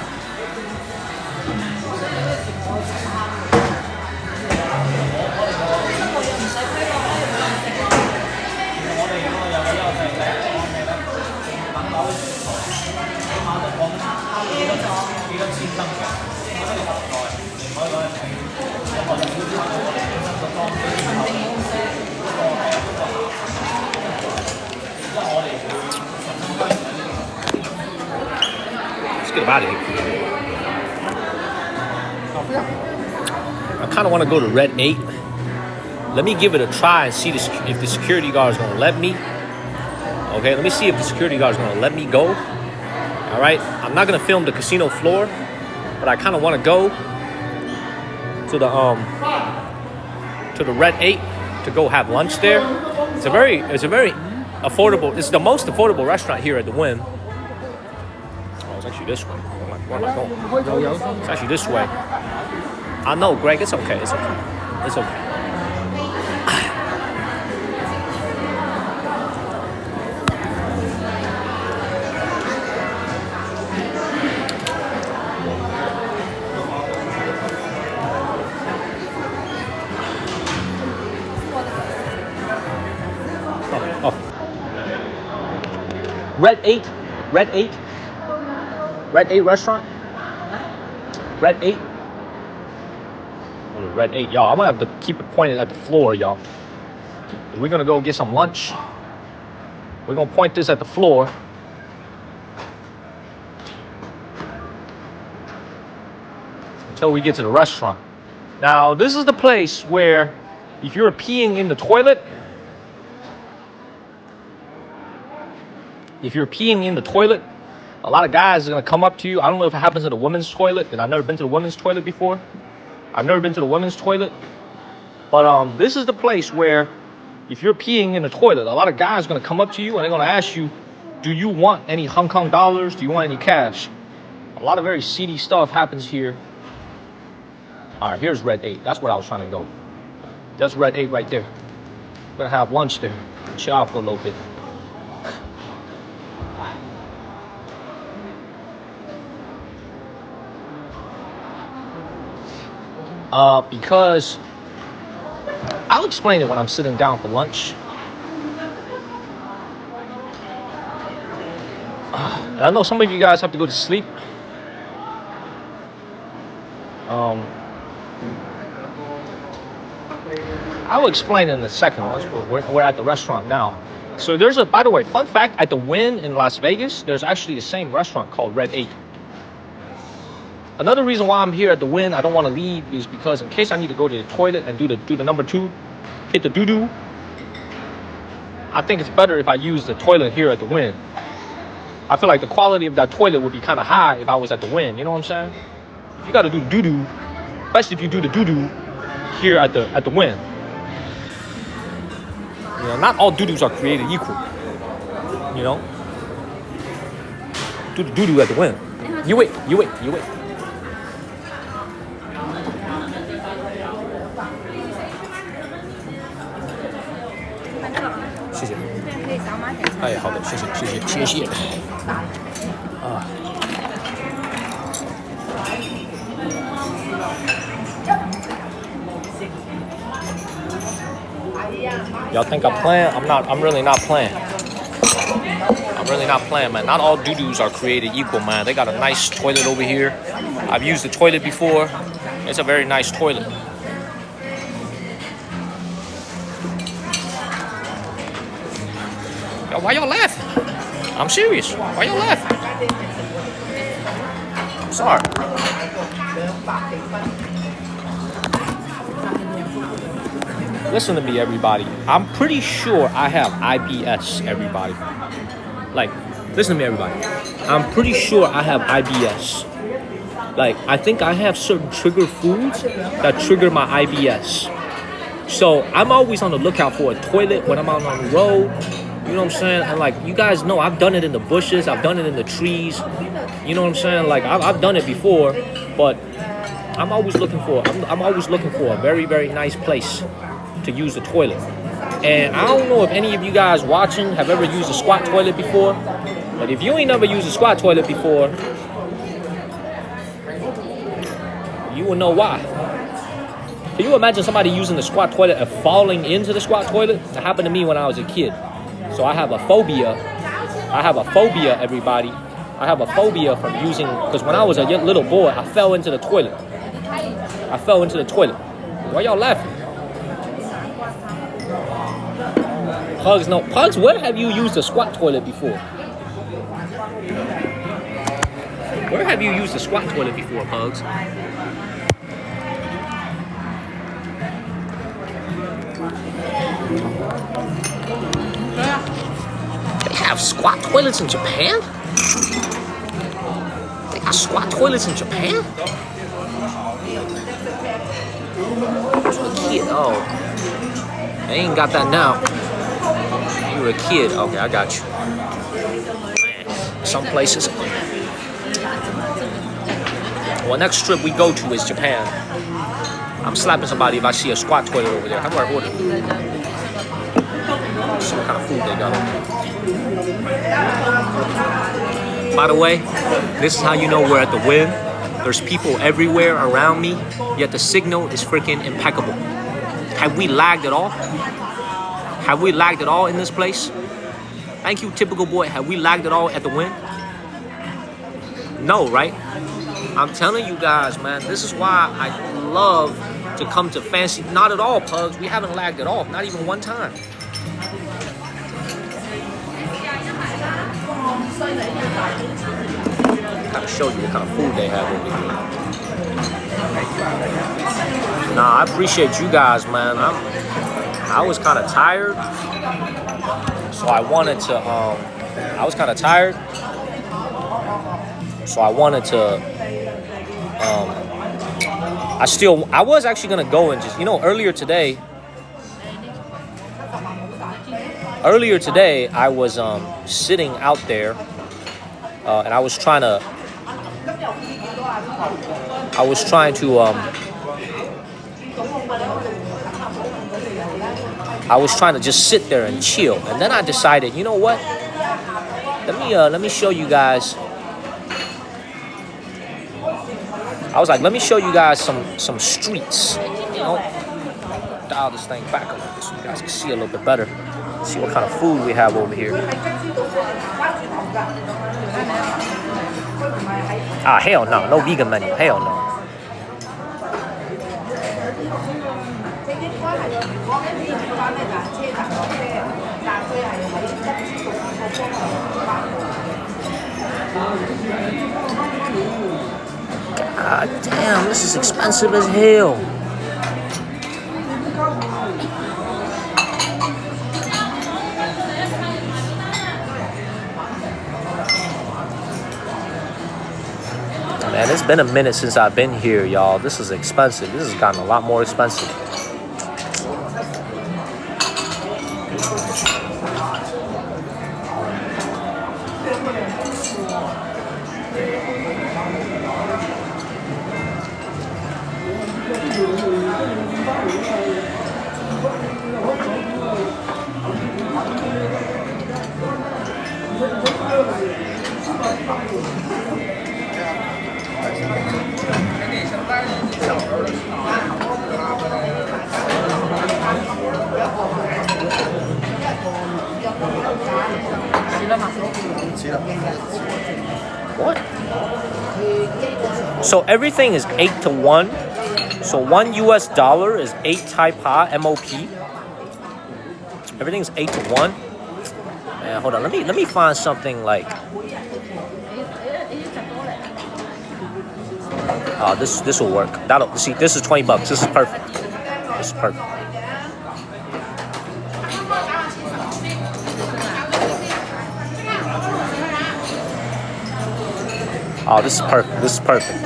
Let's get out of here. I kind of want to go to Red 8. Let me give it a try and see if the security guard is going to let me. Okay, let me see if the security guard is going to let me go. All right, I'm not going to film the casino floor, but I kind of want to go to the Red 8 to go have lunch there. It's a very affordable. It's the most affordable restaurant here at the Wynn. Oh, it's actually this way. Where am I going? It's actually this way. I know, Greg. It's okay. It's okay. It's okay. Oh. Red 8 restaurant. Red 8. Oh, Red 8, y'all. I'm gonna have to keep it pointed at the floor, y'all. We're gonna go get some lunch. We're gonna point this at the floor. Until we get to the restaurant. Now, this is the place where if you're peeing in the toilet, a lot of guys are gonna come up to you. I don't know if it happens at a women's toilet, and I've never been to the women's toilet before. But this is the place where if you're peeing in the toilet, a lot of guys are gonna come up to you and they're gonna ask you, do you want any Hong Kong dollars? Do you want any cash? A lot of very seedy stuff happens here. All right, here's Red 8. That's where I was trying to go. That's Red 8 right there. We're gonna have lunch there. Chill out for a little bit. Because I'll explain it when I'm sitting down for lunch. I know some of you guys have to go to sleep. I will explain in a second. We're at the restaurant now. So there's a, by the way, fun fact, at the Wynn in Las Vegas, there's actually the same restaurant called Red 8. Another reason why I'm here at the Wynn, I don't want to leave, is because in case I need to go to the toilet and do the number 2, hit the doo-doo, I think it's better if I use the toilet here at the Wynn. I feel like the quality of that toilet would be kind of high if I was at the Wynn, you know what I'm saying? If you got to do doo-doo, especially if you do the doo-doo here at the Wynn. You know, not all doo-doos are created equal. You know? Do the doo-doo at the Wynn. You wait. 谢谢。哎，好的，谢谢。啊。Y'all think I'm playing? I'm really not playing. I'm really not playing, man. Not all doo-doos are created equal, man. They got a nice toilet over here. I've used the toilet before. It's a very nice toilet. Yo, why y'all laughing? I'm serious. Why y'all laughing? I'm sorry. Listen to me, everybody. I'm pretty sure I have IBS, everybody. Like, listen to me, everybody. I'm pretty sure I have IBS. Like, I think I have certain trigger foods that trigger my IBS. So I'm always on the lookout for a toilet when I'm out on the road. You know what I'm saying? And like, you guys know, I've done it in the bushes. I've done it in the trees. You know what I'm saying? Like, I've done it before, but I'm always looking for a very, very nice place to use the toilet. And I don't know if any of you guys watching have ever used a squat toilet before, but if you ain't never used a squat toilet before, you will know why. Can you imagine somebody using the squat toilet and falling into the squat toilet? That happened to me when I was a kid. So I have a phobia, everybody. I have a phobia from using, because when I was a little boy, I fell into the toilet. Why y'all laughing? Pugs, no. Pugs, where have you used a squat toilet before? Where have you used a squat toilet before, Pugs? They have squat toilets in Japan? They got squat toilets in Japan? Kid, oh. They ain't got that now. You were a kid. Okay, I got you. Man, some places. Well, next trip we go to is Japan. I'm slapping somebody if I see a squat toilet over there. How do I order? See what kind of food they got over. By the way, this is how you know we're at the Wynn. There's people everywhere around me, yet the signal is freaking impeccable. Have we lagged at all? Have we lagged at all in this place? Thank you, typical boy. Have we lagged at all at the Wynn? No, right? I'm telling you guys, man, this is why I love to come to fancy. Not at all, Pugs. We haven't lagged at all. Not even one time. Kind of show you what kind of food they have over here. Nah, I appreciate you guys, man. I was kind of tired, so I wanted to. I was kind of tired, so I wanted to. I was actually gonna go and just, earlier today I was sitting out there, and I was trying to just sit there and chill. And then I decided, you know what? Let me show you guys. I was like, let me show you guys some streets. Dial this thing back a little bit so you guys can see a little bit better. See what kind of food we have over here. Ah, hell no. No vegan menu. Hell no. God damn, this is expensive as hell. Man, it's been a minute since I've been here, y'all. This is expensive. This has gotten a lot more expensive. What? So everything is 8 to 1. So $1 is 8 Thai MOP. Everything's 8 to 1. Man, hold on. Let me find something like. Oh, this will work. That'll see. This is $20. This is perfect. This is perfect. Oh, this is perfect. This is perfect.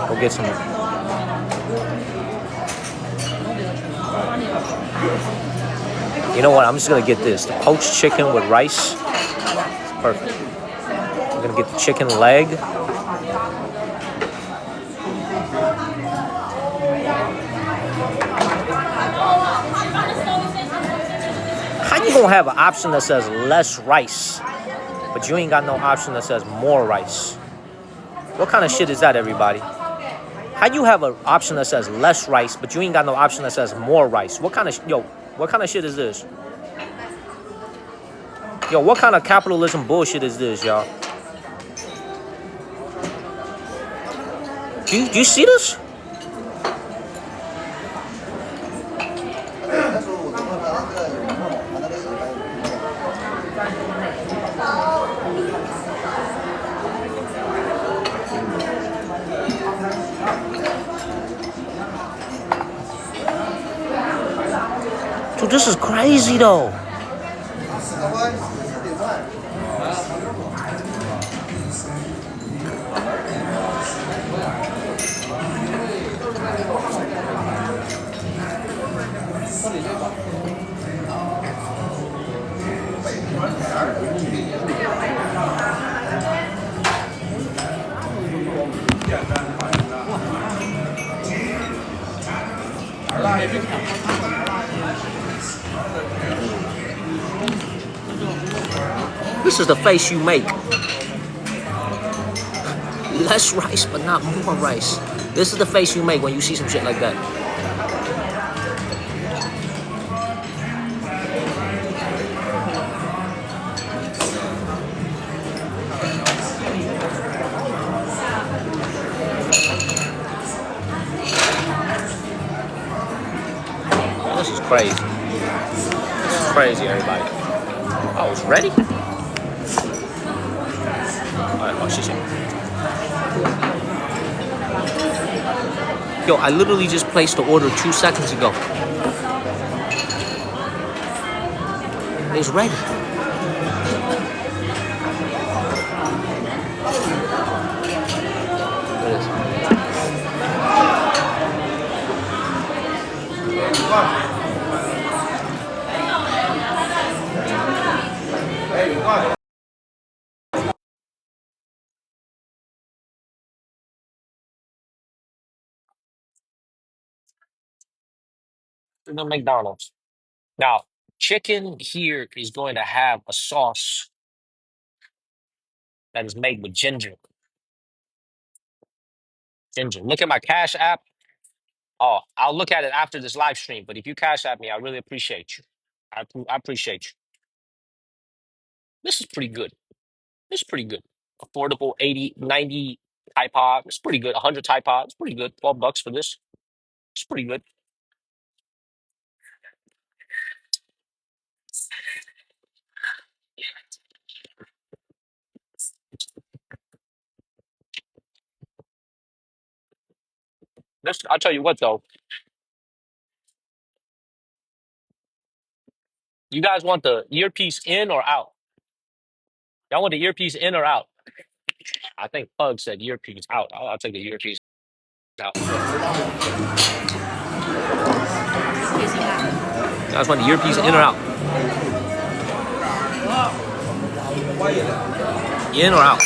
Go get some. You know what? I'm just gonna get this. The poached chicken with rice. It's perfect. I'm gonna get the chicken leg. How you gonna have an option that says less rice, but you ain't got no option that says more rice? What kind of shit is that, everybody? How you have an option that says less rice, but you ain't got no option that says more rice? What kind of what kind of shit is this? Yo, what kind of capitalism bullshit is this, y'all? Do you see this? Dude, this is crazy though. This is the face you make. Less rice, but not more rice. This is the face you make when you see some shit like that. This is crazy. This is crazy, everybody. Oh, it's ready? Alright, watch this. Yo, I literally just placed the order 2 seconds ago. It's ready. It is. The McDonald's. Now, chicken here is going to have a sauce that is made with ginger. Ginger. Look at my Cash App. Oh, I'll look at it after this live stream. But if you Cash App me, I really appreciate you. I appreciate you. This is pretty good. This is pretty good. Affordable 80, 90 iPod. It's pretty good. 100 iPod. It's pretty good. $12 for this. It's pretty good. I'll tell you what though. You guys want the earpiece in or out? Y'all want the earpiece in or out? I think Pug said earpiece out. I'll take the earpiece out. You guys want the earpiece in or out? In or out?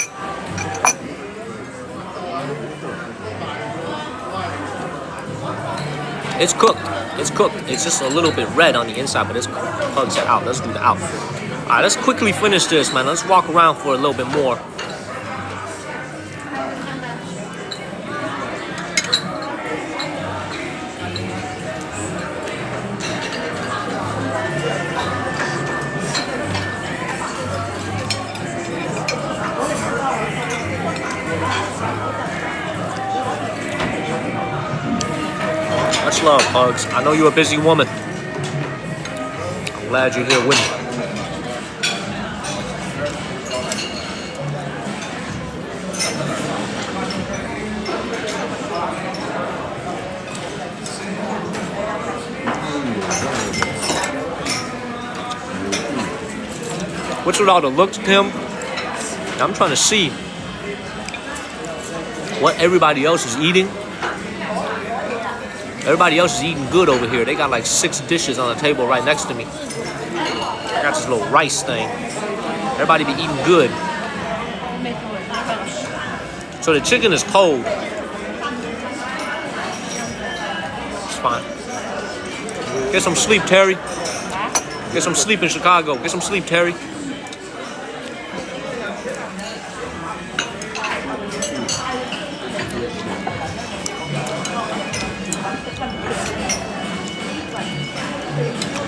It's cooked. It's cooked. It's just a little bit red on the inside, but it's cooked. Pug said out. Let's do the out. All right, let's quickly finish this, man. Let's walk around for a little bit more. Much love, Pugs. I know you're a busy woman. I'm glad you're here with me. What's with all the looks, Kim? I'm trying to see what everybody else is eating. Everybody else is eating good over here. They got like 6 dishes on the table right next to me. I got this little rice thing. Everybody be eating good. So the chicken is cold. It's fine. Get some sleep, Terry. Get some sleep in Chicago. Get some sleep, Terry.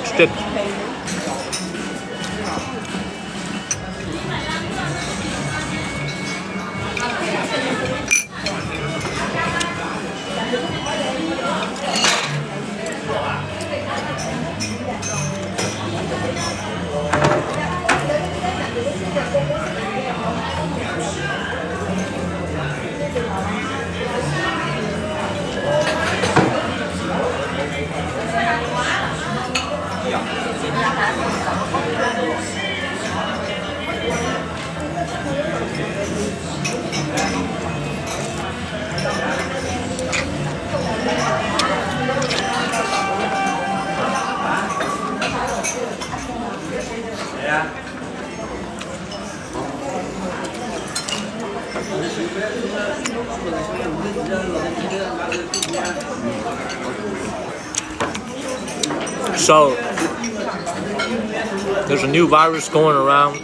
Stick. So, there's a new virus going around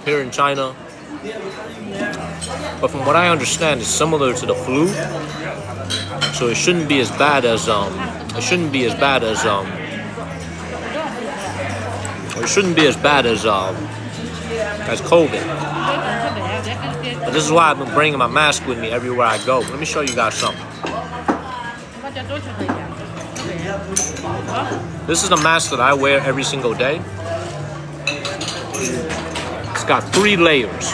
here in China, but from what I understand, it's similar to the flu. So it shouldn't be as bad as COVID. But this is why I've been bringing my mask with me everywhere I go. Let me show you guys something. This is the mask that I wear every single day. It's got 3 layers.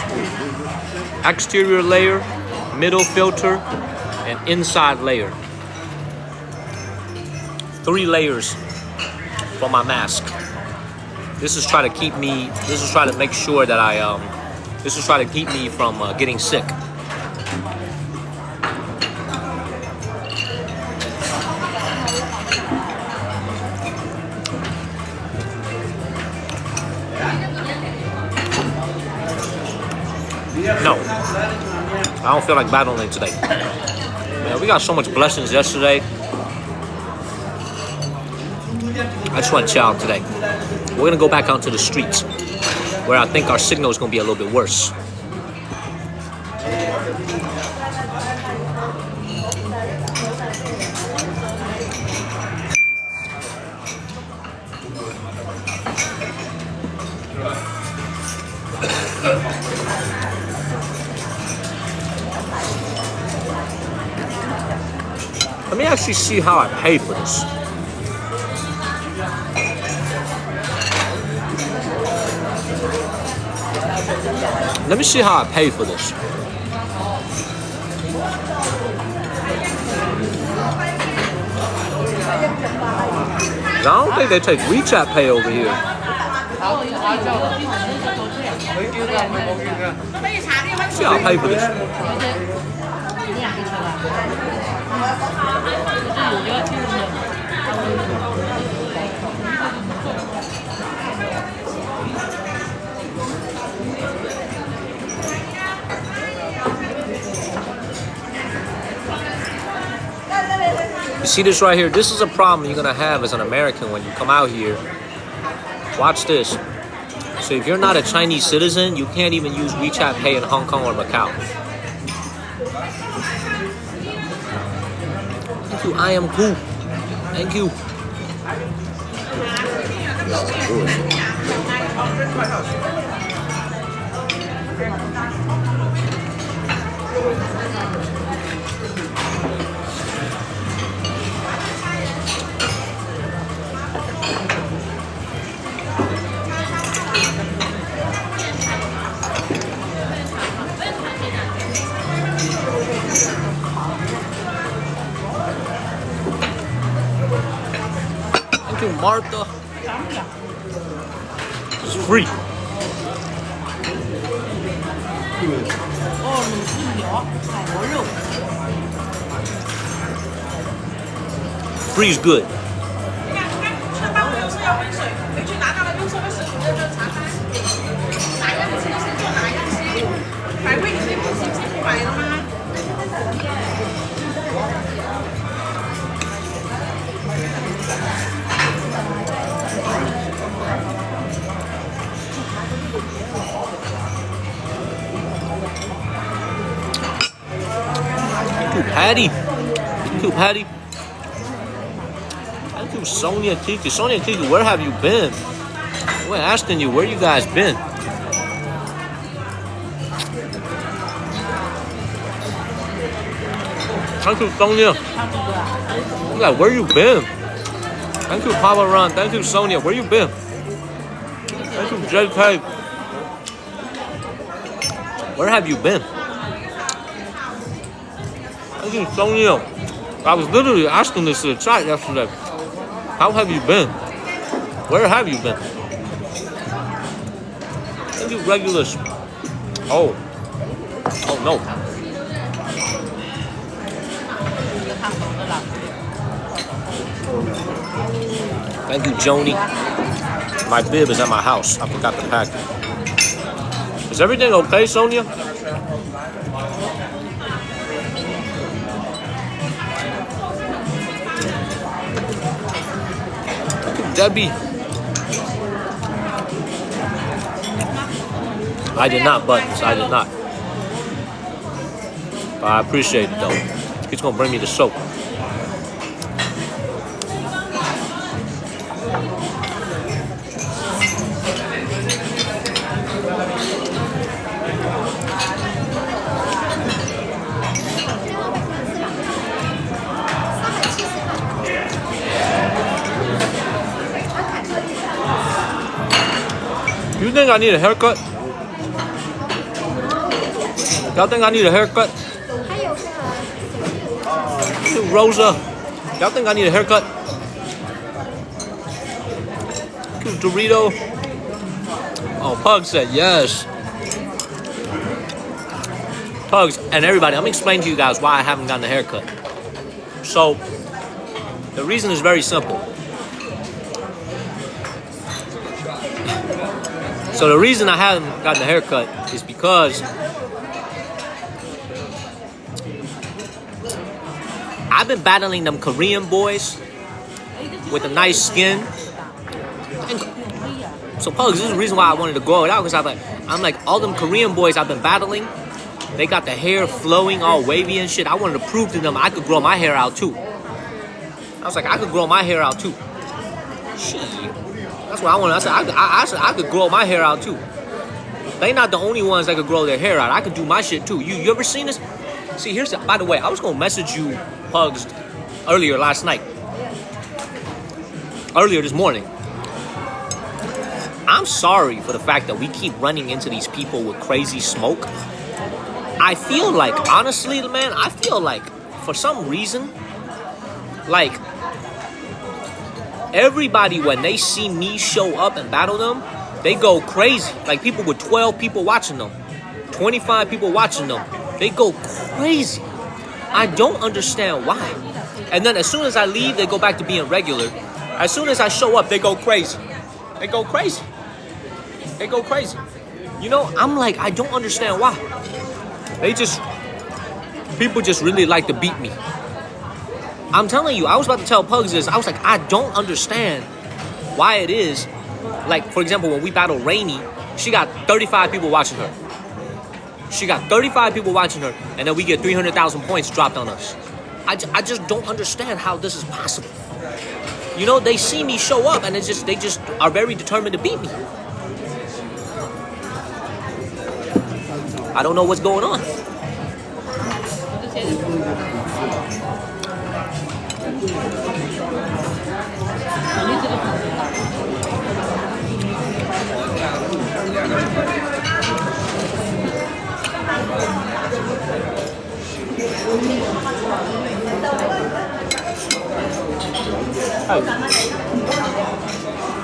Exterior layer, middle filter, and inside layer. 3 layers for my mask. This is trying to keep me, this is trying to make sure that this is trying to keep me from getting sick. No, I don't feel like battling today. Man, we got so much blessings yesterday. I just want to chill out today. We're going to go back onto the streets where I think our signal is going to be a little bit worse. Let me actually see how I pay for this. Let me see how I pay for this. I don't think they take WeChat Pay over here. See, I'll pay for this. You see this right here? This is a problem you're gonna have as an American when you come out here. Watch this. So if you're not a Chinese citizen, you can't even use WeChat Pay in Hong Kong or Macau. Thank you, I am cool. Thank you. Thank you, Martha. It's free. Free is good. Patty. Thank you, Patty. Thank you, Sonia and Kiki. Sonia and Kiki, where have you been? We're asking you, where you guys been? Thank you, Sonia. Like, where you been? Thank you, Papa Ron. Thank you, Sonia. Where you been? Thank you, JK. Where have you been? Thank you, Sonia. I was literally asking this to the chat yesterday. How have you been? Where have you been? Thank you, Regulus. Oh no. Thank you, Joni. My bib is at my house. I forgot to pack it. Is everything okay, Sonia? Debbie. I did not, Buttons. I did not. But I appreciate it, though. He's going to bring me the soap. You think I need a haircut? Y'all think I need a haircut? Rosa, y'all think I need a haircut? Dorito. Oh, Pug said yes. Pugs and everybody, I'm explaining to you guys why I haven't gotten a haircut. So, the reason is very simple. So the reason I haven't gotten a haircut is because I've been battling them Korean boys with a nice skin. So Pugs, this is the reason why I wanted to grow it out, because I'm like all them Korean boys I've been battling, they got the hair flowing all wavy and shit. I wanted to prove to them I could grow my hair out too. I was like, I could grow my hair out too. Shit. That's what I wanted. I said I could grow my hair out too. They not the only ones that could grow their hair out. I could do my shit too. You ever seen this? See, by the way, I was gonna message you, Pugs, earlier this morning. I'm sorry for the fact that we keep running into these people with crazy smoke. I feel like, honestly, man, for some reason, like, Everybody, when they see me show up and battle them, they go crazy. Like people with 12 people watching them, 25 people watching them, they go crazy. I don't understand why. And then as soon as I leave, they go back to being regular. As soon as I show up, they go crazy. They go crazy. They go crazy. You know, I'm like, I don't understand why. People just really like to beat me. I'm telling you, I was about to tell Pugs this. I was like, I don't understand why it is. Like, for example, when we battled Rainy, she got 35 people watching her. She got 35 people watching her, and then we get 300,000 points dropped on us. I just don't understand how this is possible. You know, they see me show up, and they just are very determined to beat me. I don't know what's going on. Oh.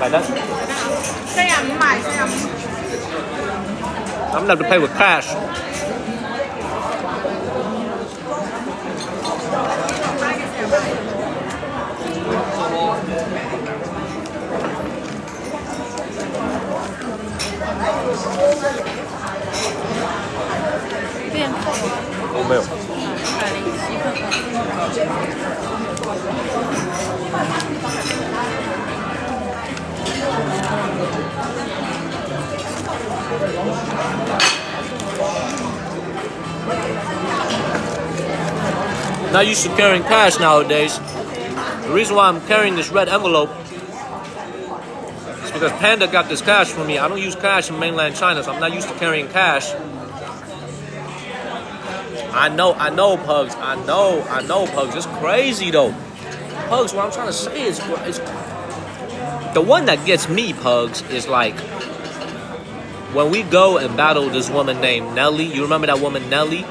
Like that? I'm gonna have to pay with cash. Oh, meu. Not used to carrying cash nowadays. The reason why I'm carrying this red envelope is because Panda got this cash for me. I don't use cash in mainland China, so I'm not used to carrying cash. I know, Pugs. I know, Pugs. It's crazy, though. Pugs, what I'm trying to say is the one that gets me, Pugs, is like when we go and battle this woman named Nelly. You remember that woman, Nelly?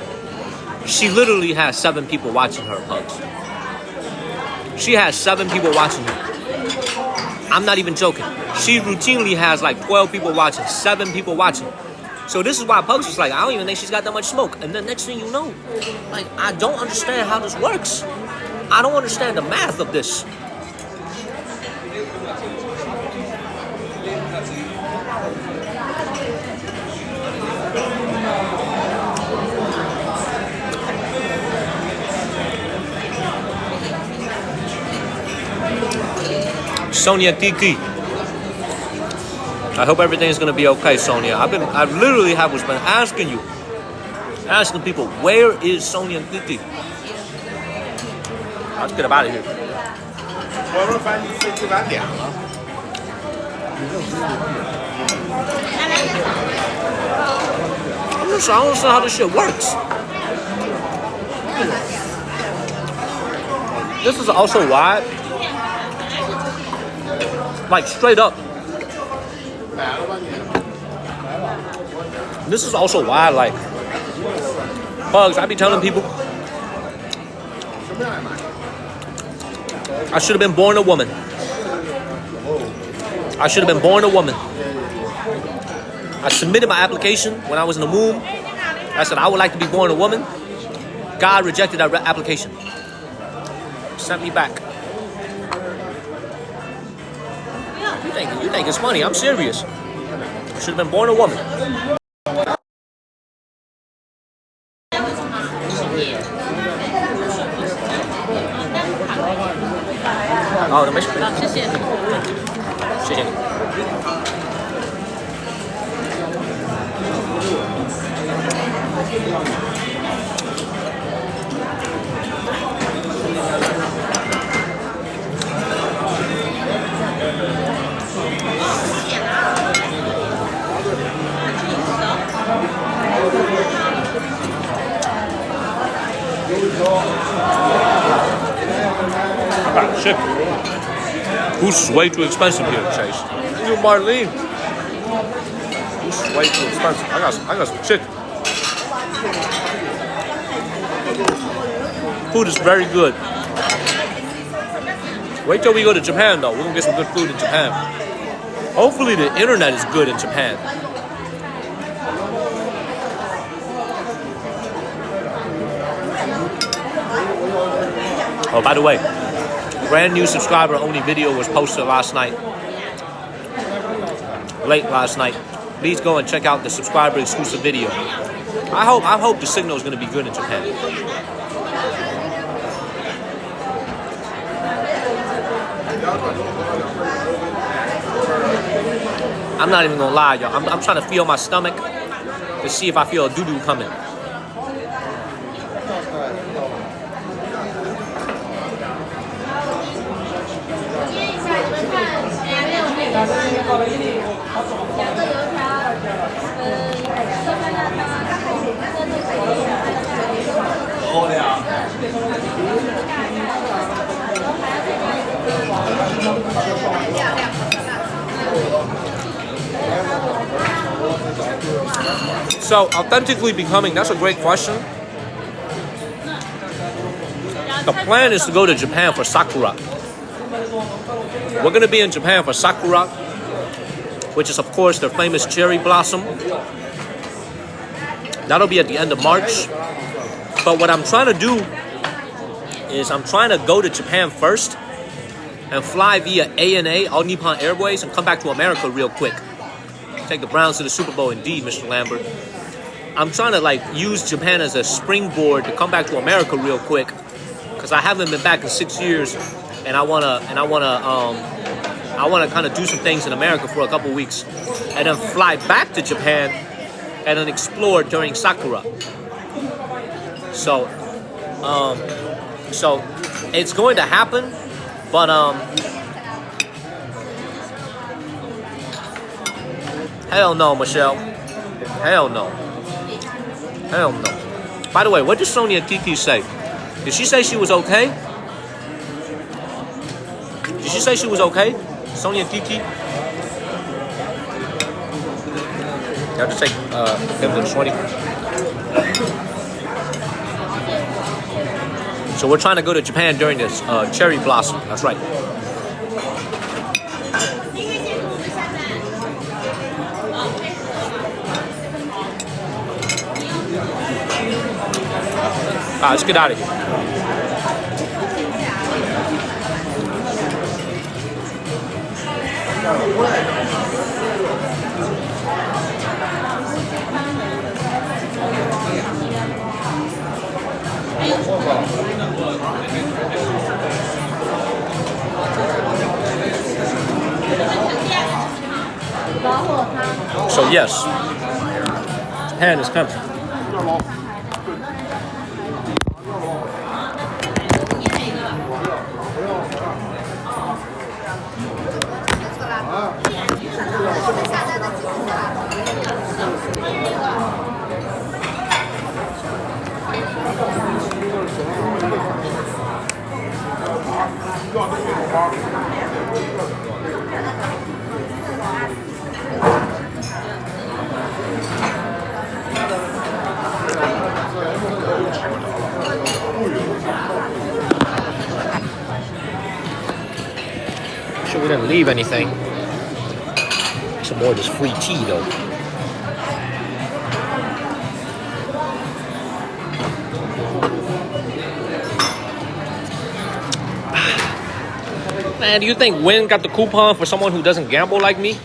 She literally has 7 people watching her, Pugs. She has 7 people watching her. I'm not even joking. She routinely has like 12 people watching, 7 people watching. So this is why Pugs is like, I don't even think she's got that much smoke. And then next thing you know, like, I don't understand how this works. I don't understand the math of this. Sonia Kiki. I hope everything's gonna be okay, Sonia. I literally was been asking people, where is Sonia and Kiki? Let's get out of here. I don't understand how this shit works. This is also why, like straight up, this is also why, like, Pugs, I be telling people I should have been born a woman. I should have been born a woman. I submitted my application when I was in the womb. I said I would like to be born a woman. God rejected that application. Sent me back. You think it's funny? I'm serious. Should have been born a woman. Oh, 没事。谢谢。谢谢你。Shit. Goose is way too expensive here, Chase. You, Marlene. Goose is way too expensive. I got some chicken. Food is very good. Wait till we go to Japan, though. We're gonna get some good food in Japan. Hopefully the internet is good in Japan. Oh, by the way, brand new subscriber only video was posted last night. Late last night. Please go and check out the subscriber exclusive video. I hope the signal is gonna be good in Japan. I'm not even gonna lie, y'all. I'm trying to feel my stomach to see if I feel a doo-doo coming. So, authentically becoming, that's a great question. The plan is to go to Japan for Sakura. We're going to be in Japan for Sakura, which is, of course, their famous cherry blossom. That'll be at the end of March. But what I'm trying to do is I'm trying to go to Japan first and fly via ANA, All Nippon Airways, and come back to America real quick. Take the Browns to the Super Bowl, indeed, Mr. Lambert. I'm trying to use Japan as a springboard to come back to America real quick, because I haven't been back in 6 years, and I wanna kind of do some things in America for a couple weeks, and then fly back to Japan, and then explore during Sakura. So it's going to happen, but hell no, Michelle. Hell no. Hell no. By the way, what did Sonia Kiki say? Did she say she was okay? Did she say she was okay? Sonia Kiki? You have to take him to the 20. So we're trying to go to Japan during this cherry blossom. That's right. Let's get out of here. So yes, Japan is coming. Sure we didn't leave anything. Some more of this free tea though. Man, do you think Win got the coupon for someone who doesn't gamble like me?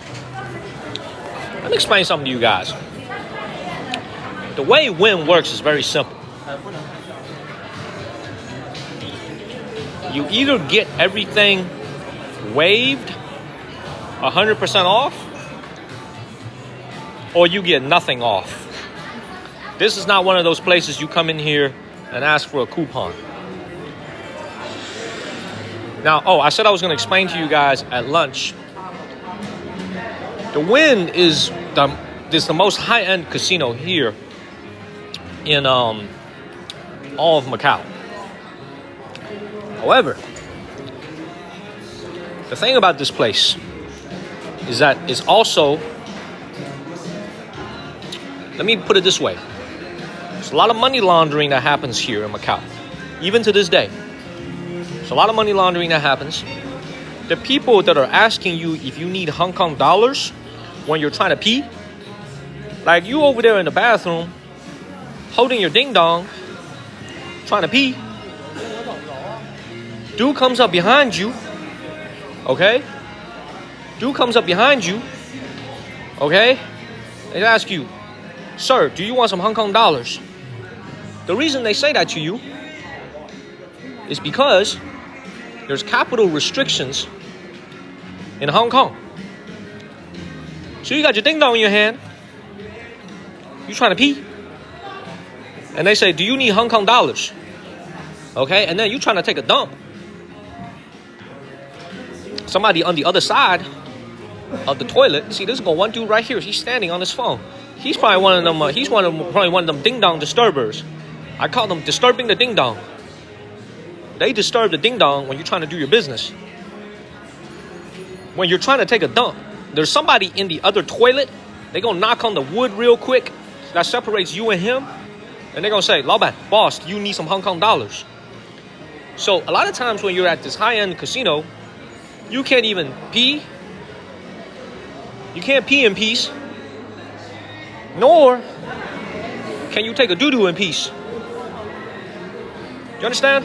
Let me explain something to you guys. The way Win works is very simple. You either get everything waived 100% off, or you get nothing off. This is not one of those places you come in here and ask for a coupon. Now, I said I was going to explain to you guys at lunch. The Wynn is the most high-end casino here in all of Macau. However, the thing about this place is that it's also, let me put it this way. There's a lot of money laundering that happens here in Macau, even to this day. There's a lot of money laundering that happens. the people that are asking you if you need Hong Kong dollars when you're trying to pee, like you over there in the bathroom, holding your ding dong, trying to pee. Dude comes up behind you, okay? Dude comes up behind you, okay? They ask you, sir, do you want some Hong Kong dollars? The reason they say that to you is because there's capital restrictions in Hong Kong. So you got your ding dong in your hand, you trying to pee, and they say, do you need Hong Kong dollars? Okay, and then you trying to take a dump. Somebody on the other side of the toilet, see, this is one dude right here, he's standing on his phone. He's probably one of them, probably one of them ding dong disturbers. I call them disturbing the ding dong. They disturb the ding dong when you're trying to do your business. When you're trying to take a dump, there's somebody in the other toilet. They're going to knock on the wood real quick that separates you and him. And they're going to say, 老板, boss, you need some Hong Kong dollars. So a lot of times when you're at this high-end casino, you can't even pee. You can't pee in peace. Nor can you take a doo-doo in peace. You understand?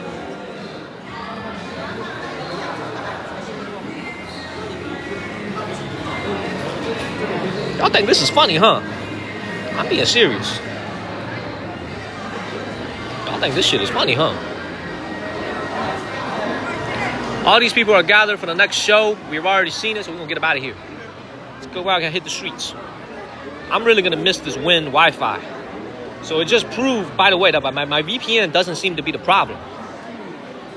Y'all think this is funny, huh? I'm being serious. Y'all think this shit is funny, huh? All these people are gathered for the next show. We've already seen it, so we're going to get them out of here. Let's go out and hit the streets. I'm really going to miss this Win Wi-Fi. So it just proved, by the way, that my VPN doesn't seem to be the problem.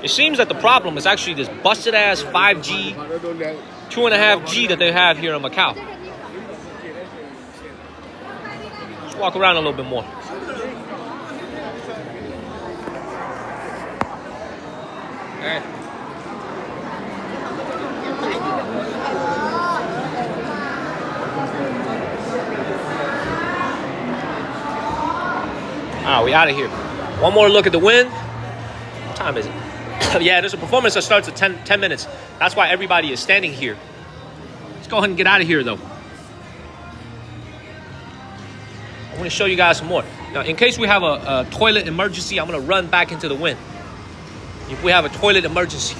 It seems that the problem is actually this busted-ass 5G, 2.5G that they have here in Macau. Let's walk around a little bit more. All right. All right, we out of here. One more look at the Win. What time is it? Yeah, there's a performance that starts at 10 minutes. That's why everybody is standing here. Let's go ahead and get out of here, though. I want to show you guys some more. Now, in case we have a toilet emergency, I'm going to run back into the Win. If we have a toilet emergency.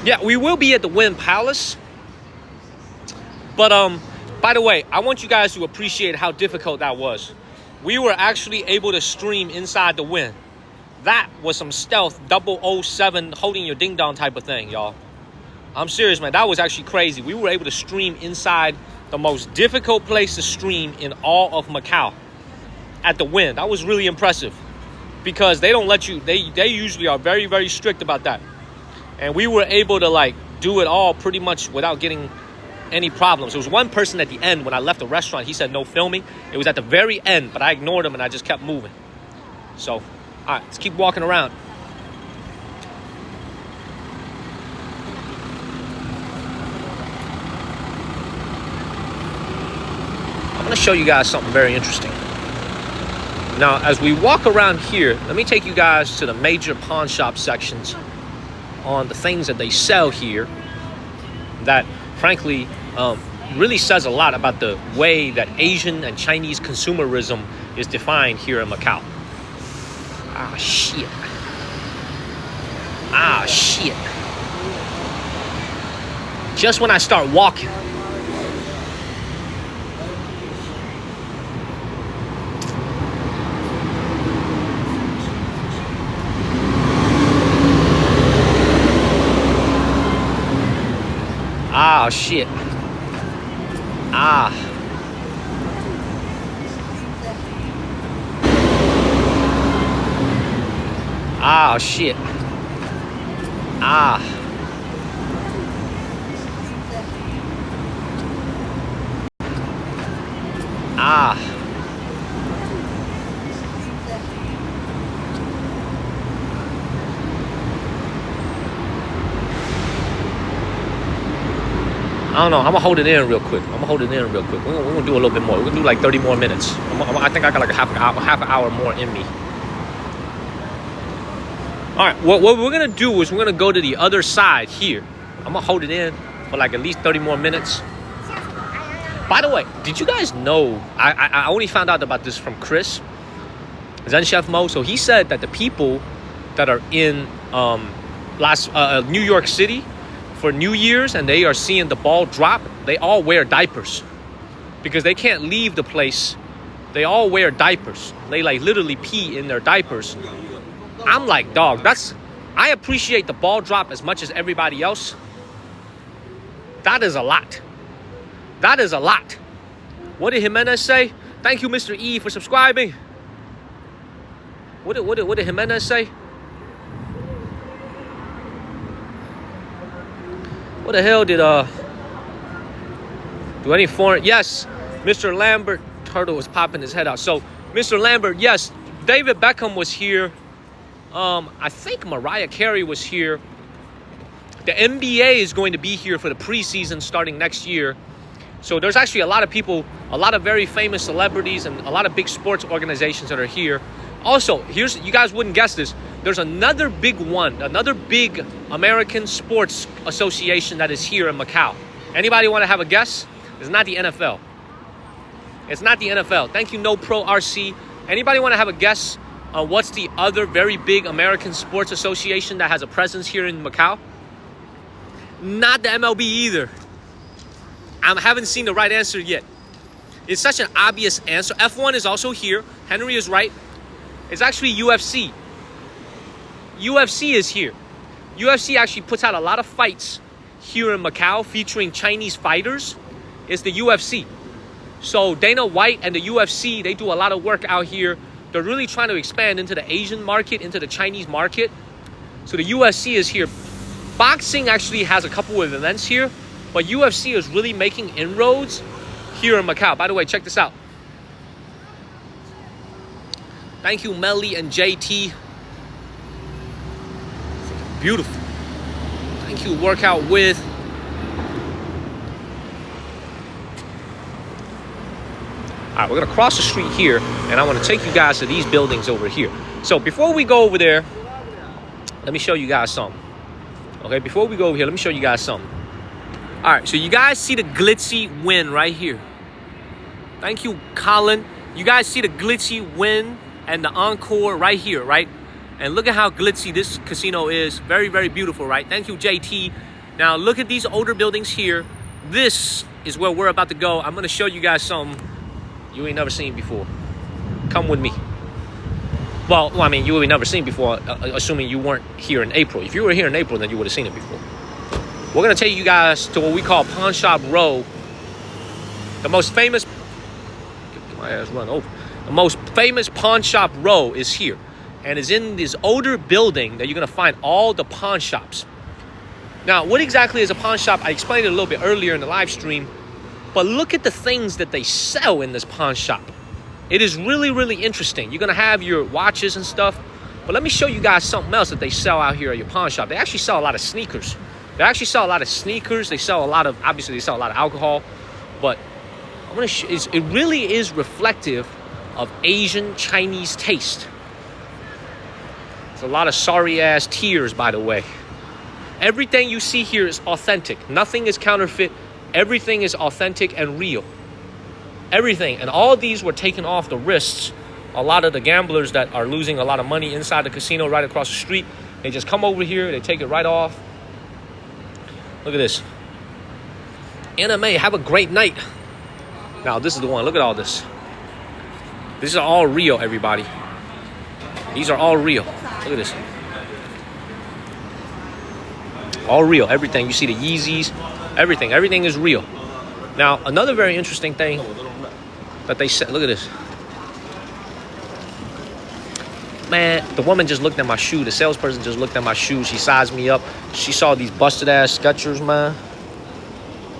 Yeah, we will be at the Win Palace. But, by the way, I want you guys to appreciate how difficult that was. We were actually able to stream inside the Win. That was some stealth 007 holding your ding dong type of thing, y'all. I'm serious, man. That was actually crazy. We were able to stream inside the most difficult place to stream in all of Macau at the Win. That was really impressive because they don't let you, they usually are very, very strict about that. And we were able to like do it all pretty much without getting any problems. There was one person at the end when I left the restaurant, he said no filming. It was at the very end, but I ignored him and I just kept moving. So, all right, let's keep walking around. I'm going to show you guys something very interesting. Now, as we walk around here, let me take you guys to the major pawn shop sections on the things that they sell here that, frankly, really says a lot about the way that Asian and Chinese consumerism is defined here in Macau. Ah, shit. Ah, shit. Just when I start walking. Ah, shit. Ah. Ah, shit. Ah. Ah. I don't know. I'm gonna hold it in real quick. We're gonna do a little bit more. We're gonna do like 30 more minutes. I think I got like a half an hour more in me. All right, what we're gonna do is we're gonna go to the other side here. I'm gonna hold it in for like at least 30 more minutes. By the way, did you guys know, I only found out about this from Chris, Zen Chef Mo. So he said that the people that are in New York City for New Year's and they are seeing the ball drop, they all wear diapers because they can't leave the place. They all wear diapers. They like literally pee in their diapers. I'm like, dog, I appreciate the ball drop as much as everybody else. That is a lot. That is a lot. What did Jimenez say? Thank you, Mr. E, for subscribing. What did Jimenez say? What the hell did do any foreign? Yes, Mr. Lambert Turtle was popping his head out. So Mr. Lambert, yes, David Beckham was here. I think Mariah Carey was here. The NBA is going to be here for the preseason starting next year. So there's actually a lot of people, a lot of very famous celebrities and a lot of big sports organizations that are here. Also, you guys wouldn't guess this. There's another big American sports association that is here in Macau. Anybody want to have a guess? It's not the NFL. It's not the NFL. Thank you, No Pro RC. Anybody want to have a guess on what's the other very big American sports association that has a presence here in Macau? Not the MLB either. I haven't seen the right answer yet. It's such an obvious answer. F1 is also here. Henry is right. It's actually UFC. UFC is here. UFC actually puts out a lot of fights here in Macau featuring Chinese fighters. It's the UFC. So Dana White and the UFC, they do a lot of work out here. They're really trying to expand into the Asian market, into the Chinese market. So the UFC is here. Boxing actually has a couple of events here, but UFC is really making inroads here in Macau. By the way, check this out. Thank you, Melly and JT. Beautiful. Thank you, Workout With. All right, we're gonna cross the street here, and I want to take you guys to these buildings over here. So before we go over there, let me show you guys something. Okay, before we go over here, let me show you guys something. All right, so you guys see the glitzy win right here. Thank you, Colin. You guys see the glitzy win and the encore right here, right? And look at how glitzy this casino is. Very, very beautiful, right? Thank you, JT. Now, look at these older buildings here. This is where we're about to go. I'm going to show you guys something you ain't never seen before. Come with me. Well, I mean, you ain't never seen before, assuming you weren't here in April. If you were here in April, then you would have seen it before. We're going to take you guys to what we call Pawn Shop Row. The most famous... Get my ass run over. The most famous pawn shop row is here. And is in this older building that you're going to find all the pawn shops. Now, what exactly is a pawn shop? I explained it a little bit earlier in the live stream. But look at the things that they sell in this pawn shop. It is really, really interesting. You're going to have your watches and stuff. But let me show you guys something else that they sell out here at your pawn shop. They actually sell a lot of sneakers. They sell a lot of, obviously they sell a lot of alcohol. But I'm going to it really is reflective of Asian Chinese taste. There's a lot of sorry ass tears, by the way. Everything you see here is authentic. Nothing is counterfeit. Everything is authentic and real. Everything. And all these were taken off the wrists. A lot of the gamblers that are losing a lot of money inside the casino right across the street, they just come over here, they take it right off. Look at this. Anime, have a great night. Now, this is the one. Look at all this. This is all real, everybody. These are all real. Look at this. All real. Everything. You see the Yeezys. Everything. Everything is real. Now, another very interesting thing that they said. Look at this. Man, the woman just looked at my shoe. The salesperson just looked at my shoe. She sized me up. She saw these busted ass Skechers, man.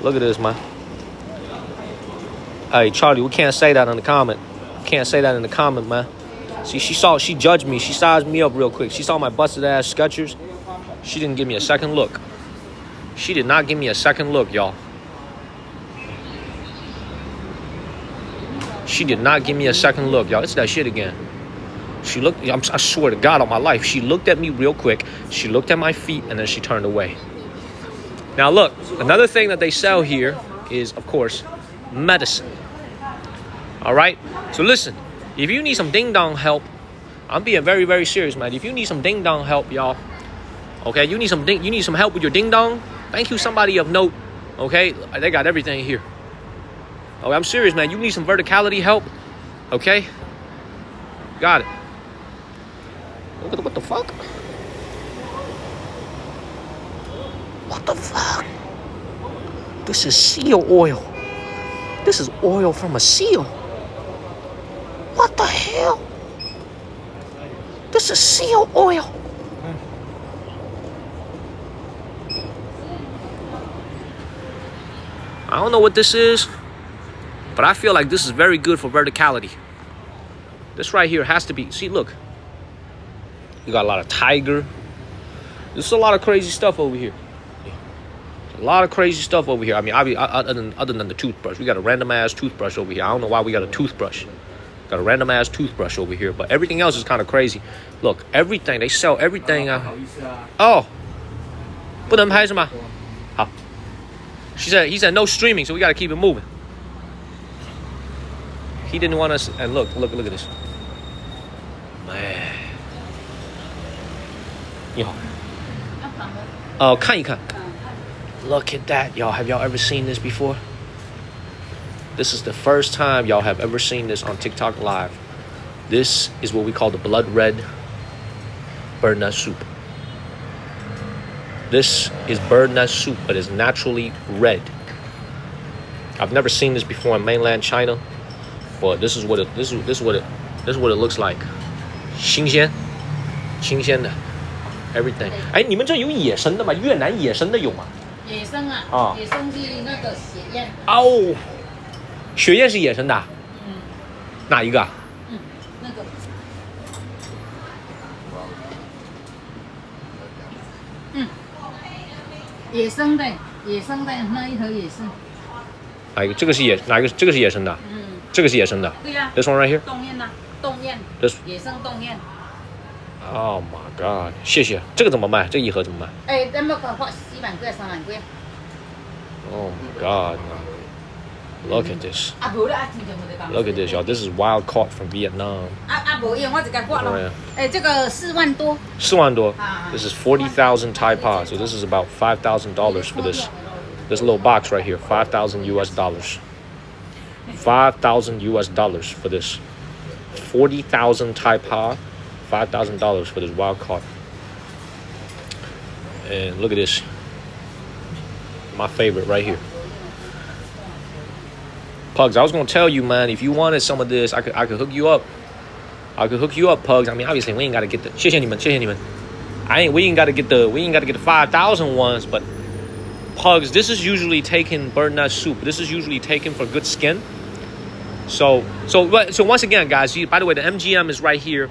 Look at this, man. Hey, Charlie, we can't say that in the comment. Can't say that in the comment, man. See, she judged me. She sized me up real quick. She saw my busted ass Skechers. She didn't give me a second look. She did not give me a second look, y'all. She did not give me a second look, y'all. It's that shit again. She looked, I swear to God on my life, she looked at me real quick. She looked at my feet and then she turned away. Now look, another thing that they sell here is, of course, medicine. All right? So listen, if you need some ding-dong help, I'm being very, very serious, man. If you need some ding-dong help, y'all, okay, you need some help with your ding-dong, thank you, somebody of note, okay? They got everything here. Oh, I'm serious, man. You need some verticality help, okay? Got it. Look at what the fuck? What the fuck? This is seal oil. This is oil from a seal. What the hell? This is seal oil. I don't know what this is, but I feel like this is very good for verticality. This right here has to be, see, look. You got a lot of tiger. There's a lot of crazy stuff over here. A lot of crazy stuff over here. I mean, other than the toothbrush. We got a random ass toothbrush over here. I don't know why we got a toothbrush. Got a random ass toothbrush over here. But everything else is kind of crazy. Look, everything. They sell everything. Oh. 不能拍是吗? How? He said no streaming, so we got to keep it moving. He didn't want us. And look at this. Man. 你好。看一看。Look at that, y'all. Have y'all ever seen this before? This is the first time y'all have ever seen this on TikTok Live. This is what we call the blood red bird nut soup. This is bird nut soup, but it's naturally red. I've never seen this before in mainland China, but this is what it looks like. 新鲜的 everything. 哎，你们这有野生的吗？越南野生的有吗？野生啊，野生是那个血燕。哦，血燕是野生的。哪一个？那个。野生的那一盒也是。哪一个？这个是野生的。这个是野生的。对呀。This one right here. 冻燕。野生冻燕。Oh my god！ 谢谢。这个怎么卖？这一盒怎么卖？哎，那么花4万块、3万块。Oh my god! Look at this. Look at this, y'all. This is wild caught from Vietnam. 无用，我一个挂了。哎，这个4万多。4万多。This is 40,000 Thai baht. So this is about $5,000 for this little box right here. $5,000 US. $5,000 US for this. 40,000 Thai baht. $5,000 for this wild caught. And look at this. My favorite right here. Pugs, I was gonna tell you, man, if you wanted some of this, I could hook you up. I could hook you up, Pugs. I mean, obviously we ain't gotta get the 谢谢你们 we ain't gotta get the 5,000 ones, but Pugs, this is usually taken bird nut soup. This is usually taken for good skin. So once again, guys, by the way, the MGM is right here.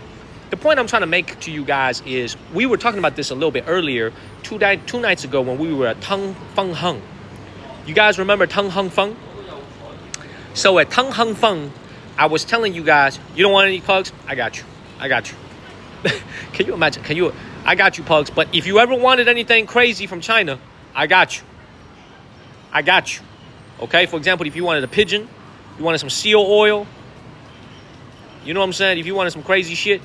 The point I'm trying to make to you guys is we were talking about this a little bit earlier, two nights ago when we were at Tung Feng Hung. You guys remember Tung Hung Feng? So at Tung Hung Feng, I was telling you guys, you don't want any Pugs? I got you. Can you imagine? I got you, Pugs. But if you ever wanted anything crazy from China, I got you. Okay? For example, if you wanted a pigeon, you wanted some seal oil, you know what I'm saying? If you wanted some crazy shit,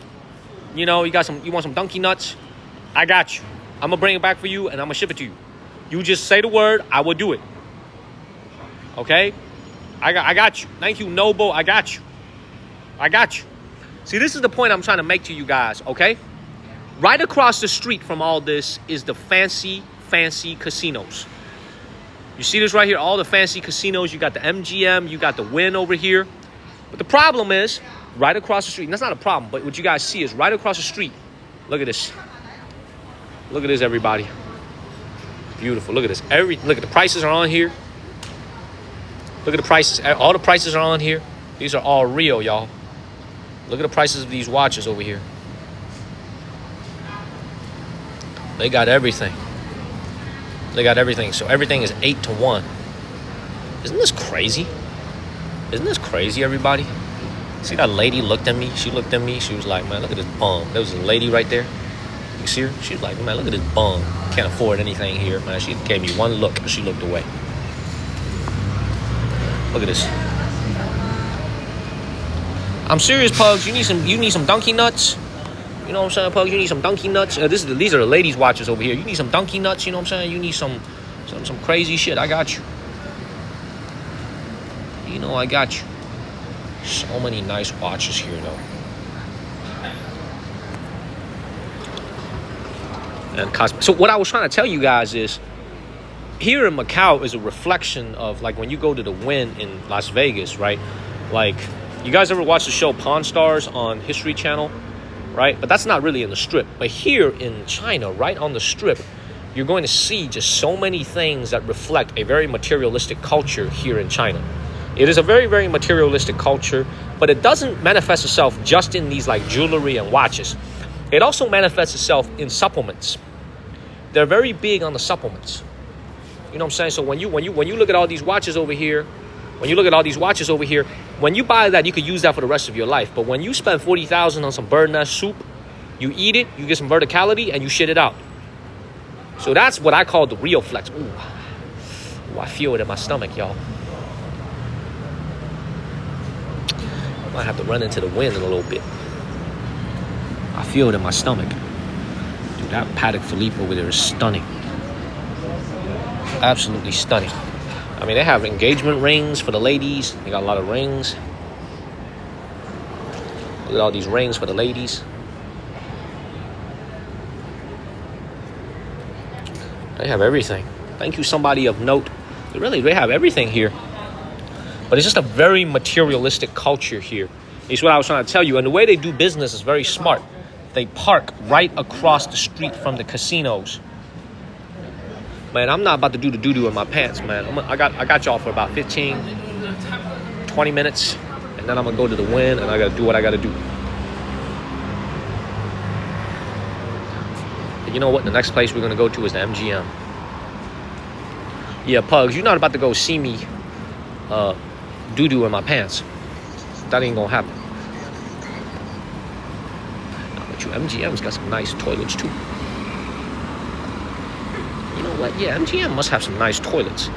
you know, you want some donkey nuts, I got you. I'm gonna bring it back for you and I'm gonna ship it to you. You just say the word, I will do it. Okay? I got you. Thank you, Noble. I got you. See, this is the point I'm trying to make to you guys, okay? Right across the street from all this is the fancy casinos. You see this right here? All the fancy casinos. You got the MGM. You got the Wynn over here. But the problem is, right across the street, and that's not a problem, but what you guys see is right across the street. Look at this. Look at this, everybody. Beautiful. Look at this. Look at the prices are on here. Look at the prices. All the prices are on here. These are all real, y'all. Look at the prices of these watches over here. They got everything. So everything is 8-1. Isn't this crazy? Everybody? See that lady looked at me? She looked at me. She was like, man, look at this bum. There was a lady right there. You see her? She was like, man, look at this bum. Can't afford anything here, man. She gave me one look and she looked away. Look at this. I'm serious, Pugs. You need some donkey nuts. You know what I'm saying, Pugs? You need some donkey nuts. These are the ladies' watches over here. You need some donkey nuts. You know what I'm saying? You need some crazy shit. I got you. You know I got you. So many nice watches here, though. And so what I was trying to tell you guys is, here in Macau is a reflection of, like, when you go to the Wynn in Las Vegas, right? Like, you guys ever watch the show Pawn Stars on History Channel, right? But that's not really in the Strip. But here in China, right on the Strip, you're going to see just so many things that reflect a very materialistic culture here in China. It is a very, very materialistic culture, but it doesn't manifest itself just in these, like, jewelry and watches. It also manifests itself in supplements. They're very big on the supplements. You know what I'm saying? So when you look at all these watches over here, when you buy that, you could use that for the rest of your life. But when you spend 40,000 on some bird nest soup, you eat it, you get some verticality, and you shit it out. So that's what I call the real flex. Ooh, I feel it in my stomach, y'all. I might have to run into the wind in a little bit. I feel it in my stomach. Dude, that Patek Philippe over there is stunning. Absolutely stunning. I mean, they have engagement rings for the ladies. They got a lot of rings. Look at all these rings for the ladies. They have everything. Thank you, somebody of note. They have everything here. But it's just a very materialistic culture here. It's what I was trying to tell you. And the way they do business is very smart. They park right across the street from the casinos. Man, I'm not about to do the doo-doo in my pants, man. I got y'all for about 15, 20 minutes, and then I'm going to go to the Wynn, and I got to do what I got to do. And you know what? The next place we're going to go to is the MGM. Yeah, Pugs, you're not about to go see me doo-doo in my pants. That ain't going to happen. But you, MGM's got some nice toilets, too. You know what? Yeah, MGM must have some nice toilets.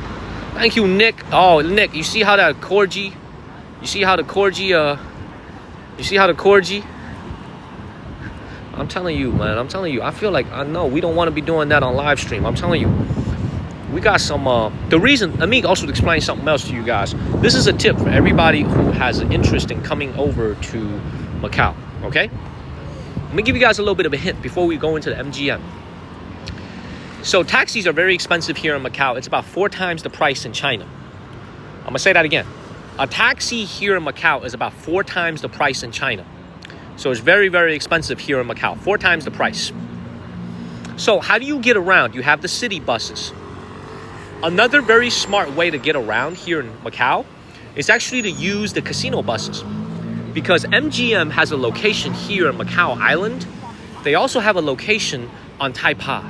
Thank you, Nick. Oh, Nick, you see how that corgi? You see how the corgi? I'm telling you, man. I'm telling you. I feel like I know we don't want to be doing that on live stream. I'm telling you, we got some. The reason. Let me also explain something else to you guys. This is a tip for everybody who has an interest in coming over to Macau. Okay. Let me give you guys a little bit of a hint before we go into the MGM. So taxis are very expensive here in Macau. It's about 4 times the price in China. I'm going to say that again. A taxi here in Macau is about 4 times the price in China. So it's very, very expensive here in Macau. 4 times the price. So how do you get around? You have the city buses. Another very smart way to get around here in Macau is actually to use the casino buses. Because MGM has a location here in Macau Island. They also have a location on Taipa.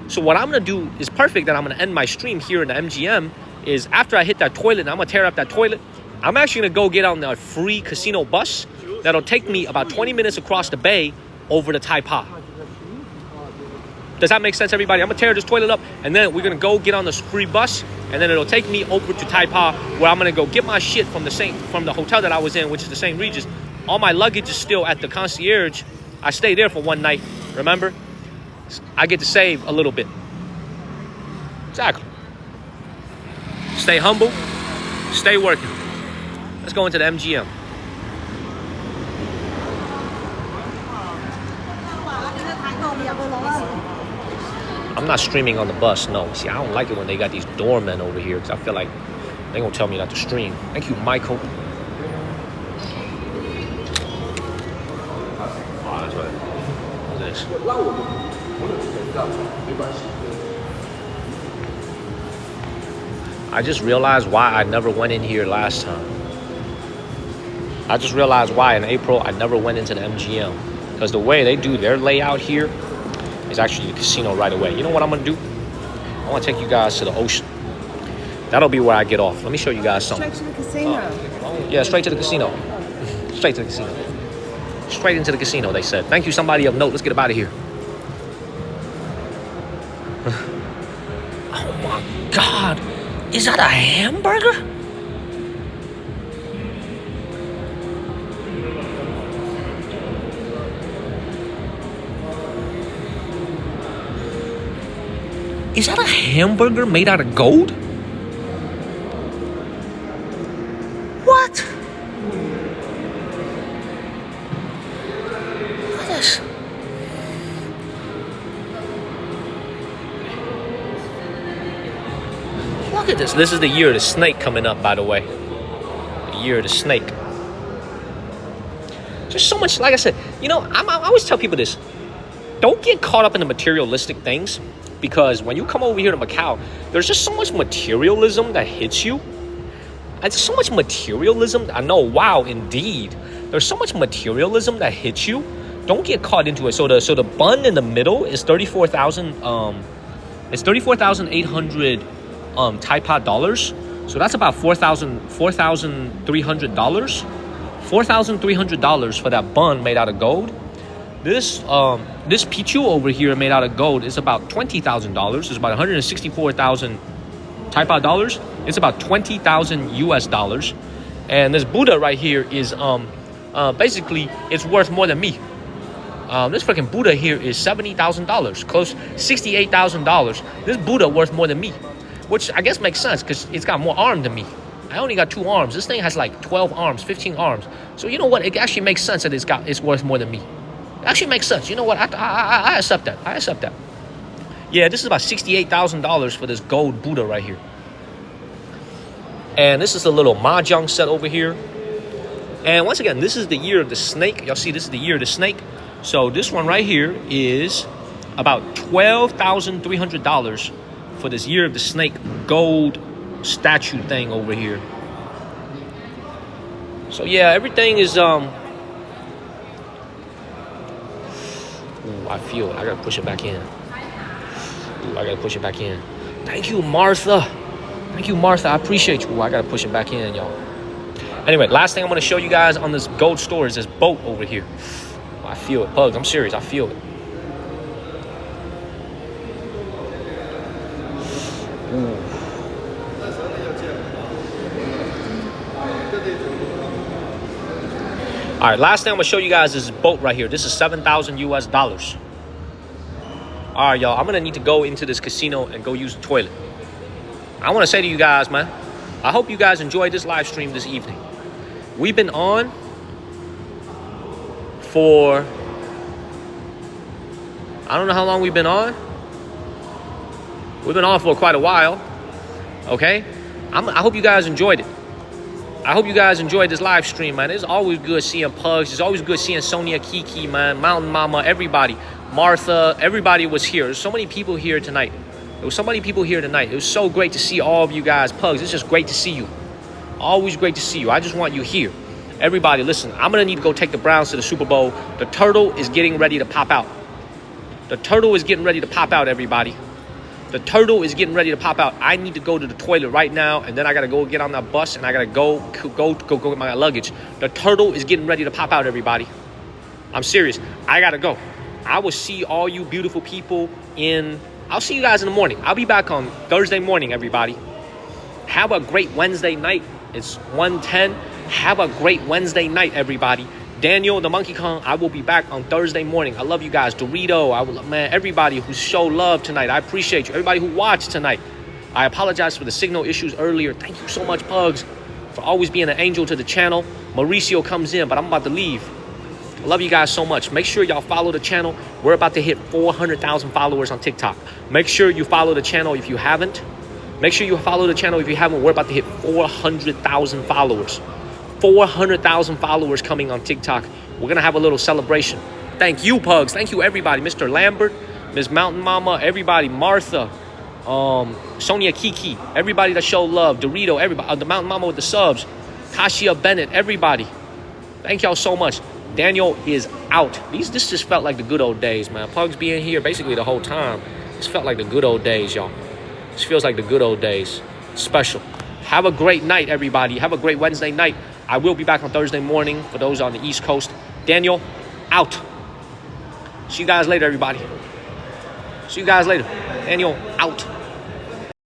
So what I'm going to do is perfect that I'm going to end my stream here in the MGM is after I hit that toilet and I'm going to tear up that toilet, I'm actually going to go get on a free casino bus that'll take me about 20 minutes across the bay over to Taipa. Does that make sense, everybody? I'm going to tear this toilet up and then we're going to go get on this free bus and then it'll take me over to Taipa where I'm going to go get my shit from the hotel that I was in, which is the St. Regis. All my luggage is still at the concierge. I stayed there for one night, remember? I get to save a little bit. Exactly. Stay humble. Stay working. Let's go into the MGM. I'm not streaming on the bus, no. See, I don't like it when they got these doormen over here because I feel like they're going to tell me not to stream. Thank you, Michael. Oh, that's right. Look at this. I just realized why I never went in here last time. I just realized why in April I never went into the MGM. Because the way they do their layout here is actually the casino right away. You know what I'm going to do? I want to take you guys to the ocean. That'll be where I get off. Let me show you guys something. Straight to the casino. Yeah, straight to the casino. Straight to the casino. Straight into the casino, they said. Thank you, somebody of note. Let's get up out of here. Oh my God. Is that a hamburger? Is that a hamburger made out of gold? What? Look at this. Look at this. This is the year of the snake coming up, by the way. The year of the snake. There's so much, like I said, you know, I always tell people this. Don't get caught up in the materialistic things, because when you come over here to Macau, there's just so much materialism that hits you. And so much materialism. I know, wow, indeed. There's so much materialism that hits you. Don't get caught into it. So the bun in the middle is 34,000. It's 34,800 Taipa dollars. So that's about $4,300. $4,300 for that bun made out of gold. This pichu over here made out of gold is about $20,000. It's about 164,000 Taipa dollars. It's about 20,000 US dollars. And this Buddha right here is basically it's worth more than me. This freaking Buddha here is $70,000, close $68,000. This Buddha worth more than me, which I guess makes sense because it's got more arm than me. I only got 2 arms. This thing has like 12 arms, 15 arms. So you know what? It actually makes sense that it's worth more than me. It actually makes sense. You know what? I accept that. I accept that. Yeah, this is about $68,000 for this gold Buddha right here. And this is a little mahjong set over here. And once again, this is the year of the snake. Y'all see, this is the year of the snake. So this one right here is about $12,300 for this year of the snake gold statue thing over here. So yeah, everything is Ooh, I feel it. I gotta push it back in. Ooh, I gotta push it back in. Thank you, Martha. Thank you, Martha. I appreciate you. Ooh, I gotta push it back in, y'all. Anyway, last thing I'm gonna show you guys on this gold store is this boat over here. I feel it, Pugs. I'm serious. I feel it. Ooh. All right, last thing I'm gonna show you guys is this boat right here. This is 7,000 US dollars. All right, y'all. I'm gonna need to go into this casino and go use the toilet. I want to say to you guys, man, I hope you guys enjoyed this live stream this evening. We've been on for, I don't know how long we've been on. We've been on for quite a while. Okay? I hope you guys enjoyed it. I hope you guys enjoyed this live stream, man. It's always good seeing Pugs. It's always good seeing Sonia, Kiki, man, Mountain Mama, everybody. Martha, everybody was here. There's so many people here tonight. There was so many people here tonight. It was so great to see all of you guys. Pugs, it's just great to see you. Always great to see you. I just want you here. Everybody, listen, I'm going to need to go take the Browns to the Super Bowl. The turtle is getting ready to pop out. The turtle is getting ready to pop out, everybody. The turtle is getting ready to pop out. I need to go to the toilet right now, and then I got to go get on that bus, and I got to go get my luggage. The turtle is getting ready to pop out, everybody. I'm serious. I got to go. I will see all you beautiful people I'll see you guys in the morning. I'll be back on Thursday morning, everybody. Have a great Wednesday night. It's 1:10. Have a great Wednesday night, everybody. Daniel, the Monkey Kang, I will be back on Thursday morning. I love you guys. Dorito, man, everybody who showed love tonight. I appreciate you. Everybody who watched tonight. I apologize for the signal issues earlier. Thank you so much, Pugs, for always being an angel to the channel. Mauricio comes in, but I'm about to leave. I love you guys so much. Make sure y'all follow the channel. We're about to hit 400,000 followers on TikTok. Make sure you follow the channel if you haven't. Make sure you follow the channel if you haven't. We're about to hit 400,000 followers. 400,000 followers coming on TikTok. We're going to have a little celebration. Thank you, Pugs. Thank you, everybody. Mr. Lambert, Ms. Mountain Mama, everybody. Martha, Sonia, Kiki, everybody that showed love. Dorito, everybody. The Mountain Mama with the subs. Kashia Bennett, everybody. Thank y'all so much. Daniel is out. This just felt like the good old days, man. Pugs being here basically the whole time. This felt like the good old days, y'all. This feels like the good old days. Special. Have a great night, everybody. Have a great Wednesday night. I will be back on Thursday morning for those on the East Coast. Daniel, out. See you guys later, everybody. See you guys later. Daniel, out.